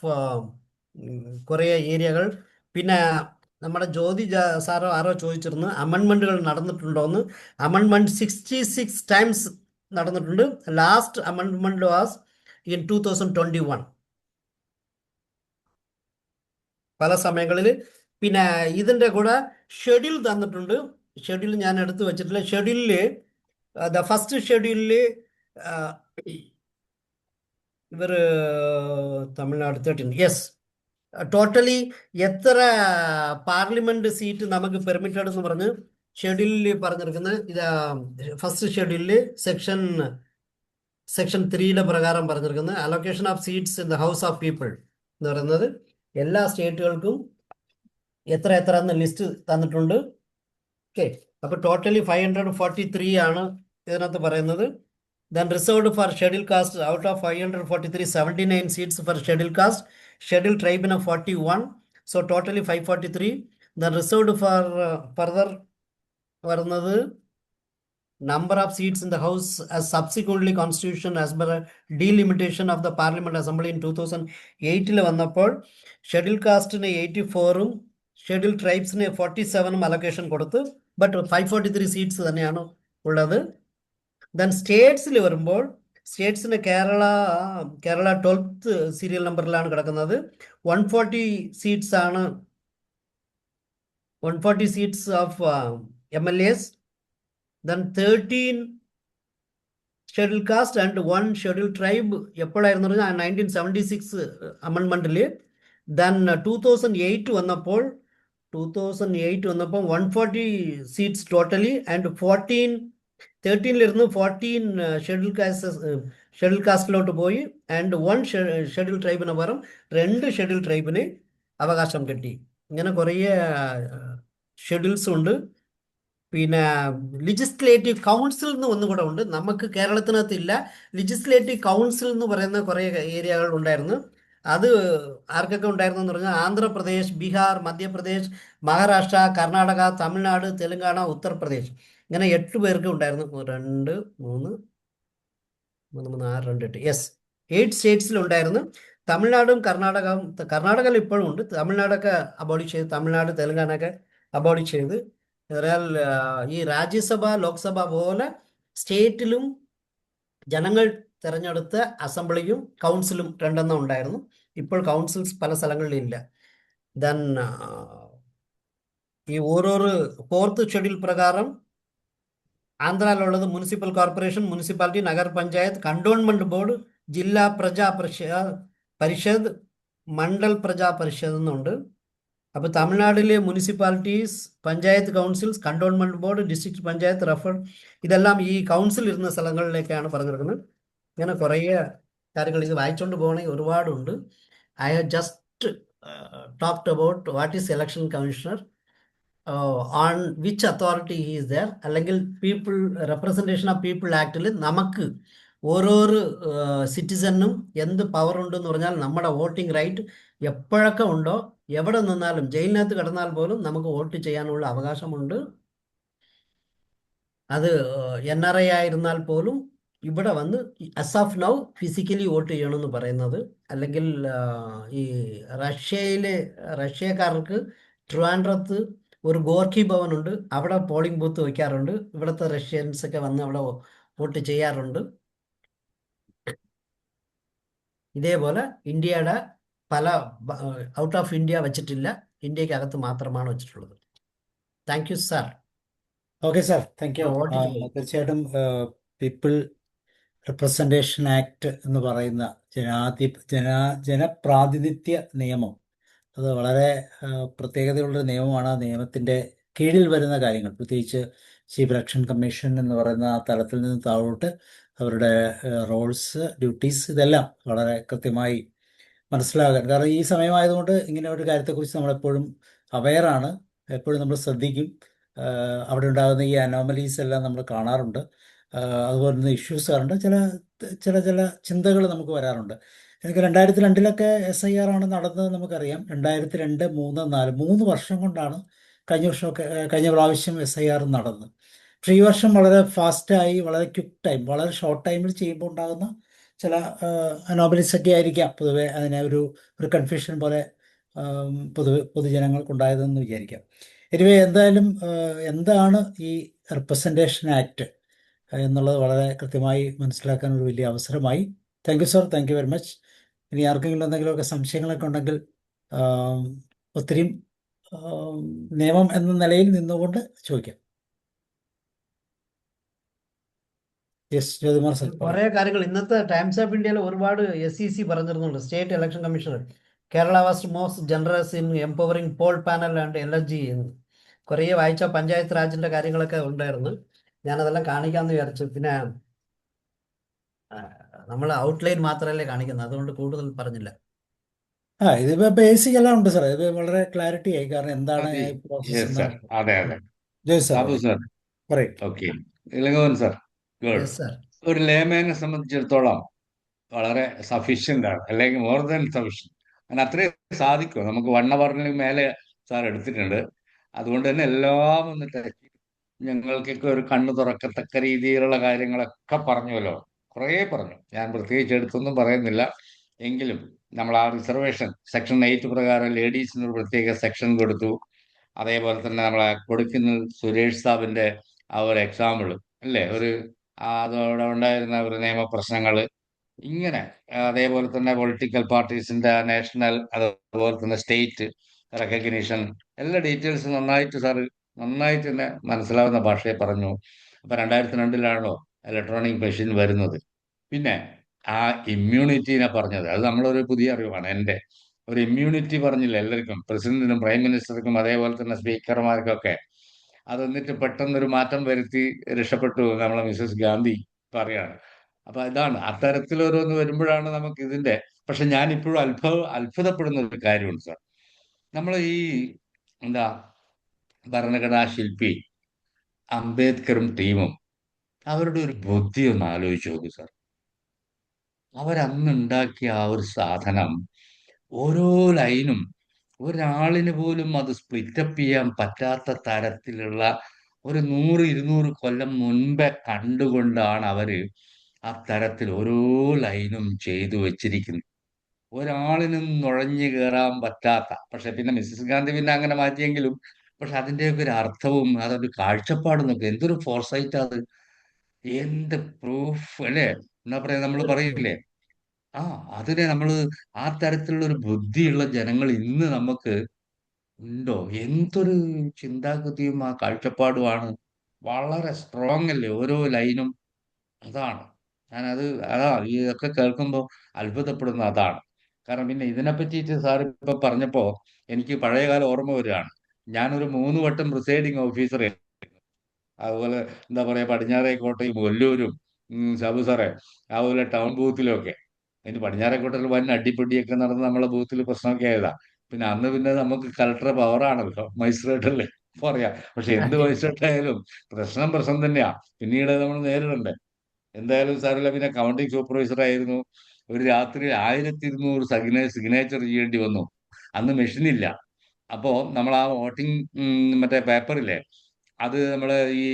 കുറേ ഏരിയകൾ. പിന്നെ നമ്മുടെ ജ്യോതി സാറോ ആരോ ചോദിച്ചിരുന്നു അമെൻമെൻറ്റുകൾ നടന്നിട്ടുണ്ടോയെന്ന്. അമെൻമെൻറ്റ് 66 ടൈംസ് നടന്നിട്ടുണ്ട്. ലാസ്റ്റ് അമെൻമെൻറ്റ് വാസ് ഇൻ 2021 പല സമയങ്ങളിൽ. പിന്നെ ഇതിൻ്റെ കൂടെ ഷെഡ്യൂൾ തന്നിട്ടുണ്ട്. ഷെഡ്യൂൾ ഞാൻ എടുത്തു വച്ചിട്ടില്ല. ഷെഡ്യൂളിൽ ദ ഫസ്റ്റ് ഷെഡ്യൂളിൽ ഇവർ തമിഴ്നാട് 13 യെസ് ടോട്ടലി എത്ര പാർലമെന്റ് സീറ്റ് നമുക്ക് പെർമിറ്റഡ് എന്ന് പറഞ്ഞ് ഷെഡ്യൂളിൽ പറഞ്ഞിരിക്കുന്നത്. ഇത് ഫസ്റ്റ് ഷെഡ്യൂളിൽ സെക്ഷൻ 3യുടെ പ്രകാരം പറഞ്ഞിരിക്കുന്നത് allocation of seats in the house of people എന്ന് പറയുന്നത് എല്ലാ സ്റ്റേറ്റുകൾക്കും എത്ര എത്ര എന്ന് ലിസ്റ്റ് തന്നിട്ടുണ്ട്. ഓക്കെ, അപ്പോൾ ടോട്ടലി 543 ആണ് ഇതിനകത്ത് പറയുന്നത്. Then reserved for scheduled caste out of 543, 79 seats for scheduled caste, scheduled tribe in 41, so totally 543. Then reserved for further varunathu number of seats in the house as subsequently constitution as per delimitation of the parliament assembly in 2008 ൽ വന്നപ്പോൾ scheduled caste ന് 84ഉം scheduled tribes ന് 47ഉം അലൊക്കേഷൻ കൊടുത്തു. ബട്ട് 543 സീറ്റ്സ് തന്നെയാണ് ഉള്ളത്. ദെൻ സ്റ്റേറ്റ്സിൽ വരുമ്പോൾ സ്റ്റേറ്റ്സിന് കേരള 12th സീരിയൽ നമ്പറിലാണ് കിടക്കുന്നത്. 140 സീറ്റ്സ് ആണ്. 140 seats of MLAs. Then 13 schedule caste and 1 schedule tribe. എപ്പോഴായിരുന്നു പറഞ്ഞാൽ 1976 അമെൻമെൻറ്റിൽ. ദെൻ 2008 വന്നപ്പോൾ 140 സീറ്റ്സ് ടോട്ടലി ആൻഡ് 13 14 ഷെഡ്യൂൾ കാസ്റ്റിലോട്ട് പോയി. ആൻഡ് 1 ഷെഡ്യൂൾ ട്രൈബിന് പകരം 2 ഷെഡ്യൂൾ ട്രൈബിന് അവകാശം കിട്ടി. ഇങ്ങനെ കുറേ ഷെഡ്യൂൾസ് ഉണ്ട്. പിന്നെ ലെജിസ്ലേറ്റീവ് കൗൺസിൽ എന്ന് ഒന്നും കൂടെ ഉണ്ട്. നമുക്ക് കേരളത്തിനകത്തില്ല. ലെജിസ്ലേറ്റീവ് കൗൺസിൽ എന്ന് പറയുന്ന കുറേ ഏരിയകൾ ഉണ്ടായിരുന്നു. അത് ആർക്കൊക്കെ ഉണ്ടായിരുന്നു എന്ന് പറഞ്ഞാൽ ആന്ധ്രാപ്രദേശ്, ബീഹാർ, മധ്യപ്രദേശ്, മഹാരാഷ്ട്ര, കർണാടക, തമിഴ്നാട്, തെലുങ്കാന, ഉത്തർപ്രദേശ്. ഇങ്ങനെ 8 പേർക്ക് ഉണ്ടായിരുന്നു. 2 3 6 2 8 യെസ് 8 സ്റ്റേറ്റ്സിലുണ്ടായിരുന്നു. തമിഴ്നാടും കർണാടകയിൽ ഇപ്പോഴും ഉണ്ട്. തമിഴ്നാടൊക്കെ അബോളിഷ് ചെയ്ത്, തമിഴ്നാട് തെലുങ്കാനൊക്കെ അബോളിഷ് ചെയ്ത്. ഈ രാജ്യസഭ ലോക്സഭ പോലെ സ്റ്റേറ്റിലും ജനങ്ങൾ തിരഞ്ഞെടുത്ത അസംബ്ലിയും കൗൺസിലും 2 ഉണ്ടായിരുന്നു. ഇപ്പോൾ കൗൺസിൽസ് പല സ്ഥലങ്ങളിലില്ല. ദെൻ ഈ ഓരോരോ 4th ഷെഡ്യൂൾ പ്രകാരം ആന്ധ്രയിലുള്ളത് municipal corporation, municipality, nagar panchayat, cantonment board, Zilla Praja Parishad, Mandal Praja Parishad എന്നുണ്ട്. അപ്പോൾ തമിഴ്നാട്ടിലെ municipalities, panchayat councils, cantonment board, district panchayat, refer, ഇതെല്ലാം ഈ കൗൺസിൽ ഇരുന്ന സ്ഥലങ്ങളിലേക്കാണ് പറഞ്ഞിരിക്കുന്നത്. ഇങ്ങനെ കുറേ കാര്യങ്ങൾ ഇത് വായിച്ചുകൊണ്ട് പോകണമെങ്കിൽ ഒരുപാടുണ്ട്. I have just talked about what is election commissioner, on which authority he is there. അല്ലെങ്കിൽ പീപ്പിൾ റെപ്രസെൻറ്റേഷൻ ഓഫ് പീപ്പിൾ ആക്ടിൽ നമുക്ക് ഓരോരോ സിറ്റിസനും എന്ത് പവർ ഉണ്ടെന്ന് പറഞ്ഞാൽ നമ്മുടെ വോട്ടിംഗ് റൈറ്റ് എപ്പോഴൊക്കെ ഉണ്ടോ, എവിടെ നിന്നാലും ജയിലിനകത്ത് കിടന്നാൽ പോലും നമുക്ക് വോട്ട് ചെയ്യാനുള്ള അവകാശമുണ്ട്. അത് NRI ആയിരുന്നാൽ പോലും ഇവിടെ വന്ന് as of now physically vote ചെയ്യണമെന്ന് പറയുന്നത്. അല്ലെങ്കിൽ ഈ റഷ്യക്കാർക്ക് ട്രിവാൻഡ്രത്ത് ഒരു ഗോർക്കി ഭവനുണ്ട്. അവിടെ പോളിംഗ് ബൂത്ത് വയ്ക്കാറുണ്ട്. ഇവിടുത്തെ റഷ്യൻസ് ഒക്കെ വന്ന് അവിടെ വോട്ട് ചെയ്യാറുണ്ട്. ഇതേപോലെ ഇന്ത്യയുടെ പല ഔട്ട് ഓഫ് ഇന്ത്യ വച്ചിട്ടില്ല. ഇന്ത്യക്കകത്ത് മാത്രമാണ് വെച്ചിട്ടുള്ളത്. Thank you sir. Okay sir, thank U. Vote ചെയ്യും. തീർച്ചയായിട്ടും പീപ്പിൾ റെപ്രസെൻറ്റേഷൻ ആക്ട് എന്ന് പറയുന്ന ജനപ്രാതിനിധ്യ നിയമം, അത് വളരെ പ്രത്യേകതയുള്ളൊരു നിയമമാണ്. ആ നിയമത്തിൻ്റെ കീഴിൽ വരുന്ന കാര്യങ്ങൾ, പ്രത്യേകിച്ച് ചീഫ് ഇലക്ഷൻ കമ്മീഷൻ എന്ന് പറയുന്ന ആ തലത്തിൽ നിന്ന് താഴോട്ട് അവരുടെ റോൾസ്, ഡ്യൂട്ടീസ്, ഇതെല്ലാം വളരെ കൃത്യമായി മനസ്സിലാകാൻ. കാരണം ഈ സമയമായതുകൊണ്ട് ഇങ്ങനെ ഒരു കാര്യത്തെക്കുറിച്ച് നമ്മളെപ്പോഴും അവെയറാണ്, എപ്പോഴും നമ്മൾ ശ്രദ്ധിക്കും. അവിടെ ഉണ്ടാകുന്ന ഈ അനോമലീസ് എല്ലാം നമ്മൾ കാണാറുണ്ട്. അതുപോലെ തന്നെ ഇഷ്യൂസ് കാണുന്നുണ്ട്. ചില ചിന്തകൾ നമുക്ക് വരാറുണ്ട്. എനിക്ക് 2002 SIR ആണ് നടന്നത് നമുക്കറിയാം. 2002, 3, 4 3 വർഷം കൊണ്ടാണ് കഴിഞ്ഞ വർഷമൊക്കെ കഴിഞ്ഞ പ്രാവശ്യം SIR നടന്നത്. പക്ഷേ ഈ വർഷം വളരെ ഫാസ്റ്റായി, വളരെ ക്വിക്ക് ടൈം, വളരെ ഷോർട്ട് ടൈമിൽ ചെയ്യുമ്പോൾ ഉണ്ടാകുന്ന ചില അനോമലീസ് ഒക്കെ ആയിരിക്കാം പൊതുവെ അതിനെ ഒരു കൺഫ്യൂഷൻ പോലെ പൊതുജനങ്ങൾക്കുണ്ടായതെന്ന് വിചാരിക്കാം. എനിവേ എന്തായാലും എന്താണ് ഈ റെപ്രസെൻറ്റേഷൻ ആക്ട് എന്നുള്ളത് വളരെ കൃത്യമായി മനസ്സിലാക്കാൻ ഒരു വലിയ അവസരമായി. Thank you sir, thank you very much. ഇനി ആർക്കെങ്കിലും എന്തെങ്കിലുമൊക്കെ സംശയങ്ങളൊക്കെ ഉണ്ടെങ്കിൽ ആം, ഒത്തിരിയും നിയമം എന്ന നിലയിൽ നിന്നുകൊണ്ട് ചോദിക്കാം. യെസ്, ജ്യോതികുമാർ സർ പറയും. കുറെ കാര്യങ്ങൾ ഇന്നത്തെ ടൈംസ് ഓഫ് ഇന്ത്യയിൽ ഒരുപാട് SEC പറഞ്ഞിരുന്നുണ്ട്. State election commissioner Kerala was most generous in empowering poll panel and LSG എന്ന് കുറേ വായിച്ച പഞ്ചായത്ത് രാജിന്റെ കാര്യങ്ങളൊക്കെ ഉണ്ടായിരുന്നു. ഞാനതെല്ലാം കാണിക്കാമെന്ന് വിചാരിച്ചു. പിന്നെ നമ്മൾ ഔട്ട്ലൈൻ മാത്രമല്ലേ കാണിക്കുന്നത്, അതുകൊണ്ട് കൂടുതൽ പറഞ്ഞില്ല. ഇതിപ്പോ ബേസിക് എല്ലാം ഉണ്ട് സാർ. ഇത് വളരെ ക്ലാരിറ്റി ആയി. കാരണം എന്താണ് മതി. പ്രോസസ്സ് യെസ് എന്ന് സർ. അതെ അതെ. ജോയ് സാർ സാബു പറയും. സർ. പറയും. Okay. Elangovan sir. Good. Yes sir. ഒരു ലേമാനെ സംബന്ധിച്ചിടത്തോളം വളരെ സഫീഷ്യന്റ് ആണ്, അല്ലെങ്കിൽ മോർ ദാൻ സഫീഷ്യന്റ്. അങ്ങനെ അത്രയും സാധിക്കും. നമുക്ക് 1 അവറിന് മേലെ സാർ എടുത്തിട്ടുണ്ട്. അതുകൊണ്ട് തന്നെ എല്ലാം വന്നിട്ട് ഞങ്ങൾക്കൊക്കെ ഒരു കണ്ണു തുറക്കത്തക്ക രീതിയിലുള്ള കാര്യങ്ങളൊക്കെ പറഞ്ഞുവല്ലോ. കുറേ പറഞ്ഞു. ഞാൻ പ്രത്യേകിച്ച് എടുത്തൊന്നും പറയുന്നില്ല. എങ്കിലും നമ്മൾ ആ റിസർവേഷൻ സെക്ഷൻ 8 പ്രകാരം ലേഡീസിന് ഒരു പ്രത്യേക സെക്ഷൻ കൊടുത്തു. അതേപോലെ തന്നെ നമ്മളെ കൊടുക്കുന്ന സുരേഷ് സാബിന്റെ ആ ഒരു എക്സാമ്പിൾ അല്ലേ, അതോടെ ഉണ്ടായിരുന്ന ഒരു നിയമപ്രശ്നങ്ങൾ ഇങ്ങനെ, അതേപോലെ തന്നെ പൊളിറ്റിക്കൽ പാർട്ടീസിന്റെ നാഷണൽ അതുപോലെ തന്നെ സ്റ്റേറ്റ് റെക്കഗ്നീഷൻ, എല്ലാ ഡീറ്റെയിൽസും നന്നായിട്ട് സാറ് നന്നായിട്ട് തന്നെ മനസ്സിലാവുന്ന ഭാഷയെ പറഞ്ഞു. അപ്പൊ 2002 ഇലക്ട്രോണിക് മെഷീൻ വരുന്നത്. പിന്നെ ആ ഇമ്മ്യൂണിറ്റീനെ പറഞ്ഞത് അത് നമ്മളൊരു പുതിയ അറിവാണ്. എൻ്റെ ഒരു ഇമ്മ്യൂണിറ്റി പറഞ്ഞില്ല എല്ലാവർക്കും, പ്രസിഡന്റിനും പ്രൈം മിനിസ്റ്റർക്കും അതേപോലെ തന്നെ സ്പീക്കർമാർക്കൊക്കെ. അത് എന്നിട്ട് പെട്ടെന്നൊരു മാറ്റം വരുത്തി രക്ഷപ്പെട്ടു നമ്മളെ മിസ്സസ് ഗാന്ധി പറയാണ്. അപ്പൊ ഇതാണ് അത്തരത്തിൽ ഓരോന്ന് വരുമ്പോഴാണ് നമുക്ക് ഇതിന്റെ. പക്ഷെ ഞാൻ ഇപ്പോഴും അത്ഭുതപ്പെടുന്ന ഒരു കാര്യമുണ്ട് സാർ. നമ്മൾ ഈ എന്താ ഭരണഘടനാ ശില്പി അംബേദ്കറും ടീമും അവരുടെ ഒരു ബുദ്ധി ഒന്ന് ആലോചിച്ച് നോക്കൂ സാർ. അവരന്ന് ഉണ്ടാക്കിയ ആ ഒരു സാധനം, ഓരോ ലൈനും ഒരാളിന് പോലും അത് സ്പ്ലിറ്റപ്പ് ചെയ്യാൻ പറ്റാത്ത തരത്തിലുള്ള ഒരു 100-200 കൊല്ലം മുൻപേ കണ്ടുകൊണ്ടാണ് അവര് ആ തരത്തിൽ ഓരോ ലൈനും ചെയ്തു വെച്ചിരിക്കുന്നത്. ഒരാളിനും നുഴഞ്ഞു കയറാൻ പറ്റാത്ത. പക്ഷെ പിന്നെ മിസ്സിസ് ഗാന്ധി പിന്നെ അങ്ങനെ മാറ്റിയെങ്കിലും പക്ഷെ അതിന്റെയൊക്കെ ഒരു അർത്ഥവും അതൊരു കാഴ്ചപ്പാടും നോക്കുക, എന്തൊരു ഫോർസൈറ്റ് അത്, എന്ത് പ്രൂഫ് അല്ലേ. എന്നാ പറയാ, നമ്മൾ പറയില്ലേ, ആ അതിനെ നമ്മള് ആ തരത്തിലുള്ള ഒരു ബുദ്ധിയുള്ള ജനങ്ങൾ ഇന്ന് നമുക്ക് ഉണ്ടോ? എന്തൊരു ചിന്താഗതിയും ആ കാഴ്ചപ്പാടുമാണ്. വളരെ സ്ട്രോങ് അല്ലേ ഓരോ ലൈനും. അതാണ് ഞാനത് അതാ ഇതൊക്കെ കേൾക്കുമ്പോൾ അത്ഭുതപ്പെടുന്ന അതാണ്. കാരണം പിന്നെ ഇതിനെ പറ്റിയിട്ട് സാർ ഇപ്പൊ പറഞ്ഞപ്പോ എനിക്ക് പഴയകാല ഓർമ്മ വരികയാണ്. ഞാനൊരു 3 വട്ടം പ്രിസൈഡിങ് ഓഫീസർ, അതുപോലെ എന്താ പറയാ പടിഞ്ഞാറേക്കോട്ടയും ഒല്ലൂരും, സാബു സാറേ, അതുപോലെ ടൗൺ ബൂത്തിലും ഒക്കെ. അതിന് പടിഞ്ഞാറേക്കോട്ടയിൽ വൻ അടിപിടിയൊക്കെ നടന്ന് നമ്മളെ ബൂത്തിൽ പ്രശ്നമൊക്കെ ആയതാ. പിന്നെ അന്ന് പിന്നെ നമുക്ക് കളക്ടർ പവറാണല്ലോ, മജിസ്ട്രേറ്റ് അല്ലേ പറയാ. പക്ഷെ എന്ത് അതെ. മജിസ്ട്രേറ്റ് ആയാലും പ്രശ്നം തന്നെയാ, പിന്നീട് നമ്മൾ നേരിടണ്ടേ. എന്തായാലും സാറില്ല. പിന്നെ കൗണ്ടിങ് സൂപ്പർവൈസർ ആയിരുന്നു. ഒരു രാത്രി 1200 സിഗ്നേച്ചർ ചെയ്യേണ്ടി വന്നു. അന്ന് മെഷീനില്ല. അപ്പോ നമ്മൾ ആ വോട്ടിംഗ് മറ്റേ പേപ്പറില്ലേ, അത് നമ്മള് ഈ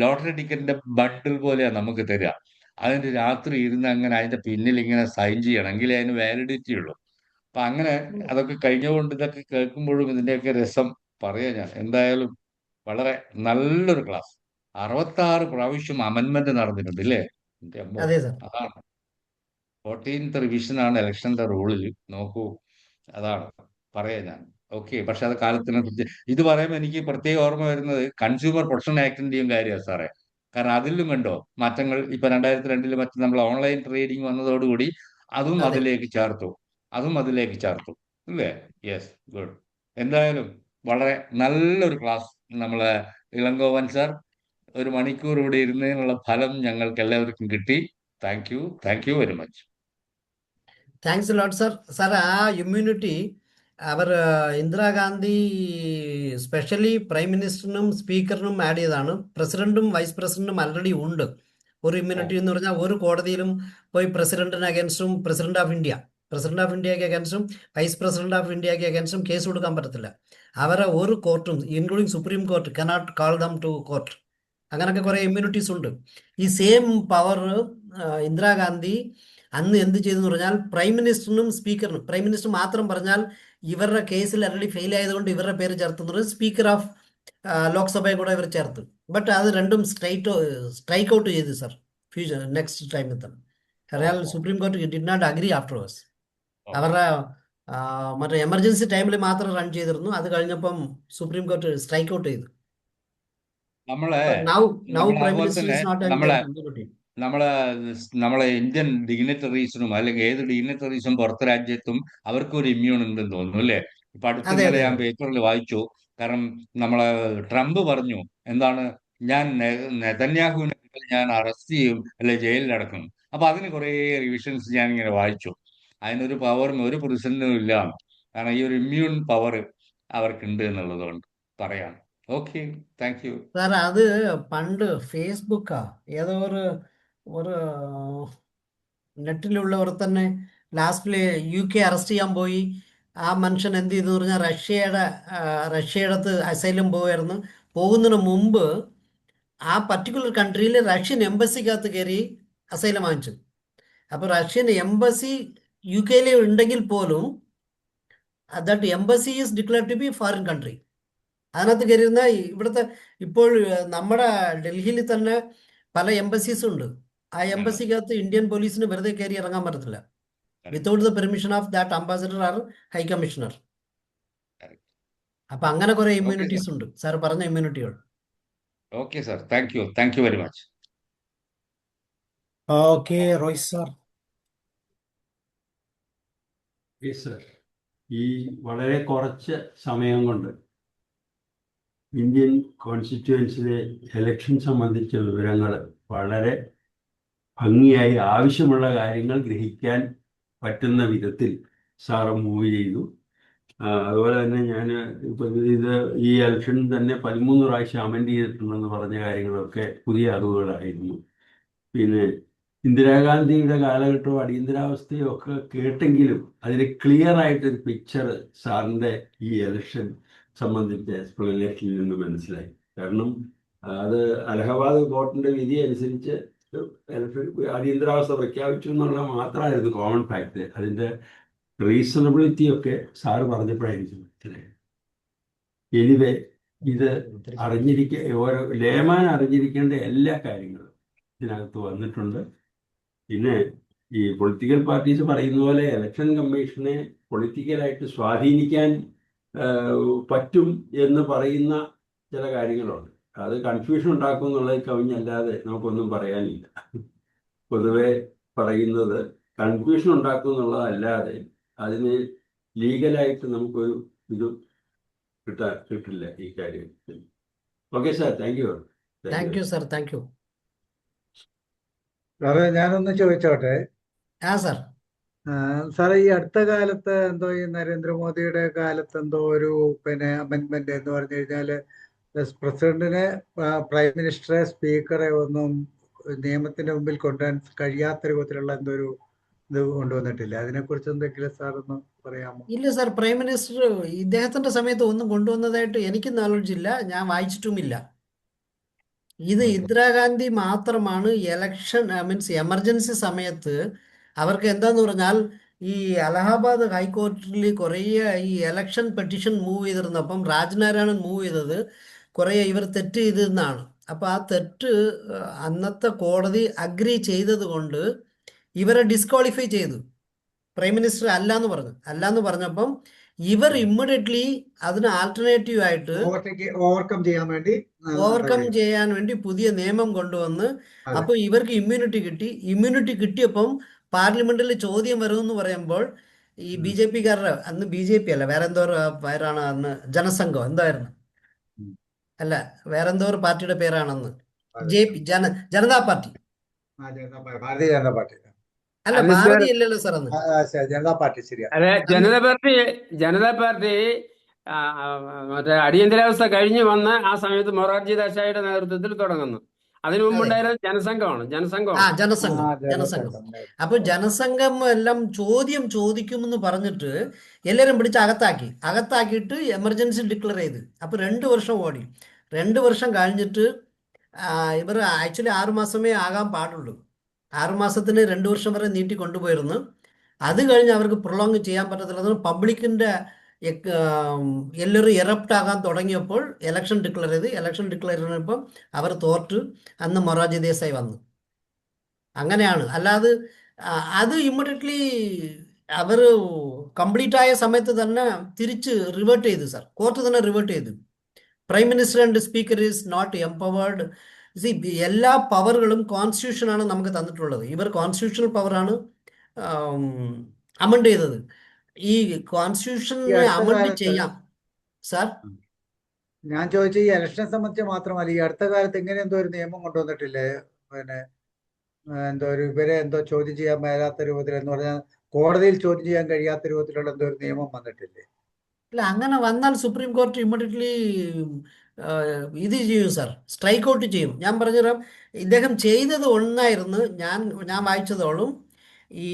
ലോട്ടറി ടിക്കറ്റിന്റെ ബണ്ടിൽ പോലെയാ നമുക്ക് തരിക. അതിന്റെ രാത്രി ഇരുന്ന് അങ്ങനെ അതിന്റെ പിന്നിൽ ഇങ്ങനെ സൈൻ ചെയ്യണം, എങ്കിലേ അതിന് വാലിഡിറ്റി ഉള്ളൂ. അപ്പൊ അങ്ങനെ അതൊക്കെ കഴിഞ്ഞുകൊണ്ട് ഇതൊക്കെ കേൾക്കുമ്പോഴും ഇതിന്റെയൊക്കെ രസം പറയാ ഞാൻ. എന്തായാലും വളരെ നല്ലൊരു ക്ലാസ്. 66 പ്രാവശ്യം അമെന്റ്മെന്റ് നടന്നിട്ടുണ്ട് ഇല്ലേ? എന്റെ അമ്മോ, അതെ സാർ. അതാണ് 14th റിവിഷനാണ് ഇലക്ഷന്റെ റൂളിൽ. നോക്കൂ, അതാണ് പറയാ ഞാൻ. ഓക്കെ. പക്ഷെ അത് കാലത്തിനെ കുറിച്ച് ഇത് പറയുമ്പോൾ എനിക്ക് പ്രത്യേക ഓർമ്മ വരുന്നത് കൺസ്യൂമർ പ്രൊട്ടക്ഷൻ ആക്ടിന്റെയും കാര്യമാണ് സാറേ. കാരണം അതിലും കണ്ടോ മാറ്റങ്ങൾ. ഇപ്പൊ 2002 മറ്റു നമ്മൾ ഓൺലൈൻ ട്രേഡിംഗ് വന്നതോടുകൂടി അതും അതെ. അതിലേക്ക് ചേർത്തു. ഇല്ലേ? Yes, good. എന്തായാലും വളരെ നല്ലൊരു ക്ലാസ് നമ്മളെ ഇളങ്കോവൻ സാർ. 1 മണിക്കൂർ ഇവിടെ ഇരുന്നതിനുള്ള ഫലം ഞങ്ങൾക്ക് എല്ലാവർക്കും കിട്ടി. Thank you very much. Thanks lot sir. Sir ആ ഇമ്മ്യൂണിറ്റി അവർ ഇന്ദിരാഗാന്ധി സ്പെഷ്യലി പ്രൈം മിനിസ്റ്ററിനും സ്പീക്കറിനും ആഡ് ചെയ്തതാണ്. പ്രസിഡന്റും വൈസ് പ്രസിഡന്റും ആൾറെഡി ഉണ്ട്. ഒരു ഓ ഇമ്മ്യൂണിറ്റി എന്ന് പറഞ്ഞാൽ ഒരു കോടതിയിലും പോയി പ്രസിഡന്റിന് അഗേൻസ്റ്റും പ്രസിഡന്റ് ഓഫ് ഇന്ത്യക്ക് അഗേൻസ്റ്റും വൈസ് പ്രസിഡന്റ് ഓഫ് ഇന്ത്യക്ക് അഗേൻസ്റ്റും കേസ് കൊടുക്കാൻ പറ്റത്തില്ല. അവരെ ഒരു കോർട്ടും including supreme court cannot call them to court. അങ്ങനൊക്കെ കുറേ ഇമ്മ്യൂണിറ്റീസ് ഉണ്ട്. ഈ സെയിം പവർ ഇന്ദിരാഗാന്ധി അന്ന് എന്ത് ചെയ്തെന്ന് പറഞ്ഞാൽ പ്രൈം മിനിസ്റ്റർ മാത്രം പറഞ്ഞാൽ ഇവരുടെ കേസിൽ ഓൾറെഡി ഫെയിൽ ആയതുകൊണ്ട് ഇവരുടെ പേര് ചേർത്തുന്നത് സ്പീക്കർ ഓഫ് ലോക്സഭയെ കൂടെ ഇവർ ചേർത്ത്. ബട്ട് അത് രണ്ടും സ്ട്രൈക്ക് ഔട്ട് ചെയ്തു സർ ഫ്യൂച്ചർ നെക്സ്റ്റ് ടൈമിൽ തന്നെ. ഓ അതിനാൽ ഓ supreme court did not agree afterwards. Okay. അവരുടെ മറ്റേ എമർജൻസി ടൈമിൽ മാത്രം റൺ ചെയ്തിരുന്നു. അത് കഴിഞ്ഞപ്പം സുപ്രീം കോർട്ട് സ്ട്രൈക്ക് ഔട്ട് ചെയ്തു. നമ്മളെ നൗ പ്രൈം അതുപോലെ മിനിസ്റ്റർ തന്നെ ഈസ് നോട്ട് നമ്മളെ ഇമ്മ്യൂണിറ്റി. നമ്മളെ നമ്മളെ ഇന്ത്യൻ ഡിഗ്നിറ്ററീസിനും അല്ലെങ്കിൽ ഏത് ഡിഗ്നിറ്ററീസും പുറത്ത് രാജ്യത്തും അവർക്കും ഒരു ഇമ്മ്യൂൺ ഉണ്ടെന്ന് തോന്നുന്നു അല്ലേ? ഇപ്പൊ അതെ അടുത്തിന്നലെ അതെ ഞാൻ അതെ പേപ്പറിൽ വായിച്ചു. കാരണം നമ്മളെ ട്രംപ് പറഞ്ഞു എന്താണ്, ഞാൻ നെതന്യാഹുവിനെ ഞാൻ അറസ്റ്റ് ചെയ്യും അല്ലെ ജയിലിൽ അടക്കും. അപ്പൊ അതിന് കുറെ റിവിഷൻസ് ഞാൻ ഇങ്ങനെ വായിച്ചു. അതിനൊരു പവറും ഒരു പ്രസിഡന്റിനും ഇല്ല. കാരണം ഈ ഒരു ഇമ്മ്യൂൺ പവർ അവർക്കുണ്ട് എന്നുള്ളതുകൊണ്ട് പറയാം. Okay, thank you. സാർ അത് പണ്ട് ഫേസ്ബുക്കാ ഏതോ ഒരു നെറ്റിലുള്ളവർ തന്നെ ലാസ്റ്റില് UK അറസ്റ്റ് ചെയ്യാൻ പോയി. ആ മനുഷ്യൻ എന്ത് ചെയ്തു പറഞ്ഞാൽ റഷ്യയുടെ അസൈലം പോവായിരുന്നു. പോകുന്നതിന് മുമ്പ് ആ പർട്ടിക്കുലർ കൺട്രിയിൽ റഷ്യൻ എംബസിക്കകത്ത് കയറി അസൈലം വാങ്ങിച്ചു. അപ്പോൾ റഷ്യൻ എംബസി UK ഉണ്ടെങ്കിൽ പോലും that embassy is declare to be foreign country. അതിനകത്ത് കയറിയിരുന്ന ഇവിടുത്തെ ഇപ്പോൾ നമ്മുടെ ഡൽഹിയിൽ തന്നെ പല എംബസീസ് ഉണ്ട്. ആ എംബസിക്കകത്ത് ഇന്ത്യൻ പോലീസിന് വെറുതെ കയറി ഇറങ്ങാൻ പറ്റത്തില്ല without the permission of that ambassador or high commissioner. അപ്പൊ അങ്ങനെ കുറെ ഓക്കെ സാർ. ഇമ്മ്യൂണിറ്റീസ് ഉണ്ട് സാർ പറഞ്ഞ ഇമ്മ്യൂണിറ്റികൾ. Okay sir, thank you very much. Okay Royce sir. Sir, ഈ വളരെ കുറച്ച് സമയം കൊണ്ട് ഇന്ത്യൻ കോൺസ്റ്റിറ്റ്യുവൻസിലെ ഇലക്ഷൻ സംബന്ധിച്ച വിവരങ്ങൾ വളരെ ഭംഗിയായി ആവശ്യമുള്ള കാര്യങ്ങൾ ഗ്രഹിക്കാൻ പറ്റുന്ന വിധത്തിൽ സാറ് മൂവ് ചെയ്തു. അതുപോലെ തന്നെ ഞാൻ ഇത് ഈ ഇലക്ഷൻ തന്നെ 13 പ്രാവശ്യം അമെൻഡ് ചെയ്തിട്ടുണ്ടെന്ന് പറഞ്ഞ കാര്യങ്ങളൊക്കെ പുതിയ അറിവുകളായിരുന്നു. പിന്നെ ഇന്ദിരാഗാന്ധിയുടെ കാലഘട്ടവും അടിയന്തരാവസ്ഥയും ഒക്കെ കേട്ടെങ്കിലും അതിന് ക്ലിയർ ആയിട്ടൊരു പിക്ചർ സാറിൻ്റെ ഈ ഇലക്ഷൻ സംബന്ധിച്ച എക്സ്പ്ലനേഷനിൽ നിന്ന് മനസ്സിലായി. കാരണം അത് അലഹബാദ് കോർട്ടിന്റെ വിധി അനുസരിച്ച് ഇലക്ഷൻ അടിയന്തരാവസ്ഥ പ്രഖ്യാപിച്ചു എന്നുള്ള മാത്രമായിരുന്നു കോമൺ ഫാക്ട്. അതിൻ്റെ റീസണബിലിറ്റി ഒക്കെ സാറ് പറഞ്ഞപ്പോഴായിരിക്കും മനസ്സിലായി. എനിവേ, ഇത് ഓരോ ലേമാൻ അറിഞ്ഞിരിക്കേണ്ട എല്ലാ കാര്യങ്ങളും ഇതിനകത്ത് വന്നിട്ടുണ്ട്. പിന്നെ ഈ പൊളിറ്റിക്കൽ പാർട്ടീസ് പറയുന്ന പോലെ ഇലക്ഷൻ കമ്മീഷനെ പൊളിറ്റിക്കലായിട്ട് സ്വാധീനിക്കാൻ പറ്റും എന്ന് പറയുന്ന ചില കാര്യങ്ങളുണ്ട്. അത് കൺഫ്യൂഷൻ ഉണ്ടാക്കും എന്നുള്ളത് കവിഞ്ഞല്ലാതെ നമുക്കൊന്നും പറയാനില്ല. പൊതുവെ പറയുന്നത് കൺഫ്യൂഷൻ ഉണ്ടാക്കും എന്നുള്ളതല്ലാതെ അതിന് ലീഗലായിട്ട് നമുക്കൊരു ഇത് കിട്ടില്ല ഈ കാര്യത്തിൽ. Okay sir, thank U. Thank you sir, thank U. സാറേ ഞാനൊന്ന് ചോദിച്ചോട്ടെ. സാർ സാറേ ഈ അടുത്ത കാലത്ത് എന്തോ ഈ നരേന്ദ്രമോദിയുടെ കാലത്ത് എന്തോ ഒരു അമെന്റ്മെന്റ് എന്ന് പറഞ്ഞു കഴിഞ്ഞാല് പ്രസിഡന്റിനെ, പ്രൈം മിനിസ്റ്ററെ, സ്പീക്കറെ ഒന്നും നിയമത്തിന്റെ മുമ്പിൽ കൊണ്ടുവരാൻ കഴിയാത്ത രൂപത്തിലുള്ള എന്തോ ഒരു ഇത് കൊണ്ടുവന്നിട്ടില്ല. അതിനെക്കുറിച്ച് എന്തെങ്കിലും സാർ ഒന്ന് പറയാമോ? ഇല്ല സാർ, പ്രൈം മിനിസ്റ്റർ ഇദ്ദേഹത്തിന്റെ സമയത്ത് ഒന്നും കൊണ്ടുവന്നതായിട്ട് എനിക്ക് നോളജ് ഇല്ല, ഞാൻ വായിച്ചിട്ടുമില്ല. ഇത് ഇന്ദിരാഗാന്ധി മാത്രമാണ് എലക്ഷൻ മീൻസ് എമർജൻസി സമയത്ത് അവർക്ക് എന്താന്ന് പറഞ്ഞാൽ ഈ അലഹാബാദ് ഹൈക്കോർട്ടിൽ കുറേ ഈ election petition move ചെയ്തിരുന്നപ്പം Rajnarayanan move ചെയ്തത് കുറേ ഇവർ തെറ്റ് ചെയ്തിരുന്നാണ്. അപ്പോൾ ആ തെറ്റ് അന്നത്തെ കോടതി അഗ്രി ചെയ്തത് കൊണ്ട് ഇവരെ ഡിസ്ക്വാളിഫൈ ചെയ്തു. പ്രൈം മിനിസ്റ്റർ അല്ലാന്ന് പറഞ്ഞപ്പം ഇവർ ഇമ്മീഡിയറ്റ്ലി അതിന് ആൾട്ടർനേറ്റീവ് ആയിട്ട് ഓവർകം ചെയ്യാൻ വേണ്ടി പുതിയ നിയമം കൊണ്ടുവന്ന് അപ്പോൾ ഇവർക്ക് ഇമ്മ്യൂണിറ്റി കിട്ടിയപ്പം പാർലമെന്റിൽ ചോദ്യം വരുമെന്ന് പറയുമ്പോൾ ഈ BJP അന്ന് BJP അല്ല, വേറെ എന്തോ പേരാണ് അന്ന്, ജനസംഘം എന്തായിരുന്നു, അല്ല വേറെ എന്തോ ഒരു പാർട്ടിയുടെ പേരാണെന്ന്, ജനതാ പാർട്ടി. ഭാരതീയ ജനതാ പാർട്ടി. അല്ല അല്ല സാർ, ഭാരതി അല്ലല്ലോ സാർ അന്ന്. ജനതാ പാർട്ടി ശരിയാ. അല്ല അന്ന് ജനതാ പാർട്ടി മറ്റേ അടിയന്തരാവസ്ഥ കഴിഞ്ഞ് വന്ന് ആ സമയത്ത് മൊറാർജി ദേശായിയുടെ നേതൃത്വത്തിൽ തുടങ്ങുന്നു. അതിനു അതെ മുമ്പുണ്ടായിരുന്നത് ജനസംഘമാണ്. ആ ജനസംഘമാണ്. ജനസംഘം ജനസംഘം. അപ്പൊ ജനസംഘം എല്ലാം ചോദിക്കുമെന്ന് പറഞ്ഞിട്ട് എല്ലാവരും പിടിച്ച് അകത്താക്കിയിട്ട് എമർജൻസി ഡിക്ലെയർ ചെയ്ത്. അപ്പൊ 2 വർഷം ഓടി. 2 വർഷം കഴിഞ്ഞിട്ട് ഇവർ ആക്ച്വലി 6 മാസമേ ആകാൻ പാടുള്ളൂ. 6 മാസത്തിന് 2 വർഷം വരെ നീട്ടി കൊണ്ടുപോയിരുന്നു. അത് കഴിഞ്ഞ് അവർക്ക് പ്രൊലോങ് ചെയ്യാൻ പറ്റത്തില്ല. പബ്ലിക്കിന്റെ എല്ലാവരും എറപ്റ്റ് ആകാൻ തുടങ്ങിയപ്പോൾ ഇലക്ഷൻ ഡിക്ലെയർ ചെയ്തപ്പോൾ അവർ തോറ്റ്. അന്ന് മൊറാർജി ദേശായി വന്നു. അങ്ങനെയാണ്. അല്ലാതെ അത് ഇമ്മീഡിയറ്റ്ലി അവർ കംപ്ലീറ്റ് ആയ സമയത്ത് തന്നെ തിരിച്ച് റിവേർട്ട് ചെയ്തു സാർ. കോർട്ട് തന്നെ റിവേർട്ട് ചെയ്തു. Prime minister and speaker is not empowered. എല്ലാ പവറുകളും കോൺസ്റ്റിറ്റ്യൂഷനാണ് നമുക്ക് തന്നിട്ടുള്ളത്. ഇവർ കോൺസ്റ്റിറ്റ്യൂഷണൽ പവറാണ് അമെൻഡ് ചെയ്തത്. ഈ ഈ കോൺസ്റ്റിറ്റ്യൂഷനെ അടുത്ത അമെൻഡ് കാലത്ത് ചെയ്യാം സാർ. ഞാൻ ചോദിച്ച ഈ ഇലക്ഷനെ സംബന്ധിച്ച് മാത്രമല്ല, ഈ അടുത്ത കാലത്ത് ഇങ്ങനെ എന്തോ ഒരു നിയമം കൊണ്ടുവന്നിട്ടില്ലേ? പിന്നെ എന്തോ ഇവരെ ചോദ്യം ചെയ്യാൻ മേലാത്ത രൂപത്തിൽ എന്ന് പറഞ്ഞാൽ കോടതിയിൽ ചോദ്യം ചെയ്യാൻ കഴിയാത്ത രൂപത്തിലുള്ള എന്തോ ഒരു നിയമം വന്നിട്ടില്ലേ? അല്ല, അങ്ങനെ വന്നാൽ സുപ്രീം കോർട്ട് ഇമ്മീഡിയറ്റ്ലി ഇത് ചെയ്യും സാർ, സ്ട്രൈക്ക് ഔട്ട് ചെയ്യും. ഞാൻ പറഞ്ഞുതരാം. ഇദ്ദേഹം ചെയ്തത് ഒന്നായിരുന്നു. ഞാൻ വായിച്ചതോളും ഈ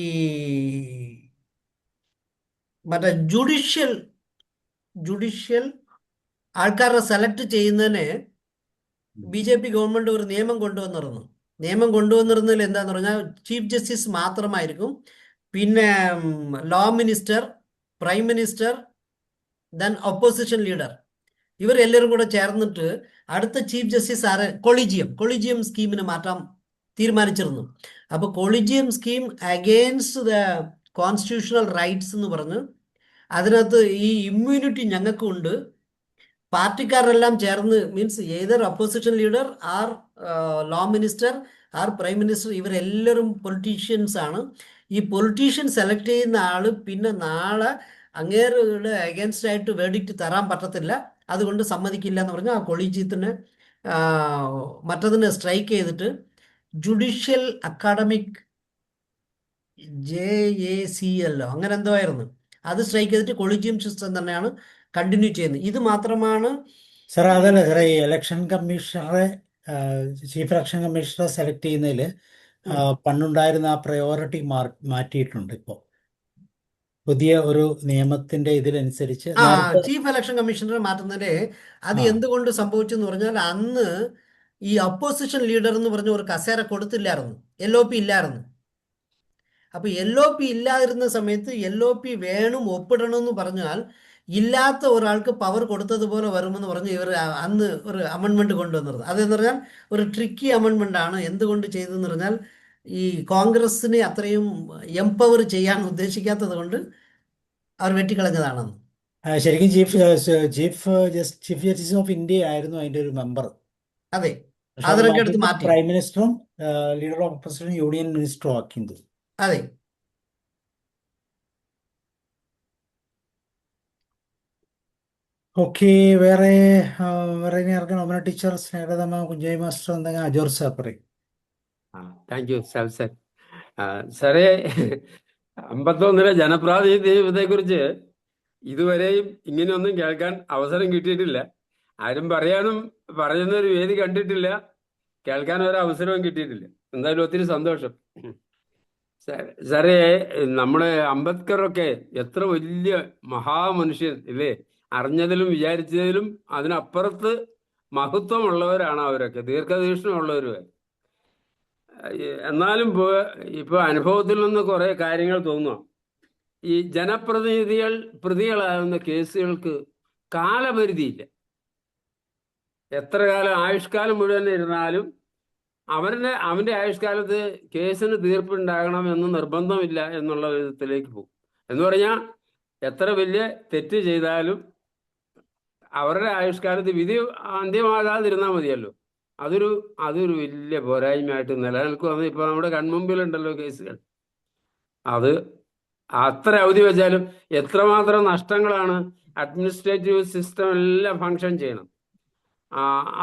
മറ്റേ ജുഡീഷ്യൽ ആൾക്കാരെ സെലക്ട് ചെയ്യുന്നതിന് BJP ഗവൺമെന്റ് ഒരു നിയമം കൊണ്ടുവന്നിരുന്നു. എന്താന്ന് പറഞ്ഞാൽ ചീഫ് ജസ്റ്റിസ് മാത്രമായിരിക്കും. പിന്നെ law minister, prime minister, then opposition leader, ഇവരെല്ലാവരും കൂടെ ചേർന്നിട്ട് അടുത്ത ചീഫ് ജസ്റ്റിസ് കൊളീജിയം സ്കീമിന് മാറ്റാൻ തീരുമാനിച്ചിരുന്നു. അപ്പോൾ collegium scheme against the constitutional rights എന്ന് പറഞ്ഞ് അതിനകത്ത് ഈ ഇമ്മ്യൂണിറ്റി ഞങ്ങൾക്കുണ്ട്. പാർട്ടിക്കാരെല്ലാം ചേർന്ന് means either opposition leader or law minister or prime minister, ഇവരെല്ലാവരും പൊളിറ്റീഷ്യൻസ് ആണ്. ഈ പൊളിറ്റീഷ്യൻ സെലക്ട് ചെയ്യുന്ന ആള് പിന്നെ നാളെ അങ്ങേരുടെ അഗേൻസ്റ്റ് ആയിട്ട് വേർഡിക്റ്റ് തരാൻ പറ്റത്തില്ല, അതുകൊണ്ട് സമ്മതിക്കില്ല എന്ന് പറഞ്ഞാൽ ആ കൊളീജിയത്തിന് മറ്റതിനെ സ്ട്രൈക്ക് ചെയ്തിട്ട് ജുഡീഷ്യൽ അക്കാഡമിക് JACL അങ്ങനെ എന്തോ ആയിരുന്നു, അത് സ്ട്രൈക്ക് ചെയ്തിട്ട് കൊളീജിയം സിസ്റ്റം തന്നെയാണ് കണ്ടിന്യൂ ചെയ്യുന്നത്. ഇത് മാത്രമാണ് സാർ അതല്ല സാറേ, ഈ ഇലക്ഷൻ കമ്മീഷണറെ ചീഫ് ഇലക്ഷൻ കമ്മീഷണറെ സെലക്ട് ചെയ്യുന്നതിൽ പണ്ടുണ്ടായിരുന്ന ആ പ്രയോറിറ്റി മാറ്റിയിട്ടുണ്ട്. ഇപ്പോൾ പുതിയ ഒരു നിയമത്തിന്റെ ഇതിനനുസരിച്ച് ചീഫ് ഇലക്ഷൻ കമ്മീഷണറെ മാറ്റുന്നതിന് അത് എന്തുകൊണ്ട് സംഭവിച്ചു എന്ന് പറഞ്ഞാൽ അന്ന് ഈ അപ്പോസിഷൻ ലീഡർ എന്ന് പറഞ്ഞ ഒരു കസേര കൊടുത്തില്ലായിരുന്നു, LOP ഇല്ലായിരുന്നു. അപ്പൊ LOP ഇല്ലാതിരുന്ന സമയത്ത് LOP വേണം ഒപ്പിടണമെന്ന് പറഞ്ഞാൽ ഇല്ലാത്ത ഒരാൾക്ക് പവർ കൊടുത്തതുപോലെ വരുമെന്ന് പറഞ്ഞ് ഇവർ അന്ന് ഒരു അമെൻമെന്റ് കൊണ്ടുവന്നത്. അതെന്ന് പറഞ്ഞാൽ ഒരു ട്രിക്കി അമെൻമെന്റ് ആണ്. എന്തുകൊണ്ട് ചെയ്തതെന്ന് പറഞ്ഞാൽ ഈ കോൺഗ്രസിനെ അത്രയും എംപവർ ചെയ്യാൻ ഉദ്ദേശിക്കാത്തത് കൊണ്ട് അവർ വെട്ടിക്കളഞ്ഞതാണെന്ന്. ശരിക്കും ചീഫ് ജസ്റ്റിസ് ഓഫ് ഇന്ത്യ ആയിരുന്നു അതിന്റെ ഒരു മെമ്പർ. അതെ, അതൊക്കെ എടുത്ത് മാറ്റി പ്രൈം മിനിസ്റ്ററും ലീഡർ ഓഫ് ഓപ്പോസിഷൻ യൂണിയൻ മിനിസ്റ്ററും ആക്കിയത്. അതെ. ഓക്കെ, വേറെ ഇനി ആർക്കും ഒമന ടീച്ചർ, സ്നേഹതമ്മ, കുഞ്ചായി മാസ്റ്റർ, എന്തെങ്കിലും അജോർ സാർ പറയും. Thank you sir. സാറേ, 51 ജനപ്രാതിനിധ്യത്തെ കുറിച്ച് ഇതുവരെയും ഇങ്ങനെയൊന്നും കേൾക്കാൻ അവസരം കിട്ടിയിട്ടില്ല. ആരും പറയുന്ന ഒരു വേദി കണ്ടിട്ടില്ല, കേൾക്കാൻ ഒരു അവസരവും കിട്ടിയിട്ടില്ല. എന്തായാലും ഒത്തിരി സന്തോഷം. സാറേ, നമ്മളെ അംബേദ്കറൊക്കെ എത്ര വലിയ മഹാമനുഷ്യൻ ഇല്ലേ! അറിഞ്ഞതിലും വിചാരിച്ചതിലും അതിനപ്പുറത്ത് മഹത്വമുള്ളവരാണ് അവരൊക്കെ, ദീർഘവീക്ഷണമുള്ളവരും. എന്നാലും ഇപ്പൊ അനുഭവത്തിൽ നിന്ന് കുറെ കാര്യങ്ങൾ തോന്നുക. ഈ ജനപ്രതിനിധികൾ പ്രതികളാകുന്ന കേസുകൾക്ക് കാലപരിധിയില്ല. എത്ര കാലം, ആയുഷ്കാലം മുഴുവൻ ഇരുന്നാലും അവന്റെ ആയുഷ്കാലത്ത് കേസിന് തീർപ്പുണ്ടാകണം എന്ന് നിർബന്ധമില്ല എന്നുള്ള വിധത്തിലേക്ക് പോകും. എന്ന് പറഞ്ഞാൽ എത്ര വലിയ തെറ്റ് ചെയ്താലും അവരുടെ ആയുഷ്കാലത്ത് വിധി അന്ത്യമാകാതിരുന്നാൽ മതിയല്ലോ. അതൊരു വലിയ പോരായ്മയായിട്ട് നിലനിൽക്കുമെന്ന് ഇപ്പൊ നമ്മുടെ കൺമുമ്പിലുണ്ടല്ലോ കേസുകൾ. അത് അത്ര അവധി വെച്ചാലും എത്രമാത്രം നഷ്ടങ്ങളാണ്. അഡ്മിനിസ്ട്രേറ്റീവ് സിസ്റ്റം എല്ലാം ഫങ്ഷൻ ചെയ്യണം.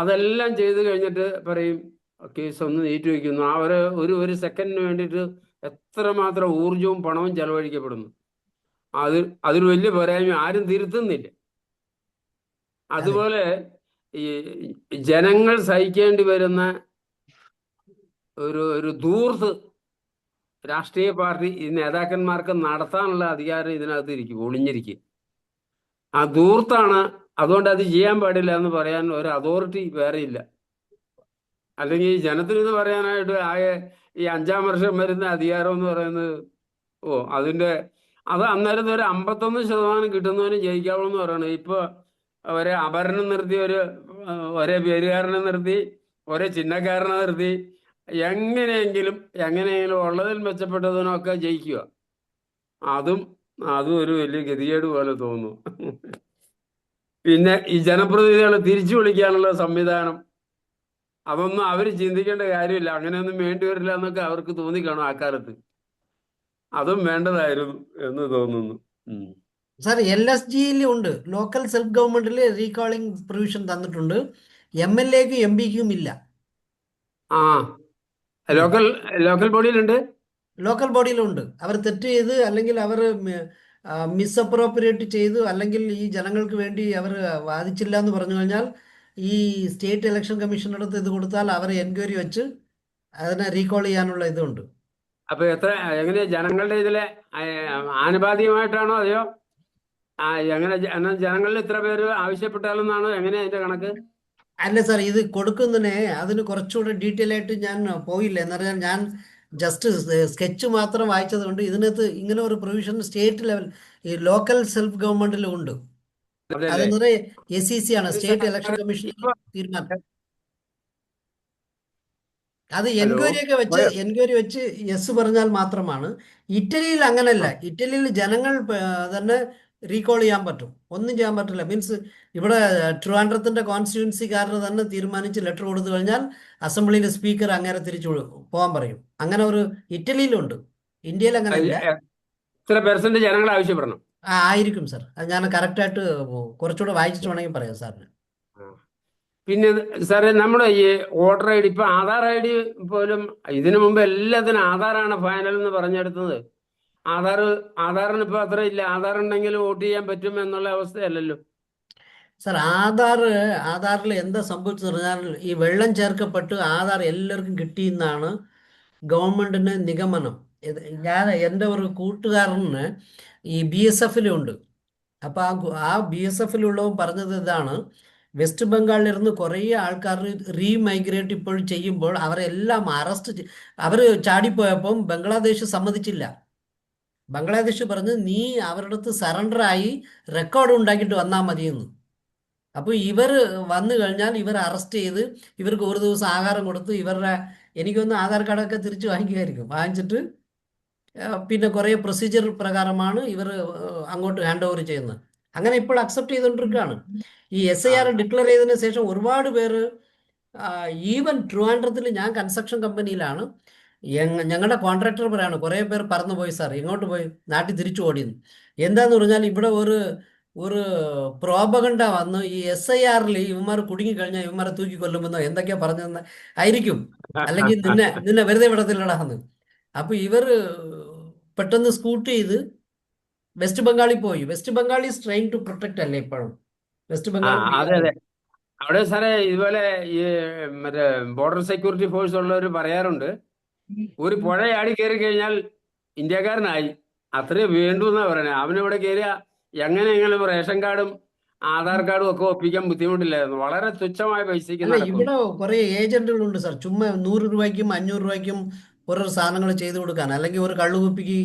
അതെല്ലാം ചെയ്ത് കഴിഞ്ഞിട്ട് പറയും കേസ് ഒന്ന് നീട്ടി വയ്ക്കുന്നു. ഒരു സെക്കൻഡിന് വേണ്ടിയിട്ട് എത്രമാത്രം ഊർജവും പണവും ചെലവഴിക്കപ്പെടുന്നു. അതൊരു വലിയ പോരായ്മ ആരും തിരുത്തുന്നില്ല. അതെ അതുപോലെ ഈ ജനങ്ങൾ സഹിക്കേണ്ടി വരുന്ന ഒരു ധൂർത്ത് രാഷ്ട്രീയ പാർട്ടി ഈ നേതാക്കന്മാർക്ക് നടത്താനുള്ള അധികാരം ഇതിനകത്ത് ഒളിഞ്ഞിരിക്കും. ആ ധൂർത്താണ്. അതുകൊണ്ട് അത് ചെയ്യാൻ പാടില്ല എന്ന് പറയാൻ ഒരു അതോറിറ്റി വേറെ ഇല്ല. അല്ലെങ്കിൽ ഈ ജനത്തിന് ഇത് പറയാനായിട്ട് ആകെ ഈ 5-ാം വർഷം വരുന്ന അധികാരം എന്ന് പറയുന്നത് അത് അന്നേരം ഒരു 51% കിട്ടുന്നവന് ജയിക്കാവുള്ളൂ എന്ന് പറയണം. ഇപ്പൊ ഒരേ അപഹരണം നിർത്തി, ഒരേ പേരുകാരനെ നിർത്തി, ഒരേ ചിഹ്നക്കാരനെ നിർത്തി, എങ്ങനെയെങ്കിലും ഉള്ളതിൽ മെച്ചപ്പെട്ടതിനൊക്കെ ജയിക്കുക. അതും ഒരു വലിയ ഗതികേട് പോലെ തോന്നുന്നു. പിന്നെ ഈ ജനപ്രതിനിധികളെ തിരിച്ചു വിളിക്കാനുള്ള സംവിധാനം, അതൊന്നും അവർ ചിന്തിക്കേണ്ട കാര്യമില്ല. അങ്ങനെയൊന്നും വേണ്ടി വരില്ല എന്നൊക്കെ അവർക്ക് തോന്നിക്കാണും ആ കാലത്ത്. അതും വേണ്ടതായിരുന്നു എന്ന് തോന്നുന്നു. സാർ, LSGയിൽ ഉണ്ട്, ലോക്കൽ സെൽഫ് ഗവൺമെന്റിൽ റീകോളിംഗ് പ്രൊവിഷൻ തന്നിട്ടുണ്ട്. MLAക്കും MP ക്കും ഇല്ല. ആ ലോക്കൽ ബോഡിയിലുണ്ട്. ലോക്കൽ ബോഡിയിലുണ്ട്. അവർ തെറ്റ് ചെയ്ത്, അല്ലെങ്കിൽ അവർ മിസ്അപ്രോപ്രിയേറ്റ് ചെയ്തു, അല്ലെങ്കിൽ ഈ ജനങ്ങൾക്ക് വേണ്ടി അവർ വാദിച്ചില്ല എന്ന് പറഞ്ഞു കഴിഞ്ഞാൽ ഈ സ്റ്റേറ്റ് ഇലക്ഷൻ കമ്മീഷൻ്റെ അടുത്ത് ഇത് കൊടുത്താൽ അവർ എൻക്വയറി വെച്ച് അതിനെ റീകോൾ ചെയ്യാനുള്ള ഇതുണ്ട്. അപ്പൊ എങ്ങനെയാ ജനങ്ങളുടെ ഇതിലെ ആനുപാതികമായിട്ടാണോ, അതെയോ എന്നാ ജനങ്ങളിൽ ഇത്ര പേര് ആവശ്യപ്പെട്ടാലെന്നാണോ, എങ്ങനെയാ അതിന്റെ കണക്ക്? അല്ല സാർ, ഇത് കൊടുക്കുന്നതിനെ അതിന് കുറച്ചുകൂടെ ഡീറ്റെയിൽ ആയിട്ട് ഞാൻ പോയില്ല. എന്ന് പറഞ്ഞാൽ ഞാൻ ജസ്റ്റ് സ്കെച്ച് മാത്രം വായിച്ചത് കൊണ്ട് ഇതിനകത്ത് ഇങ്ങനെ ഒരു പ്രൊവിഷൻ സ്റ്റേറ്റ് ലെവൽ ഈ ലോക്കൽ സെൽഫ് ഗവൺമെന്റിലും ഉണ്ട്. അതെന്ന് SEC ആണ്, സ്റ്റേറ്റ് ഇലക്ഷൻ കമ്മീഷൻ തീരുമാനം. അത് എൻക്വയറി വെച്ച് യെസ് പറഞ്ഞാൽ മാത്രമാണ്. ഇറ്റലിയിൽ അങ്ങനല്ല. ഇറ്റലിയിൽ ജനങ്ങൾ തന്നെ റീകോൾ ചെയ്യാൻ പറ്റും, ഒന്നും ചെയ്യാൻ പറ്റില്ല. മീൻസ് ഇവിടെ ട്രിവാൻഡ്രത്തിന്റെ കോൺസ്റ്റിറ്റ്യുവൻസിക്കാരന് തന്നെ തീരുമാനിച്ച് ലെറ്റർ കൊടുത്തു കഴിഞ്ഞാൽ അസംബ്ലിയിലെ സ്പീക്കർ അങ്ങനെ തിരിച്ചു പോകാൻ പറയും. അങ്ങനെ ഒരു ഇറ്റലിയിലുണ്ട്. ഇന്ത്യയിൽ അങ്ങനെ ഇല്ല. ഇത്ര പെർസെന്റ് ജനങ്ങൾ ആവശ്യപ്പെടണം. ആയിരിക്കും സാർ. അത് ഞാൻ കറക്റ്റായിട്ട് കുറച്ചുകൂടെ വായിച്ചിട്ട് വേണമെങ്കിൽ പറയാം സാറിന്. പിന്നെ സാറേ, നമ്മുടെ ഈ വോട്ടർ ID, ഇപ്പൊ ആധാർ ID പോലും ഇതിനു മുമ്പ് എല്ലാത്തിനും ആധാറാണ് ഫൈനൽ എന്ന് പറഞ്ഞെടുത്തത്. ആധാറിന് ഇപ്പൊ അത്ര ഇല്ല. ആധാർ ഉണ്ടെങ്കിൽ വോട്ട് ചെയ്യാൻ പറ്റും എന്നുള്ള അവസ്ഥയല്ലല്ലോ സാർ. ആധാറിൽ എന്താ സംഭവിച്ചെന്ന് പറഞ്ഞാൽ ഈ വെള്ളം ചേർക്കപ്പെട്ട് ആധാർ എല്ലാവർക്കും കിട്ടിയെന്നാണ് ഗവൺമെന്റിന് നിഗമനം. എൻ്റെ ഒരു കൂട്ടുകാരന് ഈ BSFലുണ്ട്. അപ്പോൾ ആ BSFലുള്ളവൻ പറഞ്ഞത് ഇതാണ്: വെസ്റ്റ് ബംഗാളിലിരുന്ന് കുറേ ആൾക്കാർ റീമൈഗ്രേറ്റ് ഇപ്പോൾ ചെയ്യുമ്പോൾ അവരെല്ലാം അവർ ചാടിപ്പോയപ്പം ബംഗ്ലാദേശ് സമ്മതിച്ചില്ല. ബംഗ്ലാദേശ് പറഞ്ഞ് നീ അവരുടെ അടുത്ത് സറണ്ടറായി റെക്കോർഡ് ഉണ്ടാക്കിയിട്ട് വന്നാൽ മതിയെന്ന്. അപ്പോൾ ഇവർ വന്നു കഴിഞ്ഞാൽ ഇവർ അറസ്റ്റ് ചെയ്ത് ഇവർക്ക് ഒരു ദിവസം ആഹാരം കൊടുത്ത് ഇവരുടെ എനിക്കൊന്ന് ആധാർ കാർഡൊക്കെ തിരിച്ച് വാങ്ങിച്ചിട്ട് പിന്നെ കുറേ പ്രൊസീജിയർ പ്രകാരമാണ് ഇവർ അങ്ങോട്ട് ഹാൻഡ് ഓവർ ചെയ്യുന്നത്. അങ്ങനെ ഇപ്പോൾ അക്സെപ്റ്റ് ചെയ്തുകൊണ്ടിരിക്കുകയാണ്. ഈ SIR ഡിക്ലെയർ ചെയ്തതിന് ശേഷം ഒരുപാട് പേര്, ഈവൻ ട്രിവാൻഡ്രത്തിൽ ഞാൻ കൺസ്ട്രക്ഷൻ കമ്പനിയിലാണ്, ഞങ്ങളുടെ കോൺട്രാക്ടർ പറയാണ് കുറേ പേർ പറന്നുപോയി സാർ. എങ്ങോട്ട് പോയി? നാട്ടിൽ തിരിച്ചു ഓടിയെന്ന്. എന്താന്ന് പറഞ്ഞാൽ ഇവിടെ ഒരു പ്രോപഗണ്ട വന്ന് ഈ SIRൽ ഇവന്മാർ കുടുങ്ങിക്കഴിഞ്ഞാൽ ഇവന്മാരെ തൂക്കി കൊല്ലുമെന്നോ എന്തൊക്കെയാ പറഞ്ഞതെന്ന് ആയിരിക്കും, അല്ലെങ്കിൽ നിന്നെ വെറുതെ വിടത്തില്ലടാന്ന്. അപ്പൊ ഇവർ പെട്ടെന്ന് സ്കൂട്ട് ചെയ്ത് വെസ്റ്റ് ബംഗാളിൽ പോയി. West Bengal is trying to protect അല്ലേ ഇപ്പോഴും വെസ്റ്റ് ബംഗാൾ. അതെ. അവിടെ സാറേ ഇതുപോലെ ഈ മറ്റേ ബോർഡർ സെക്യൂരിറ്റി ഫോഴ്സ് ഉള്ളവർ പറയാറുണ്ട്, ഒരു പുഴ ആടി കയറി കഴിഞ്ഞാൽ ഇന്ത്യക്കാരനായി, അത്രേ വേണ്ടു എന്നാ പറയുന്നത്. അവനിവിടെ കയറിയ എങ്ങനെയെങ്കിലും റേഷൻ കാർഡും ആധാർ കാർഡും ഒക്കെ ഒപ്പിക്കാൻ ബുദ്ധിമുട്ടില്ലായിരുന്നു. വളരെ തുച്ഛമായ പൈസക്ക് നടക്കും. ഇവിടെ കുറെ ഏജന്റുകളുണ്ട് സാർ. ചുമ്മാ 100 രൂപയ്ക്കും 500 രൂപയ്ക്കും ഓരോ സാധനങ്ങൾ ചെയ്തു കൊടുക്കാൻ, അല്ലെങ്കിൽ ഒരു കള്ളുകുപ്പിക്ക്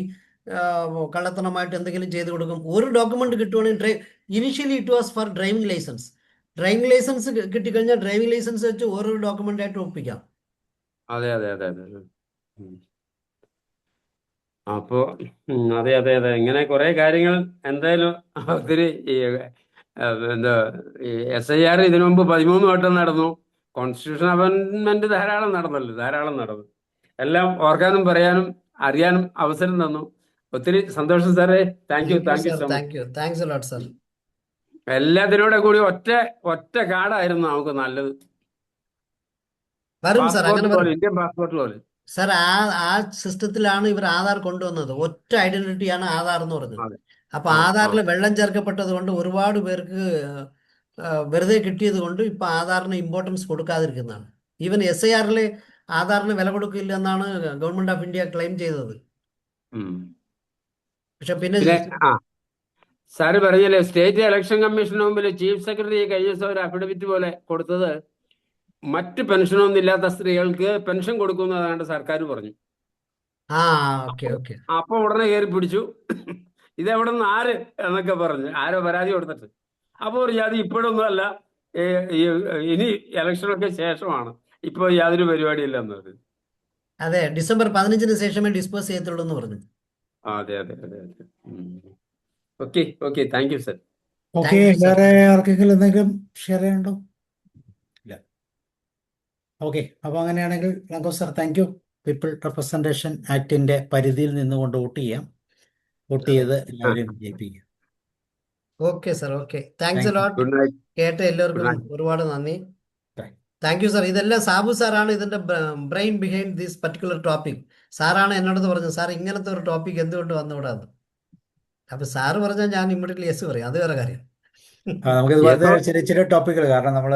കള്ളത്തനമായിട്ട് എന്തെങ്കിലും ചെയ്തു കൊടുക്കും. ഒരു ഡോക്യുമെന്റ് കിട്ടുവാണെങ്കിൽ initially it was for driving licence. Driving licence കിട്ടിക്കഴിഞ്ഞാൽ ഡ്രൈവിംഗ് ലൈസൻസ് വെച്ച് ഓരോ ഡോക്യുമെന്റ് ആയിട്ട് ഒപ്പിക്കാം. അതെ. അപ്പോ അതെ. ഇങ്ങനെ കുറെ കാര്യങ്ങൾ എന്തായാലും ഒത്തിരി എന്താ SIR ഇതിനു മുമ്പ് 13 വട്ടം നടന്നു. കോൺസ്റ്റിറ്റ്യൂഷൻ അമെൻമെന്റ് ധാരാളം നടന്നു. എല്ലാം ഓർക്കാനും പറയാനും അറിയാനും അവസരം തന്നു. ഒത്തിരി സന്തോഷം സാറേ. Thank you so much. Thanks lot sir. എല്ലാത്തിനൂടെ കൂടി ഒറ്റ കാർഡായിരുന്നു നമുക്ക് നല്ലത്. വരും സാർ, അങ്ങനെ ഇന്ത്യൻ പാസ്പോർട്ട് പോലെ. സാർ ആ സിസ്റ്റത്തിലാണ് ഇവർ ആധാർ കൊണ്ടുവന്നത്. ഒറ്റ ഐഡന്റിറ്റിയാണ് ആധാർ എന്ന് പറഞ്ഞത്. അതെ. അപ്പൊ ആ ആ ആധാറിൽ വെള്ളം ചേർക്കപ്പെട്ടത് കൊണ്ട് ഒരുപാട് പേർക്ക് വെറുതെ കിട്ടിയത് കൊണ്ട് ഇപ്പൊ ആധാറിന് ഇമ്പോർട്ടൻസ് കൊടുക്കാതിരിക്കുന്നതാണ്. ഈവൻ SIR ആധാറിന് വില കൊടുക്കില്ല എന്നാണ് ഗവൺമെന്റ് ഓഫ് ഇന്ത്യ ക്ലെയിം ചെയ്തത്. ഉം. പക്ഷെ പിന്നെ പിന്നെ സാറ് പറഞ്ഞല്ലേ സ്റ്റേറ്റ് ഇലക്ഷൻ കമ്മീഷന് മുമ്പിൽ ചീഫ് സെക്രട്ടറി കഴിഞ്ഞ ദിവസം ഒരു അഫിഡവിറ്റ് പോലെ കൊടുത്തത് മറ്റ് പെൻഷനൊന്നും ഇല്ലാത്ത സ്ത്രീകൾക്ക് പെൻഷൻ കൊടുക്കുന്നതാണ്ട് സർക്കാർ പറഞ്ഞു. Okay okay. അപ്പൊ ഉടനെ കയറി പിടിച്ചു. ഇതെവിടെ നിന്ന് ആര് എന്നൊക്കെ പറഞ്ഞ് ആരോ പരാതി കൊടുത്തിട്ട്. അപ്പൊ പറഞ്ഞു അത് ഇപ്പോഴൊന്നും അല്ല, ഇനി ഇലക്ഷനൊക്കെ ശേഷമാണ്, ഇപ്പൊ യാതൊരു പരിപാടിയില്ല എന്ന് പറഞ്ഞു. അതെ, December 15 ശേഷമേ ഡിസ്പോസ് ചെയ്യത്തുള്ളൂ എന്ന് പറഞ്ഞു. അതെ അതെ അതെ അതെ. Okay okay, thank you sir. Okay, Thank you, sir. വേറെ ആർക്കെങ്കിലും എന്തെങ്കിലും ഷെയർ ചെയ്യണ്ടോ? ഇല്ല. ഓക്കെ, അപ്പോൾ അങ്ങനെയാണെങ്കിൽ ലങ്കോ sir, thank you. People representation ആക്ടിന്റെ പരിധിയിൽ നിന്നുകൊണ്ട് വോട്ട് ചെയ്യാം. വോട്ട് ചെയ്ത് എല്ലാവരെയും വിജയിപ്പിക്കാം. Okay sir, okay. Thanks thank you. Lot. Good night. കേട്ട Good എല്ലാവർക്കും night. ഒരുപാട് നന്ദി. Bye. Thank you sir. ഇതെല്ലാം സാബു സാറാണ് ഇതിന്റെ brain behind this particular topic. സാറാണ് എന്നോട് പറഞ്ഞത്, സാർ ഇങ്ങനത്തെ ഒരു ടോപ്പിക് എന്തുകൊണ്ട് വന്നുകൂടാന്ന്. അപ്പൊ സാറ് പറഞ്ഞാൽ ഞാൻ ഇമ്മീഡിയറ്റ്ലി യെസ് പറയും. അത് വേറെ കാര്യം. നമുക്ക് ഇതുപോലത്തെ ഏതോ ചെറിയ ചെറിയ ടോപ്പിക്കുകൾ, കാരണം നമ്മൾ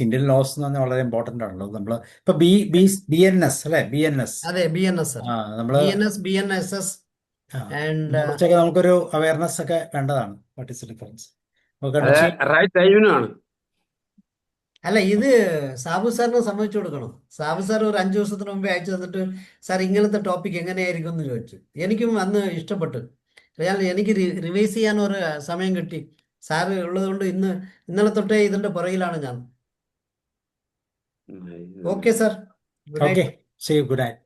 ഇന്ത്യൻ ലോസ് എന്ന് പറഞ്ഞാൽ വളരെ ഇമ്പോർട്ടൻ്റ് ആണല്ലോ. നമ്മൾ ഇപ്പൊ BNS അല്ലേ, BNS. അതെ, BNS സർ. നമ്മള് BNS, BNSS ആൻഡ് കുറച്ചൊക്കെ നമുക്കൊരു അവയർനെസ് ഒക്കെ വേണ്ടതാണ്. What is difference? അത് റൈറ്റ് ടൈമിനുമാണ്. അല്ല, ഇത് സാബു സാറിന് സമ്മതിച്ചു കൊടുക്കണം. സാബു സാർ ഒരു 5 ദിവസത്തിന് മുമ്പേ അയച്ചു തന്നിട്ട് സാർ ഇങ്ങനത്തെ ടോപ്പിക് എങ്ങനെയായിരിക്കും എന്ന് ചോദിച്ചു. എനിക്കും അന്ന് ഇഷ്ടപ്പെട്ടു. എനിക്ക് റിവൈസ് ചെയ്യാൻ ഒരു സമയം കിട്ടി. സാറ് ഉള്ളത് കൊണ്ട് ഇന്നലെ തൊട്ടേ ഇതിന്റെ പുറകിലാണ് ഞാൻ. Okay sir, good okay, night. See you, good night.